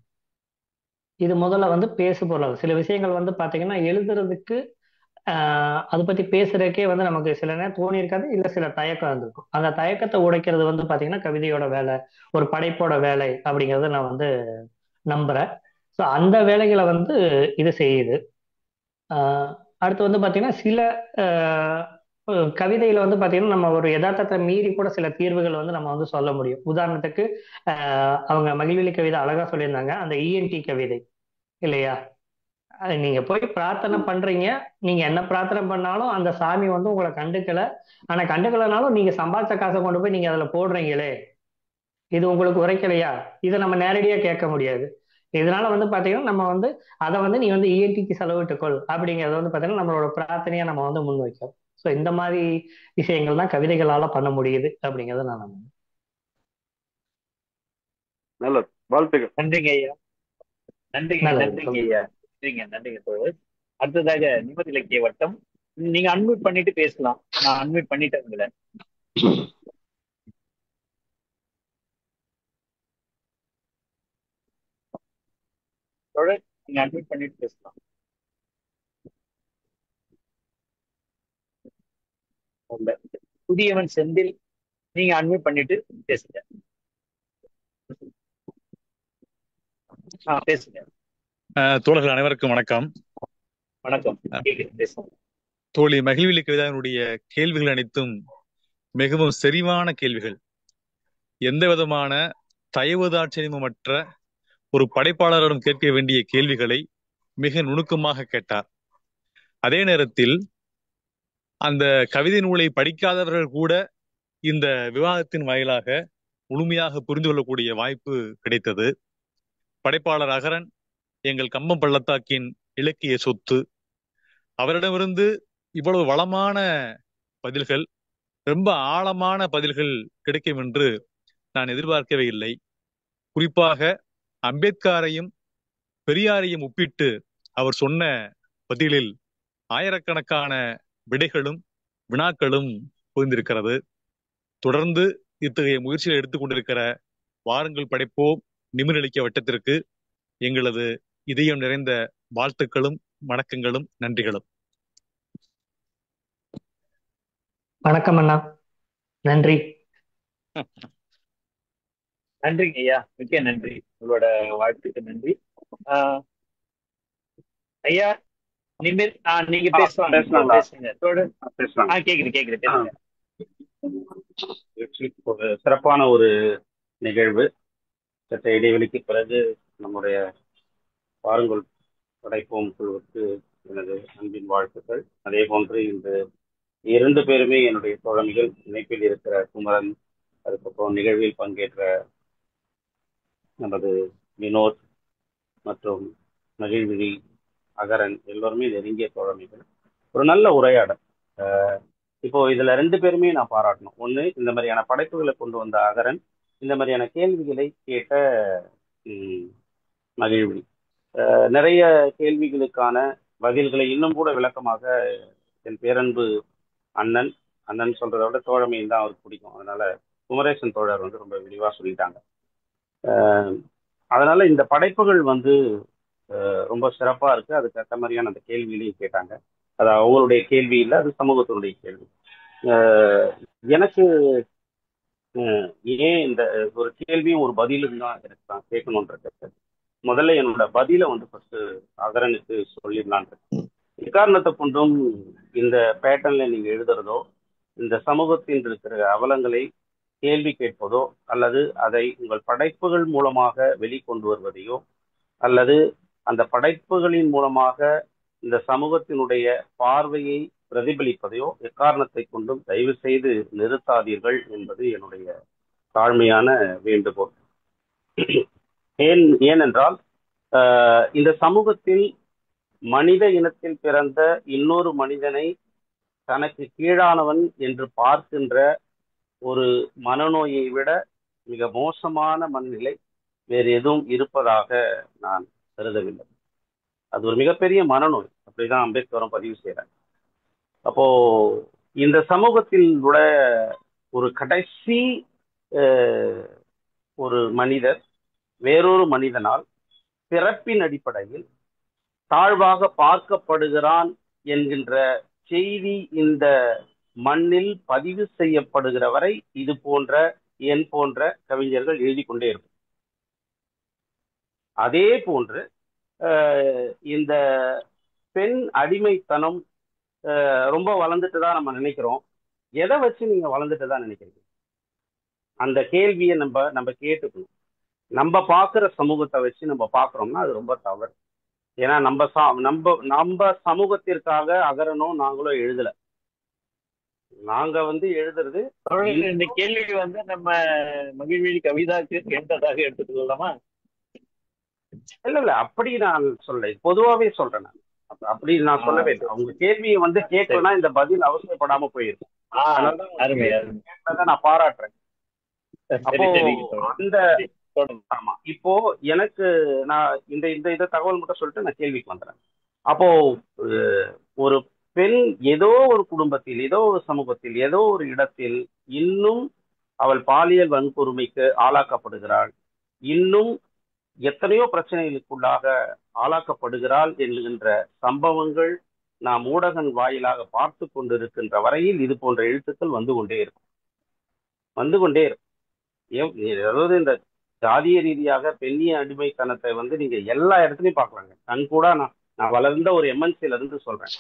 Speaker 3: இது முதல்ல வந்து பேசு பொருளாகும். சில விஷயங்கள் வந்து பாத்தீங்கன்னா எழுதுறதுக்கு அதை பத்தி பேசுறதுக்கே வந்து நமக்கு சில நேரம் தோணி இருக்காது, இல்ல சில தயக்கம் இருந்திருக்கும். அந்த தயக்கத்தை உடைக்கிறது வந்து பாத்தீங்கன்னா கவிதையோட வேலை, ஒரு படைப்போட வேலை அப்படிங்கறத நான் வந்து நம்புறேன். ஸோ அந்த வேலைகளை வந்து இது செய்யுது. அடுத்து வந்து பாத்தீங்கன்னா சில கவிதையில வந்து பாத்தீங்கன்னா நம்ம ஒரு யதார்த்தத்தை மீறி கூட சில தீர்வுகள் வந்து நம்ம வந்து சொல்ல முடியும். உதாரணத்துக்கு அவங்க மகிழ்விழி கவிதை அழகா சொல்லியிருந்தாங்க, அந்த இஎன்டி கவிதை இல்லையா? நீங்க போய் பிரார்த்தனை பண்றீங்க, நீங்க என்ன பிரார்த்தனை பண்ணாலும் அந்த சாமி வந்து உங்களை கண்டுக்கல. ஆனா கண்டுக்கலனாலும் நீங்க சம்பாதிச்ச காசை கொண்டு போய் நீங்க அதுல போடுறீங்களே, இது உங்களுக்கு உரைக்கலையா? இதை நம்ம நேரடியா கேட்க முடியாது. இதனால வந்து பாத்தீங்கன்னா நம்ம வந்து அதை வந்து நீ வந்து இஎன்டிக்கு செலவிட்டுக்கொள் அப்படிங்கறத வந்து பாத்தீங்கன்னா நம்மளோட பிரார்த்தனையா நம்ம வந்து முன் வைக்கிறோம். ஸோ இந்த மாதிரி விஷயங்கள் தான் கவிதைகளால பண்ண முடியுது அப்படிங்கறத நான் நம்புறேன்.
Speaker 6: நல்லது, வாழ்த்துக்கள்.
Speaker 4: நன்றிங்க ஐயா. நன்றிங்க ஐயா. நன்றிங்க தோழர். அடுத்ததாக நிம்மதி இலக்கிய வட்டம், நீங்க அன்மியூட் பண்ணிட்டு பேசலாம். நான் அன்மியூட் பண்ணிட்டேன் உங்களை. தோழர் நீங்க அன்மியூட் பண்ணிட்டு பேசலாம். புதியவன் செந்தில், நீங்க அன்மியூட் பண்ணிட்டு பேசுங்க. பேசுங்க.
Speaker 7: தோழர்கள் அனைவருக்கும் வணக்கம்.
Speaker 4: வணக்கம்.
Speaker 7: தோழி மகிழ்விழி கவிதாவினுடைய கேள்விகள் அனைத்தும் மிகவும் செறிவான கேள்விகள். எந்த விதமான தயவுதாட்சியமற்ற ஒரு படைப்பாளரிடம் கேட்க வேண்டிய கேள்விகளை மிக நுணுக்கமாக கேட்டார். அதே நேரத்தில் அந்த கவிதை நூலை படிக்காதவர்கள் கூட இந்த விவாதத்தின் வாயிலாக முழுமையாக புரிந்து கொள்ளக்கூடிய வாய்ப்பு கிடைத்தது. படைப்பாளர் அகரன் எங்கள் கம்பம் பள்ளத்தாக்கின் இலக்கிய சொத்து. அவரிடமிருந்து இவ்வளவு வளமான பதில்கள், ரொம்ப ஆழமான பதில்கள் கிடைக்கும் என்று நான் எதிர்பார்க்கவே இல்லை. குறிப்பாக அம்பேத்கரையும் பெரியாரையும் ஒப்பிட்டு அவர் சொன்ன பதிலில் ஆயிரக்கணக்கான விடைகளும் வினாக்களும் புரிந்திருக்கிறது. தொடர்ந்து இத்தகைய முயற்சிகளை எடுத்துக்கொண்டிருக்கிற வாருங்கள் படைப்போம் நிமிர்நிலைக்க வட்டத்திற்கு எங்களது இதயம் நிறைந்த வாழ்த்துக்களும் வணக்கங்களும் நன்றிகளும்.
Speaker 3: வணக்கம் அண்ணா, நன்றி.
Speaker 4: நன்றிங்க ஐயா, மிக்க நன்றி. உங்களோட வாழ்த்துக்கு நன்றி. ஐயா நிமிர், நீங்க பேசுவாங்க, பேசுங்க. கேக்குது பேசுங்க.
Speaker 8: ஒரு சிறப்பான ஒரு நிகழ்வு. சற்ற இடைவெளிக்கு பிறகு நம்முடைய பாருங்கள் படைப்போம் குழுவுக்கு எனது அன்பின் வாழ்த்துக்கள். அதே போன்று இந்த 2 பேருமே என்னுடைய தோழமைகள். இணைப்பில் இருக்கிற குமரன், அதுக்கப்புறம் நிகழ்வில் பங்கேற்ற நமது வினோத் மற்றும் மகிழ்விழி, அகரன், எல்லோருமே நெருங்கிய தோழமைகள். ஒரு நல்ல உரையாடல். இப்போ இதுல 2 பேருமே நான் பாராட்டணும். ஒண்ணு, இந்த மாதிரியான படைப்புகளை கொண்டு வந்த அகரன், இந்த மாதிரியான கேள்விகளை கேட்ட மகிழ்வி. நிறைய கேள்விகளுக்கான பதில்களை இன்னும் கூட விளக்கமாக என் பேரன்பு அண்ணன் சொல்றதை விட தோழமையும் தான் அவருக்கு பிடிக்கும். அதனால குமரேசன் தோழர் வந்து ரொம்ப விரிவா சொல்லிட்டாங்க. அதனால இந்த படைப்புகள் வந்து ரொம்ப சிறப்பா இருக்கு. அதுக்கேற்ற மாதிரியான அந்த கேள்விகளையும் கேட்டாங்க. அது அவங்களுடைய கேள்வி இல்லை, அது சமூகத்தினுடைய கேள்வி. எனக்கு ஏன் இந்த ஒரு கேள்வியும் ஒரு பதிலும் தான் எனக்கு தான் கேட்கணுன்றது. முதல்ல என்னோட பதிலை வந்து ஃபர்ஸ்ட் அகரனுக்கு சொல்லிடலான். எக்காரணத்தை கொண்டும் இந்த பேட்டர்ன்ல நீங்க எழுதுறதோ, இந்த சமூகத்தில் இருக்கிற அவலங்களை கேள்வி கேட்பதோ, அல்லது அதை உங்கள் படைப்புகள் மூலமாக வெளிக்கொண்டு வருவதையோ, அல்லது அந்த படைப்புகளின் மூலமாக இந்த சமூகத்தினுடைய பார்வையை பிரதிபலிப்பதையோ எக்காரணத்தை கொண்டும் தயவு செய்து நிறுத்தாதீர்கள் என்பது என்னுடைய தாழ்மையான வேண்டுகோள். ஏனென்றால் இந்த சமூகத்தில் மனித இனத்தில் பிறந்த இன்னொரு மனிதனை தனக்கு கீழானவன் என்று பார்க்கின்ற ஒரு மனநோயை விட மிக மோசமான மனநிலை வேறு எதுவும் இருப்பதாக நான் கருதவில்லை. அது ஒரு மிகப்பெரிய மனநோய். அப்படிதான் அம்பேத்கரும் பதிவு செய்யறாங்க. அப்போ இந்த சமூகத்தில் உள்ள ஒரு கடைசி ஒரு மனிதர் வேறொரு மனிதனால் பிறப்பின் அடிப்படையில் தாழ்வாக பார்க்கப்படுகிறான் என்கின்ற செய்தி இந்த மண்ணில் பதிவு செய்யப்படுகிற வரை இது போன்ற என் போன்ற கவிஞர்கள் எழுதி கொண்டே இருக்கும். அதே போன்று இந்த பெண் அடிமைத்தனம் ரொம்ப வளர்ந்துட்டு தான் நம்ம நினைக்கிறோம். எதை வச்சு நீங்க வளர்ந்துட்டு தான் நினைக்கிறீங்க? அந்த கேள்வியை நம்ம கேட்டுக்கணும். நம்ம பார்க்குற சமூகத்தை வச்சு நம்ம பார்க்குறோம்னா அது ரொம்ப தவறு. ஏன்னா நம்ம சமூகத்திற்காக அகரனோ நாங்களோ எழுதல. நாங்க வந்து எழுதுறது
Speaker 4: இந்த கேள்வி வந்து நம்ம மகிழ்விழி கவிதாக்கு கேட்டதாக எடுத்துக்கலாமா?
Speaker 8: இல்ல அப்படி நான் சொல்ல, பொதுவாவே சொல்றேன். நான் அப்படி நான் சொல்லவே இல்லை. அவங்க கேள்வியை வந்து கேட்கலன்னா இந்த பதில் அவசியப்படாம போயிருக்கு. நான் பாராட்டுறேன். அப்போ அந்த ஆமா, இப்போ எனக்கு நான் இந்த தகவல் மட்டும் சொல்லிட்டு நான் கேள்விக்கு வந்துறேன். அப்போ ஒரு பெண் ஏதோ ஒரு குடும்பத்தில், ஏதோ ஒரு சமூகத்தில், ஏதோ ஒரு இடத்தில் இன்னும் அவள் பாலியல் வன்கொடுமைக்கு ஆளாக்கப்படுகிறாள், இன்னும் எத்தனையோ பிரச்சனைகளுக்குள்ளாக ஆளாக்கப்படுகிறாள் என்கின்ற சம்பவங்கள் நாம் ஊடகம் வாயிலாக பார்த்து கொண்டிருக்கின்ற வரையில் இது போன்ற எழுத்துக்கள் வந்து கொண்டே இருக்கும். அதாவது இந்த ஜாதிய ரீதியாக பெண்ணிய அடிமைத்தனத்தை வந்து நீங்க எல்லா இடத்துலையும் பார்க்கலாங்க. கண் கூட நான் வளர்ந்த ஒரு எம்என்சில இருந்து சொல்றேன்.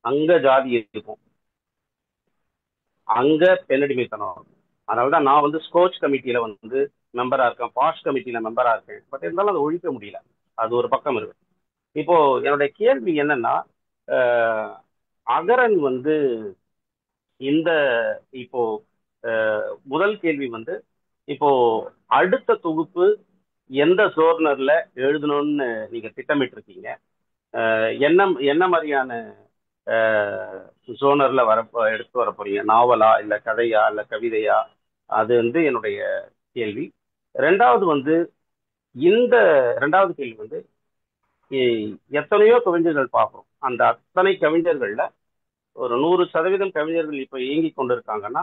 Speaker 8: அங்க ஜாதி இருக்கும், அங்க பெண்ணடிமைத்தனம். அதனாலதான் நான் வந்து ஸ்கோச் கமிட்டியில வந்து மெம்பரா இருக்கேன், பாஷ் கமிட்டியில மெம்பரா இருக்கேன். பட் இருந்தாலும் அதை ஒழிக்க முடியல. அது ஒரு பக்கம் இருக்கு. இப்போ என்னுடைய கேள்வி என்னன்னா, அகரன் வந்து இந்த இப்போ முதல் கேள்வி வந்து இப்போ அடுத்த தொகுப்பு எந்த ஜோர்னர்ல எழுதணும்னு நீங்க திட்டமிட்டு இருக்கீங்க? என்ன என்ன மாதிரியான ஜோனர்ல எடுத்து வர போறீங்க? நாவலா, இல்ல கதையா, இல்ல கவிதையா? அது வந்து என்னுடைய கேள்வி. ரெண்டாவது வந்து இந்த ரெண்டாவது கேள்வி வந்து எத்தனையோ கவிஞர்கள் பார்க்கிறோம். அந்த அத்தனை கவிஞர்கள்ல ஒரு 100% கவிஞர்கள் இப்ப இயங்கி கொண்டிருக்காங்கன்னா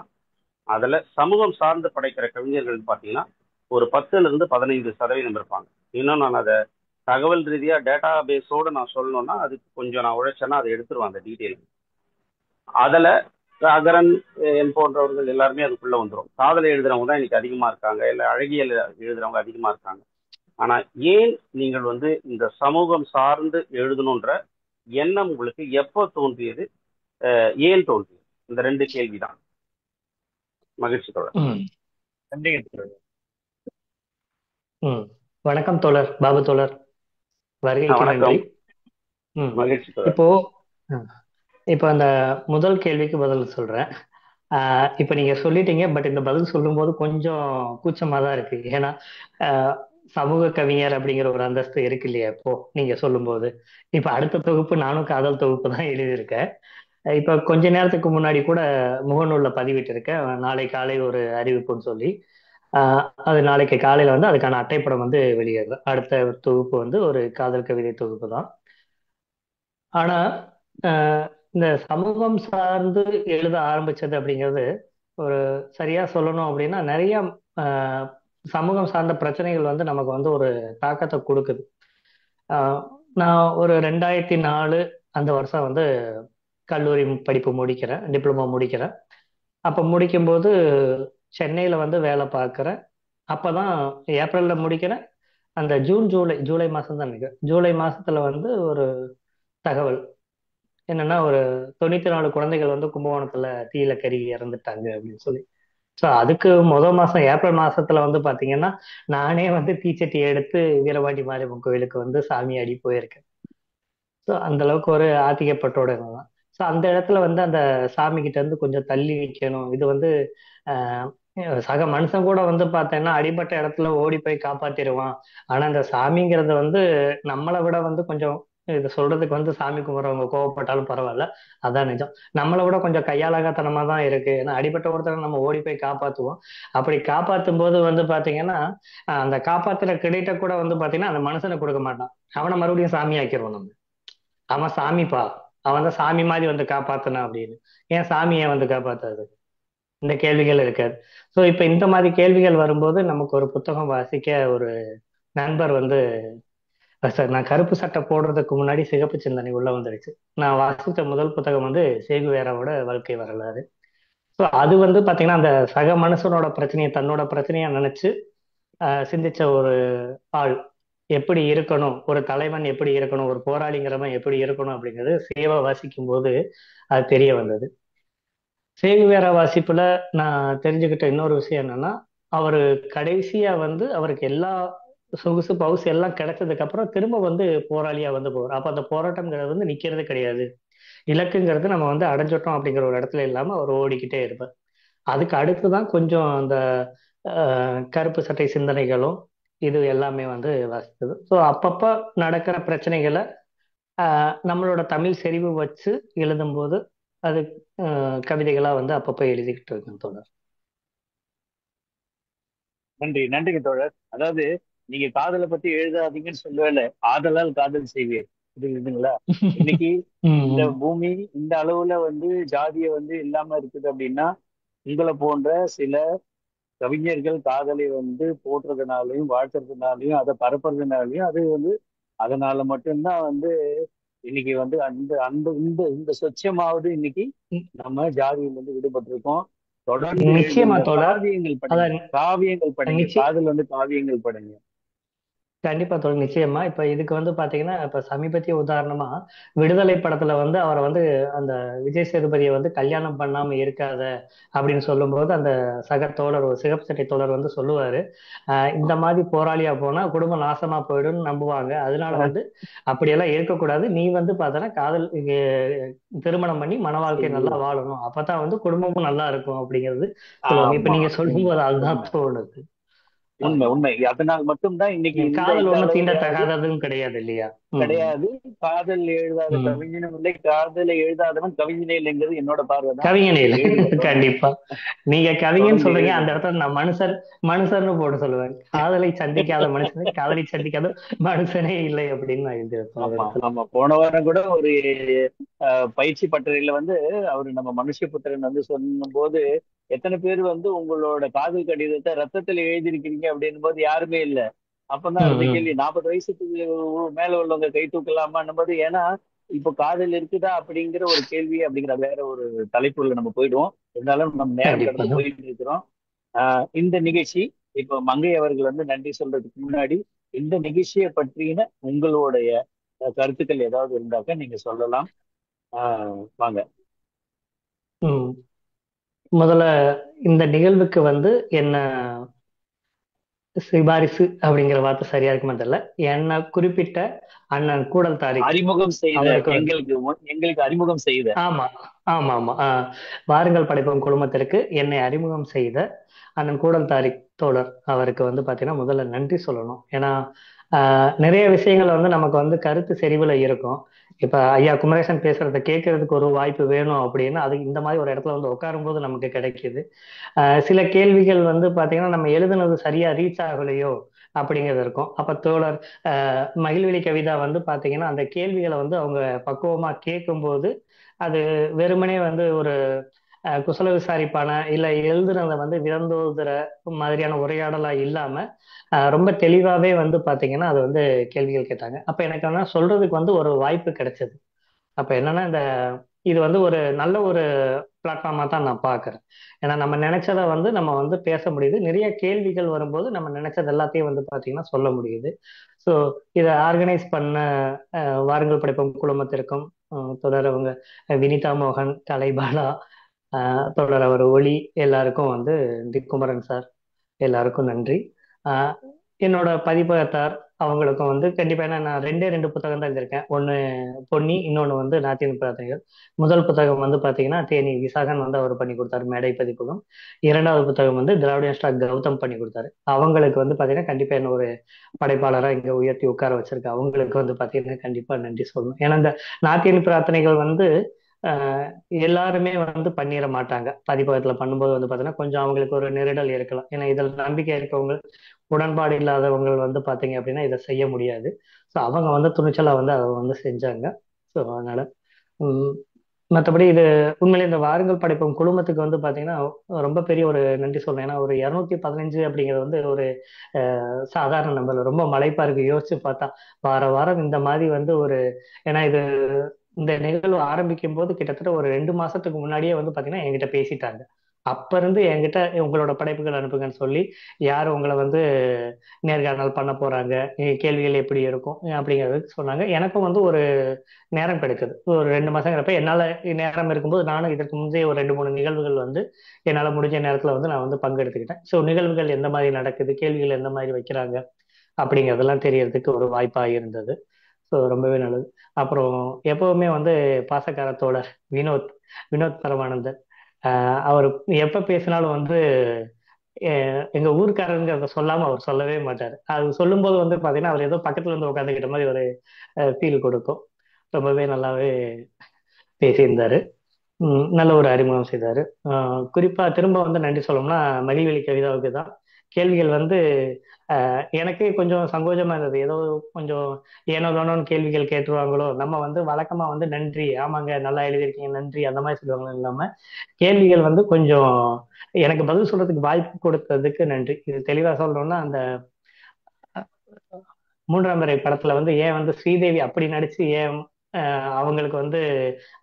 Speaker 8: அதுல சமூகம் சார்ந்து படைக்கிற கவிஞர்கள் பார்த்தீங்கன்னா ஒரு 10% 15% இருப்பாங்க. இன்னும் நான் அதை தகவல் ரீதியா டேட்டா பேஸோட நான் சொல்லணும்னா அதுக்கு கொஞ்சம் நான் உழைச்சேன்னா அதை எடுத்துருவேன் அந்த டீட்டெயில். அதுல அகரன் என் போன்றவர்கள் எல்லாருமே அதுக்குள்ள வந்துடும். காதலை எழுதுறவங்க தான் இன்னைக்கு அதிகமா இருக்காங்க, இல்ல அழகியல் எழுதுறவங்க அதிகமா இருக்காங்க. ஆனா ஏன் நீங்கள் வந்து இந்த சமூகம் சார்ந்து எழுதணுன்ற எண்ணம் உங்களுக்கு எப்போ தோன்றியது? ஏன் தோன்றியது? இந்த 2 கேள்விதான். மகிழ்ச்சி தோழர்.
Speaker 4: நன்றிங்க தோழர்.
Speaker 3: வணக்கம் தோழர், பாபு தோழர், வருகைக்கு நன்றி.
Speaker 8: வணக்கம். மகிழ்ச்சி தோழர்.
Speaker 3: இப்போ அந்த முதல் கேள்விக்கு பதில் சொல்றேன். இப்போ நீங்க சொல்லிட்டீங்க, பட் இந்த பதில் சொல்லும்போது கொஞ்சம் கூச்சமா தான் இருக்கு. ஏன்னா சமூக கவிஞர் அப்படிங்கிற ஒரு அந்தஸ்து இருக்கு இல்லையா இப்போ நீங்க சொல்லும்போது. இப்போ அடுத்த தொகுப்பு நானும் காதல் தொகுப்பு தான் எழுதியிருக்கேன். இப்போ கொஞ்ச நேரத்துக்கு முன்னாடி கூட முகநூல்ல பதிவிட்டு இருக்கேன், நாளை காலை ஒரு அறிவிப்புன்னு சொல்லி. அது நாளைக்கு காலையில வந்து அதுக்கான அட்டைப்படம் வந்து வெளியேறும். அடுத்த தொகுப்பு வந்து ஒரு காதல் கவிதை தொகுப்பு தான். ஆனா இந்த சமூகம் சார்ந்து எழுத ஆரம்பிச்சது அப்படிங்கிறது ஒரு சரியா சொல்லணும் அப்படின்னா நிறைய சமூகம் சார்ந்த பிரச்சனைகள் வந்து நமக்கு வந்து ஒரு தாக்கத்தை கொடுக்குது. நான் ஒரு 2004 அந்த வருஷம் வந்து கல்லூரி படிப்பு முடிக்கிறேன், டிப்ளமோ முடிக்கிறேன். அப்போ முடிக்கும்போது சென்னையில் வந்து வேலை பார்க்குறேன். அப்போதான் ஏப்ரலில் முடிக்கிறேன். அந்த ஜூலை மாதம் தான் நினைக்கிறேன். ஜூலை மாதத்துல வந்து ஒரு தகவல் என்னன்னா, ஒரு 94 குழந்தைகள் வந்து கும்பகோணத்துல தீயில கருகி இறந்துட்டாங்க அப்படின்னு சொல்லி. ஸோ அதுக்கு மாதம் ஏப்ரல் மாசத்துல வந்து பாத்தீங்கன்னா நானே வந்து தீச்சட்டி எடுத்து வீரபாண்டி மாரியம்மன் கோயிலுக்கு வந்து சாமி அடி போயிருக்கேன். ஸோ அந்த அளவுக்கு ஒரு ஆத்திகப்பட்டோட தான். ஸோ அந்த இடத்துல வந்து அந்த சாமி கிட்ட இருந்து கொஞ்சம் தள்ளி நிற்கணும். இது வந்து ஆஹ் சக மனுஷன் கூட வந்து பார்த்தேன்னா அடிபட்ட இடத்துல ஓடி போய் காப்பாத்திடுவான். ஆனா அந்த சாமிங்கிறது வந்து நம்மளை விட வந்து கொஞ்சம், இது சொல்றதுக்கு வந்து சாமி கும்பிட்றவங்க கோவப்பட்டாலும் பரவாயில்ல, அதான் நிஜம், நம்மளை விட கொஞ்சம் கையாளகத்தனமா தான் இருக்கு. ஏன்னா அடிபட்ட ஒருத்தரை நம்ம ஓடி போய் காப்பாத்துவோம். அப்படி காப்பாத்தும் போது வந்து பாத்தீங்கன்னா அந்த காப்பாத்துற கிரெடிட்டை கூட வந்து பாத்தீங்கன்னா அந்த மனுஷனை கொடுக்க மாட்டான். அவனை மறுபடியும் சாமி ஆக்கிடுவோம் நம்ம. அவன் சாமிப்பா, அவன் தான் சாமி மாதிரி வந்து காப்பாத்தனா அப்படின்னு. ஏன் சாமியை வந்து காப்பாத்தாது? இந்த கேள்விகள் இருக்காது. ஸோ இப்போ இந்த மாதிரி கேள்விகள் வரும்போது நமக்கு ஒரு புத்தகம் வாசிக்க ஒரு நண்பர் வந்து, சார் நான் கருப்பு சட்டை போடுறதுக்கு முன்னாடி சிகப்பு சிந்தனை உள்ள வந்துருச்சு. நான் வாசித்த முதல் புத்தகம் வந்து சேகுவேராவோட வாழ்க்கை வரலாறு. ஸோ அது வந்து பார்த்தீங்கன்னா அந்த சக மனுஷனோட பிரச்சனையை தன்னோட பிரச்சனையா நினைச்சு சிந்திச்ச ஒரு ஆள். எப்படி இருக்கணும் ஒரு தலைவன், எப்படி இருக்கணும் ஒரு போராளிங்கிறவன் எப்படி இருக்கணும் அப்படிங்கிறது சேவை வாசிக்கும் போது அது தெரிய வந்தது. சேகுவேரா வாசிப்புல நான் தெரிஞ்சுக்கிட்ட இன்னொரு விஷயம் என்னன்னா, அவரு கடைசியா வந்து அவருக்கு எல்லா சொகுசு பவுசு எல்லாம் கிடைச்சதுக்கு அப்புறம் திரும்ப வந்து போராளியா வந்து போவார். அப்ப அந்த போராட்டம்ங்கிறது வந்து நிக்கிறது கிடையாது. இலக்குங்கிறது நம்ம வந்து அடைஞ்சிட்டோம் அப்படிங்கிற ஒரு இடத்துல இல்லாம அவர் ஓடிக்கிட்டே இருப்பார். அதுக்கு அடுத்துதான் கொஞ்சம் அந்த கருப்பு சட்டை சிந்தனைகளும் இது எல்லாமே வந்து வாசித்தது. ஸோ அப்பப்ப நடக்கிற பிரச்சனைகளை நம்மளோட தமிழ் செறிவு வச்சு எழுதும்போது அது கவிதைகளா வந்து அப்பப்போ எழுதிக்கிட்டு இருக்கேன் தோழர்.
Speaker 4: நன்றிங்க தோழர். அதாவது நீங்க காதலை பத்தி எழுதாதீங்கன்னு சொல்லவே இல்லை, ஆதலால் காதல் செய்வீர், புரியுதுங்களா? இன்னைக்கு இந்த பூமி இந்த அளவுல வந்து ஜாதியை வந்து இல்லாம இருக்குது அப்படின்னா உங்களை போன்ற சில கவிஞர்கள் காதலை வந்து போற்றுறதுனாலையும் வாழ்த்துறதுனாலையும் அதை பரப்புறதுனாலையும் அது வந்து அதனால மட்டும்தான் வந்து இன்னைக்கு வந்து அந்த அந்த இந்த இந்த சொச்சமாவது இன்னைக்கு நம்ம ஜாதியில இருந்து விடுபட்டிருக்கோம். தொடர்ந்து காவியங்கள் படிங்க, காவியங்கள் படிங்க, காதல் வந்து காவியங்கள் படிங்க.
Speaker 3: கண்டிப்பா தோழர், நிச்சயமா. இப்ப இதுக்கு வந்து பாத்தீங்கன்னா இப்ப சமீபத்திய உதாரணமா விடுதலை படத்துல வந்து அவரை வந்து அந்த விஜய் சேதுபதியை வந்து கல்யாணம் பண்ணாம இருக்காத அப்படின்னு சொல்லும்போது அந்த சக தோழர், ஒரு சிகப்பு சட்டை தோழர் வந்து சொல்லுவாரு, இந்த மாதிரி போராளியா போனா குடும்பம் நாசமா போயிடும்னு நம்புவாங்க, அதனால வந்து அப்படியெல்லாம் இருக்கக்கூடாது, நீ வந்து பார்த்தனா காதல் திருமணம் பண்ணி மன வாழ்க்கை நல்லா வாழணும், அப்பதான் வந்து குடும்பமும் நல்லா இருக்கும் அப்படிங்கிறது சொல்லுவாங்க. இப்ப நீங்க சொல்லும்போது அதுதான் தோணுது.
Speaker 4: உண்மை உண்மை. அதனால் மட்டும்தான் இன்னைக்கு இந்த
Speaker 3: காதல்
Speaker 4: இந்த
Speaker 3: ஒண்ணும்
Speaker 4: அளவுலயாவது
Speaker 3: தீண்டத்தகாததும் கிடையாது இல்லையா?
Speaker 4: கிடையாது. காதல் எழுதாத
Speaker 3: ம்.
Speaker 4: கவிஞனும் இல்லை, காதலை எழுதாதவன் கவிஞனே இல்லைங்கிறது என்னோட பார்வை தான்.
Speaker 3: கவிஞனே இல்ல.
Speaker 4: எழுதுங்க,
Speaker 3: கண்டிப்பா. நீங்க கவிஞன்னு
Speaker 4: தொடர்ந்து
Speaker 3: சொல்றீங்க, அந்த
Speaker 4: எழுதுங்க.
Speaker 3: இடத்துல நான் மனுஷர்னு போட்டு சொல்லுவேன். காதலை சந்திக்காத மனுஷனை, காதலை சந்திக்காத மனுஷனே இல்லை அப்படின்னு நான் எழுதியிருப்பேன் அந்த
Speaker 4: ஆமா
Speaker 3: இடத்துல.
Speaker 4: ஆமா. போன வாரம் கூட ஒரு பயிற்சி பட்டறையில வந்து அவரு நம்ம மனுஷபுத்திரன் வந்து சொல்லும் போது, எத்தனை பேர் வந்து உங்களோட காதல் கடிதத்தை ரத்தத்துல எழுதியிருக்கிறீங்க அப்படின்னும் போது யாருமே இல்ல. அப்பதான்
Speaker 3: ம்,
Speaker 4: அந்த
Speaker 3: ம்.
Speaker 4: கேள்வி, 40 வயசுக்கு மேல உள்ளவங்க கை தூக்கலாமான்னும் போது, ஏன்னா இப்போ காதல் இருக்குதா அப்படிங்கிற ஒரு கேள்வி அப்படிங்கிற வேற ஒரு தலைப்புல நம்ம போயிடுவோம். இருந்தாலும் நம்ம நேரம்
Speaker 3: கண்டிப்பா.
Speaker 4: கடந்து போயிட்டு இருக்கிறோம். இந்த நிகழ்ச்சி, இப்போ மங்கை அவர்கள் வந்து நன்றி சொல்றதுக்கு முன்னாடி இந்த நிகழ்ச்சியை பற்றின உங்களுடைய கருத்துக்கள் ஏதாவது இருந்தாக்க நீங்க சொல்லலாம். வாங்க.
Speaker 3: ம். முதல்ல இந்த நிகழ்வுக்கு வந்து என்ன சிபாரிசு அப்படிங்கிற வார்த்தை சரியா இருக்குமா தெரியல. என்ன குறிப்பிட்ட அண்ணன் கூடல் தாரிக்
Speaker 4: அறிமுகம் செய்த
Speaker 3: அவருக்கு
Speaker 4: எங்களுக்கு அறிமுகம் செய்த
Speaker 3: ஆமா ஆமா ஆமா வாருங்கள் படைப்போம் குழுமத்திற்கு என்னை அறிமுகம் செய்த அண்ணன் கூடல் தாரிக் தோழர் அவருக்கு வந்து பாத்தீங்கன்னா முதல்ல நன்றி சொல்லணும். ஏன்னா நிறைய விஷயங்கள் வந்து நமக்கு வந்து கருத்து செறிவுல இருக்கும். இப்ப ஐயா குமரேசன் பேசுறத கேட்கறதுக்கு ஒரு வாய்ப்பு வேணும் அப்படின்னா அது இந்த மாதிரி ஒரு இடத்துல வந்து உட்காரும் போது நமக்கு கிடைக்குது. சில கேள்விகள் வந்து பாத்தீங்கன்னா நம்ம எழுதுனது சரியா ரீச் ஆகலையோ அப்படிங்கிறது இருக்கும். அப்ப தோழர் மகிழ்விழி கவிதா வந்து பாத்தீங்கன்னா அந்த கேள்விகளை வந்து அவங்க பக்குவமா கேட்கும்போது அது வெறுமனே வந்து ஒரு குசல விசாரிப்பான இல்ல எழுதுனதை வந்து விரந்தோதுற மாதிரியான உரையாடலா இல்லாம ரொம்ப தெளிவாவே வந்து பாத்தீங்கன்னா அது வந்து கேள்விகள் கேட்டாங்க. அப்ப எனக்கு வந்து சொல்றதுக்கு வந்து ஒரு வாய்ப்பு கிடைச்சது. அப்ப என்னன்னா இது வந்து ஒரு நல்ல ஒரு பிளாட்ஃபார்மா தான் நான் பார்க்கிறேன். ஏன்னா நம்ம நினைச்சதை வந்து நம்ம வந்து பேச முடியுது. நிறைய கேள்விகள் வரும்போது நம்ம நினைச்சது எல்லாத்தையும் வந்து பாத்தீங்கன்னா சொல்ல முடியுது. ஸோ இதை ஆர்கனைஸ் பண்ண வாருங்கள் படைப்போம் குழுமத்திற்கும் தொடர் அவங்க வினிதா மோகன், கலைபாலா, தொடர் அவர் ஒளி, எல்லாருக்கும் வந்து குமரன் சார் எல்லாருக்கும் நன்றி. ஆஹ் என்னோட பதிப்பகத்தார் அவங்களுக்கும் வந்து கண்டிப்பா, ஏன்னா நான் ரெண்டு புத்தகம் தான் எழுதியிருக்கேன். ஒன்னு பொன்னி, இன்னொன்னு வந்து நாட்டின் பிரார்த்தனைகள். முதல் புத்தகம் வந்து பாத்தீங்கன்னா தேனி விசாகன் வந்து அவர் பண்ணி கொடுத்தாரு, மேடை பதிப்பகம். இரண்டாவது புத்தகம் வந்து திராவிடியன் ஸ்டாக் கௌதம் பண்ணி கொடுத்தாரு. அவங்களுக்கு வந்து பாத்தீங்கன்னா கண்டிப்பா என்ன ஒரு படைப்பாளரா இங்க உயர்த்தி உட்கார வச்சிருக்கு. அவங்களுக்கு வந்து பாத்தீங்கன்னா கண்டிப்பா நன்றி சொல்லணும். ஏன்னா இந்த நாட்டின் பிரார்த்தனைகள் வந்து ஆஹ் எல்லாருமே வந்து பண்ணிட மாட்டாங்க. பதிப்பகத்துல பண்ணும்போது வந்து பாத்தீங்கன்னா கொஞ்சம் அவங்களுக்கு ஒரு நெருடல் இருக்கலாம். ஏன்னா இதில் நம்பிக்கை இருக்கவங்க, உடன்பாடு இல்லாதவங்க வந்து பாத்தீங்க அப்படின்னா இதை செய்ய முடியாது. ஸோ அவங்க வந்து துணிச்சலா வந்து அதை வந்து செஞ்சாங்க. ஸோ அதனால உம் மற்றபடி இது உண்மையிலே இந்த வாருங்கள் படைப்போம் குழுமத்துக்கு வந்து பாத்தீங்கன்னா ரொம்ப பெரிய ஒரு நன்றி சொல்லணும். ஏன்னா ஒரு 215 அப்படிங்கிறது வந்து ஒரு சாதாரண நம்பர், ரொம்ப மலைப்பா இருக்கு யோசிச்சு பார்த்தா. வார வாரம் இந்த மாதிரி வந்து ஒரு, ஏன்னா இது இந்த நிகழ்வு ஆரம்பிக்கும் போது கிட்டத்தட்ட ஒரு 2 மாசத்துக்கு முன்னாடியே வந்து பாத்தீங்கன்னா என்கிட்ட பேசிட்டாங்க. அப்ப இருந்து என்கிட்ட உங்களோட படைப்புகள் அனுப்புங்கன்னு சொல்லி யார் உங்களை வந்து நேர்காணல் பண்ண போறாங்க, கேள்விகள் எப்படி இருக்கும் அப்படிங்கிறது சொன்னாங்க. எனக்கும் வந்து ஒரு நேரம் கிடைக்குது ஒரு 2 மாசங்கிறப்ப. என்னால நேரம் இருக்கும்போது நானும் இதற்கு முந்தைய ஒரு 2 3 நிகழ்வுகள் வந்து என்னால முடிஞ்ச நேரத்துல வந்து நான் வந்து பங்கெடுத்துக்கிட்டேன். ஸோ நிகழ்வுகள் எந்த மாதிரி நடக்குது, கேள்விகள் எந்த மாதிரி வைக்கிறாங்க அப்படிங்கிறதெல்லாம் தெரியறதுக்கு ஒரு வாய்ப்பா இருந்தது. ஸோ ரொம்பவே நல்லது. அப்புறம் எப்பவுமே வந்து பாசக்கார தோழர் வினோத் வினோத் பரமானந்தன், அவர் எப்ப பேசினாலும் வந்து எங்க ஊர்க்காரங்கிறத சொல்லாம அவர் சொல்லவே மாட்டார். அது சொல்லும்போது வந்து பாத்தீங்கன்னா அவர் ஏதோ பக்கத்துல வந்து உட்காந்துக்கிட்ட மாதிரி ஒரு ஃபீல் கொடுக்கும். ரொம்பவே நல்லாவே பேசியிருந்தாரு. நல்ல ஒரு அறிமுகம் செய்தாரு. குறிப்பா திரும்ப வந்து நன்றி சொல்லணும்னா மகிழ்வெளி கவிதாவுக்கு தான். கேள்விகள் வந்து எனக்கே கொஞ்சம் சங்கோஜமா இருந்தது. ஏதோ கொஞ்சம் ஏனோ தானோன்னு கேள்விகள் கேட்டுருவாங்களோ, நம்ம வந்து வழக்கமா வந்து நன்றி, ஆமாங்க நல்லா எழுதியிருக்கீங்க நன்றி அந்த மாதிரி சொல்லுவாங்க இல்லாம கேள்விகள் வந்து கொஞ்சம் எனக்கு பதில் சொல்றதுக்கு வாய்ப்பு கொடுத்ததுக்கு நன்றி. இது தெளிவா சொல்லணும்னா அந்த மூன்றாம் பிறை படத்துல வந்து ஏன் வந்து ஸ்ரீதேவி அப்படி நடிச்சு ஏன் அவங்களுக்கு வந்து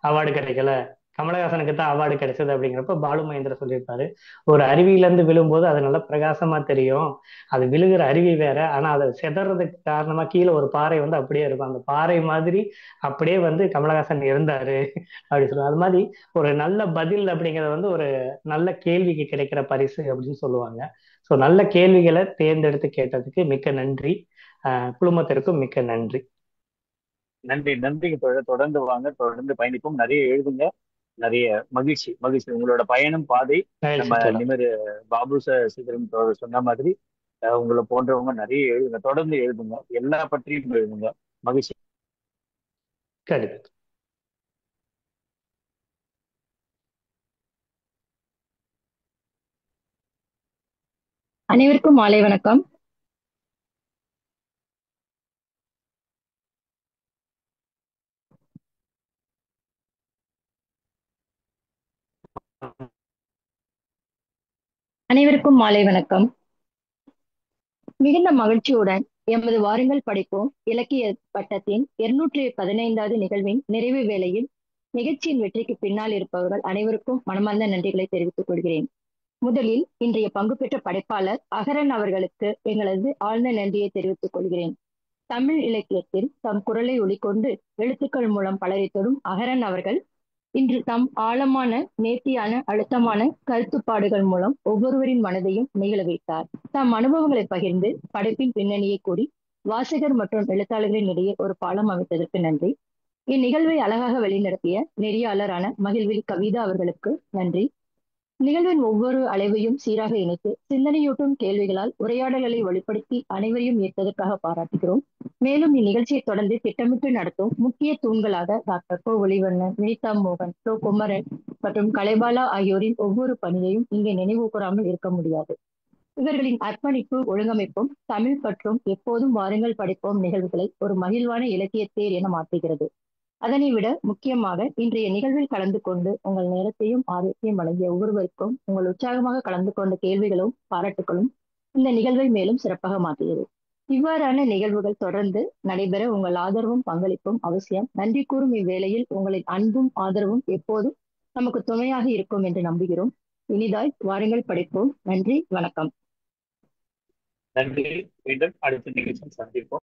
Speaker 3: அவார்டு கிடைக்கல, கமலஹாசனுக்கு தான் அவார்டு கிடைச்சது அப்படிங்கிறப்ப பாலு மகேந்திர சொல்லியிருப்பாரு, ஒரு அருவியில இருந்து விழும்போது அது நல்லா பிரகாசமா தெரியும், அது விழுகிற அருவி வேற, ஆனா அதை செதறதுக்கு காரணமா கீழே ஒரு பாறை வந்து அப்படியே இருக்கும், அந்த பாறை மாதிரி அப்படியே வந்து கமலஹாசன் இருந்தாரு அப்படி சொல்லுவாங்க. அது மாதிரி ஒரு நல்ல பதில் அப்படிங்கிறது வந்து ஒரு நல்ல கேள்விக்கு கிடைக்கிற பரிசு அப்படின்னு சொல்லுவாங்க. ஸோ நல்ல கேள்விகளை தேர்ந்தெடுத்து கேட்டதுக்கு மிக்க நன்றி. குழுமத்திற்கும் மிக்க நன்றி.
Speaker 4: நன்றி நன்றி. தொடர்ந்து வாங்க, தொடர்ந்து பயணிப்போம், நிறைய எழுதுங்க. நிறைய மகிழ்ச்சி மகிழ்ச்சி. உங்களோட பயணம் பாதை நம்ம
Speaker 3: மகிழ்ச்சி தோழர்.
Speaker 4: நிமிர் பாபு சீக்கிரம் சொன்ன மாதிரி உங்களை போன்றவங்க நிறைய எழுதுங்க, தொடர்ந்து எழுதுங்க, எல்லா பற்றியும் எழுதுங்க. மகிழ்ச்சி.
Speaker 3: கண்டிப்பா.
Speaker 5: அனைவருக்கும் மாலை வணக்கம். அனைவருக்கும் மாலை வணக்கம். மிகுந்த மகிழ்ச்சியுடன் எமது வாருங்கள் படிப்போம் இலக்கிய பட்டத்தின் 215வது நிகழ்வின் நிறைவு வேளையில் நிகழ்ச்சியின் வெற்றிக்கு பின்னால் இருப்பவர்கள் அனைவருக்கும் மனமார்ந்த நன்றிகளை தெரிவித்துக் கொள்கிறேன். முதலில் இன்றைய பங்கு பெற்ற படைப்பாளர் அகரன் அவர்களுக்கு எங்களது ஆழ்ந்த நன்றியை தெரிவித்துக் கொள்கிறேன். தமிழ் இலக்கியத்தில் தம் குரலை ஒளிக்கொண்டு எழுத்துக்கள் மூலம் பலரை தொடும் அகரன் அவர்கள் இன்று தம் ஆழமான, நேர்த்தியான, அழுத்தமான கருத்துப்பாடுகள் மூலம் ஒவ்வொருவரின் மனதையும் நெகிழ வைத்தார். தம் அனுபவங்களை பகிர்ந்து படைப்பின் பின்னணியை கூறி வாசகர் மற்றும் எழுத்தாளர்களின் இடையே ஒரு பாலம் அமைத்ததற்கு நன்றி. இந்நிகழ்வை அழகாக வழிநடத்திய நெறியாளரான மகிழ்வில் கவிதா அவர்களுக்கு நன்றி. நிகழ்வின் ஒவ்வொரு அலைவையும் சீராக இணைத்து சிந்தனையூட்டும் கேள்விகளால் உரையாடல்களை வலுப்படுத்தி அனைவரையும் ஈர்த்ததற்காக பாராட்டுகிறோம். மேலும் இந்நிகழ்ச்சியை தொடர்ந்து திட்டமிட்டு நடத்தும் முக்கிய தூண்களாக டாக்டர் கோ ஒளிவண்ணன், வினிதா மோகன், டோ குமரன் மற்றும் கலைபாலா ஆகியோரின் ஒவ்வொரு பணியையும் இங்கே நினைவு கூறாமல் இருக்க முடியாது. இவர்களின் அர்ப்பணிப்பு, ஒழுங்கமைப்பும் தமிழ் பற்றும் எப்போதும் வாருங்கள் படிப்போம் நிகழ்வுகளை ஒரு மகிழ்வான இலக்கிய தேர் என மாற்றுகிறது. அதனை விட முக்கியமாக இன்றைய நிகழ்வில் கலந்து கொண்டு உங்கள் நேரத்தையும் ஆரோக்கியம் வழங்கிய ஒவ்வொருவருக்கும் உங்கள் உற்சாகமாக கலந்து கொண்ட கேள்விகளும் பாராட்டுகளும் இந்த நிகழ்வை மேலும் சிறப்பாக மாற்றியது. இவ்வாறான நிகழ்வுகள் தொடர்ந்து நடைபெற உங்கள் ஆதரவும் பங்களிப்பும் அவசியம். நன்றி கூறும் இவ்வேளையில் உங்களின் அன்பும் ஆதரவும் எப்போதும் நமக்கு துணையாக இருக்கும் என்று நம்புகிறோம். இனிதாய் வாருங்கள் படிப்போம். நன்றி, வணக்கம்.
Speaker 4: நன்றி. மீண்டும் அடுத்த நிகழ்ச்சியில் சந்திப்போம்.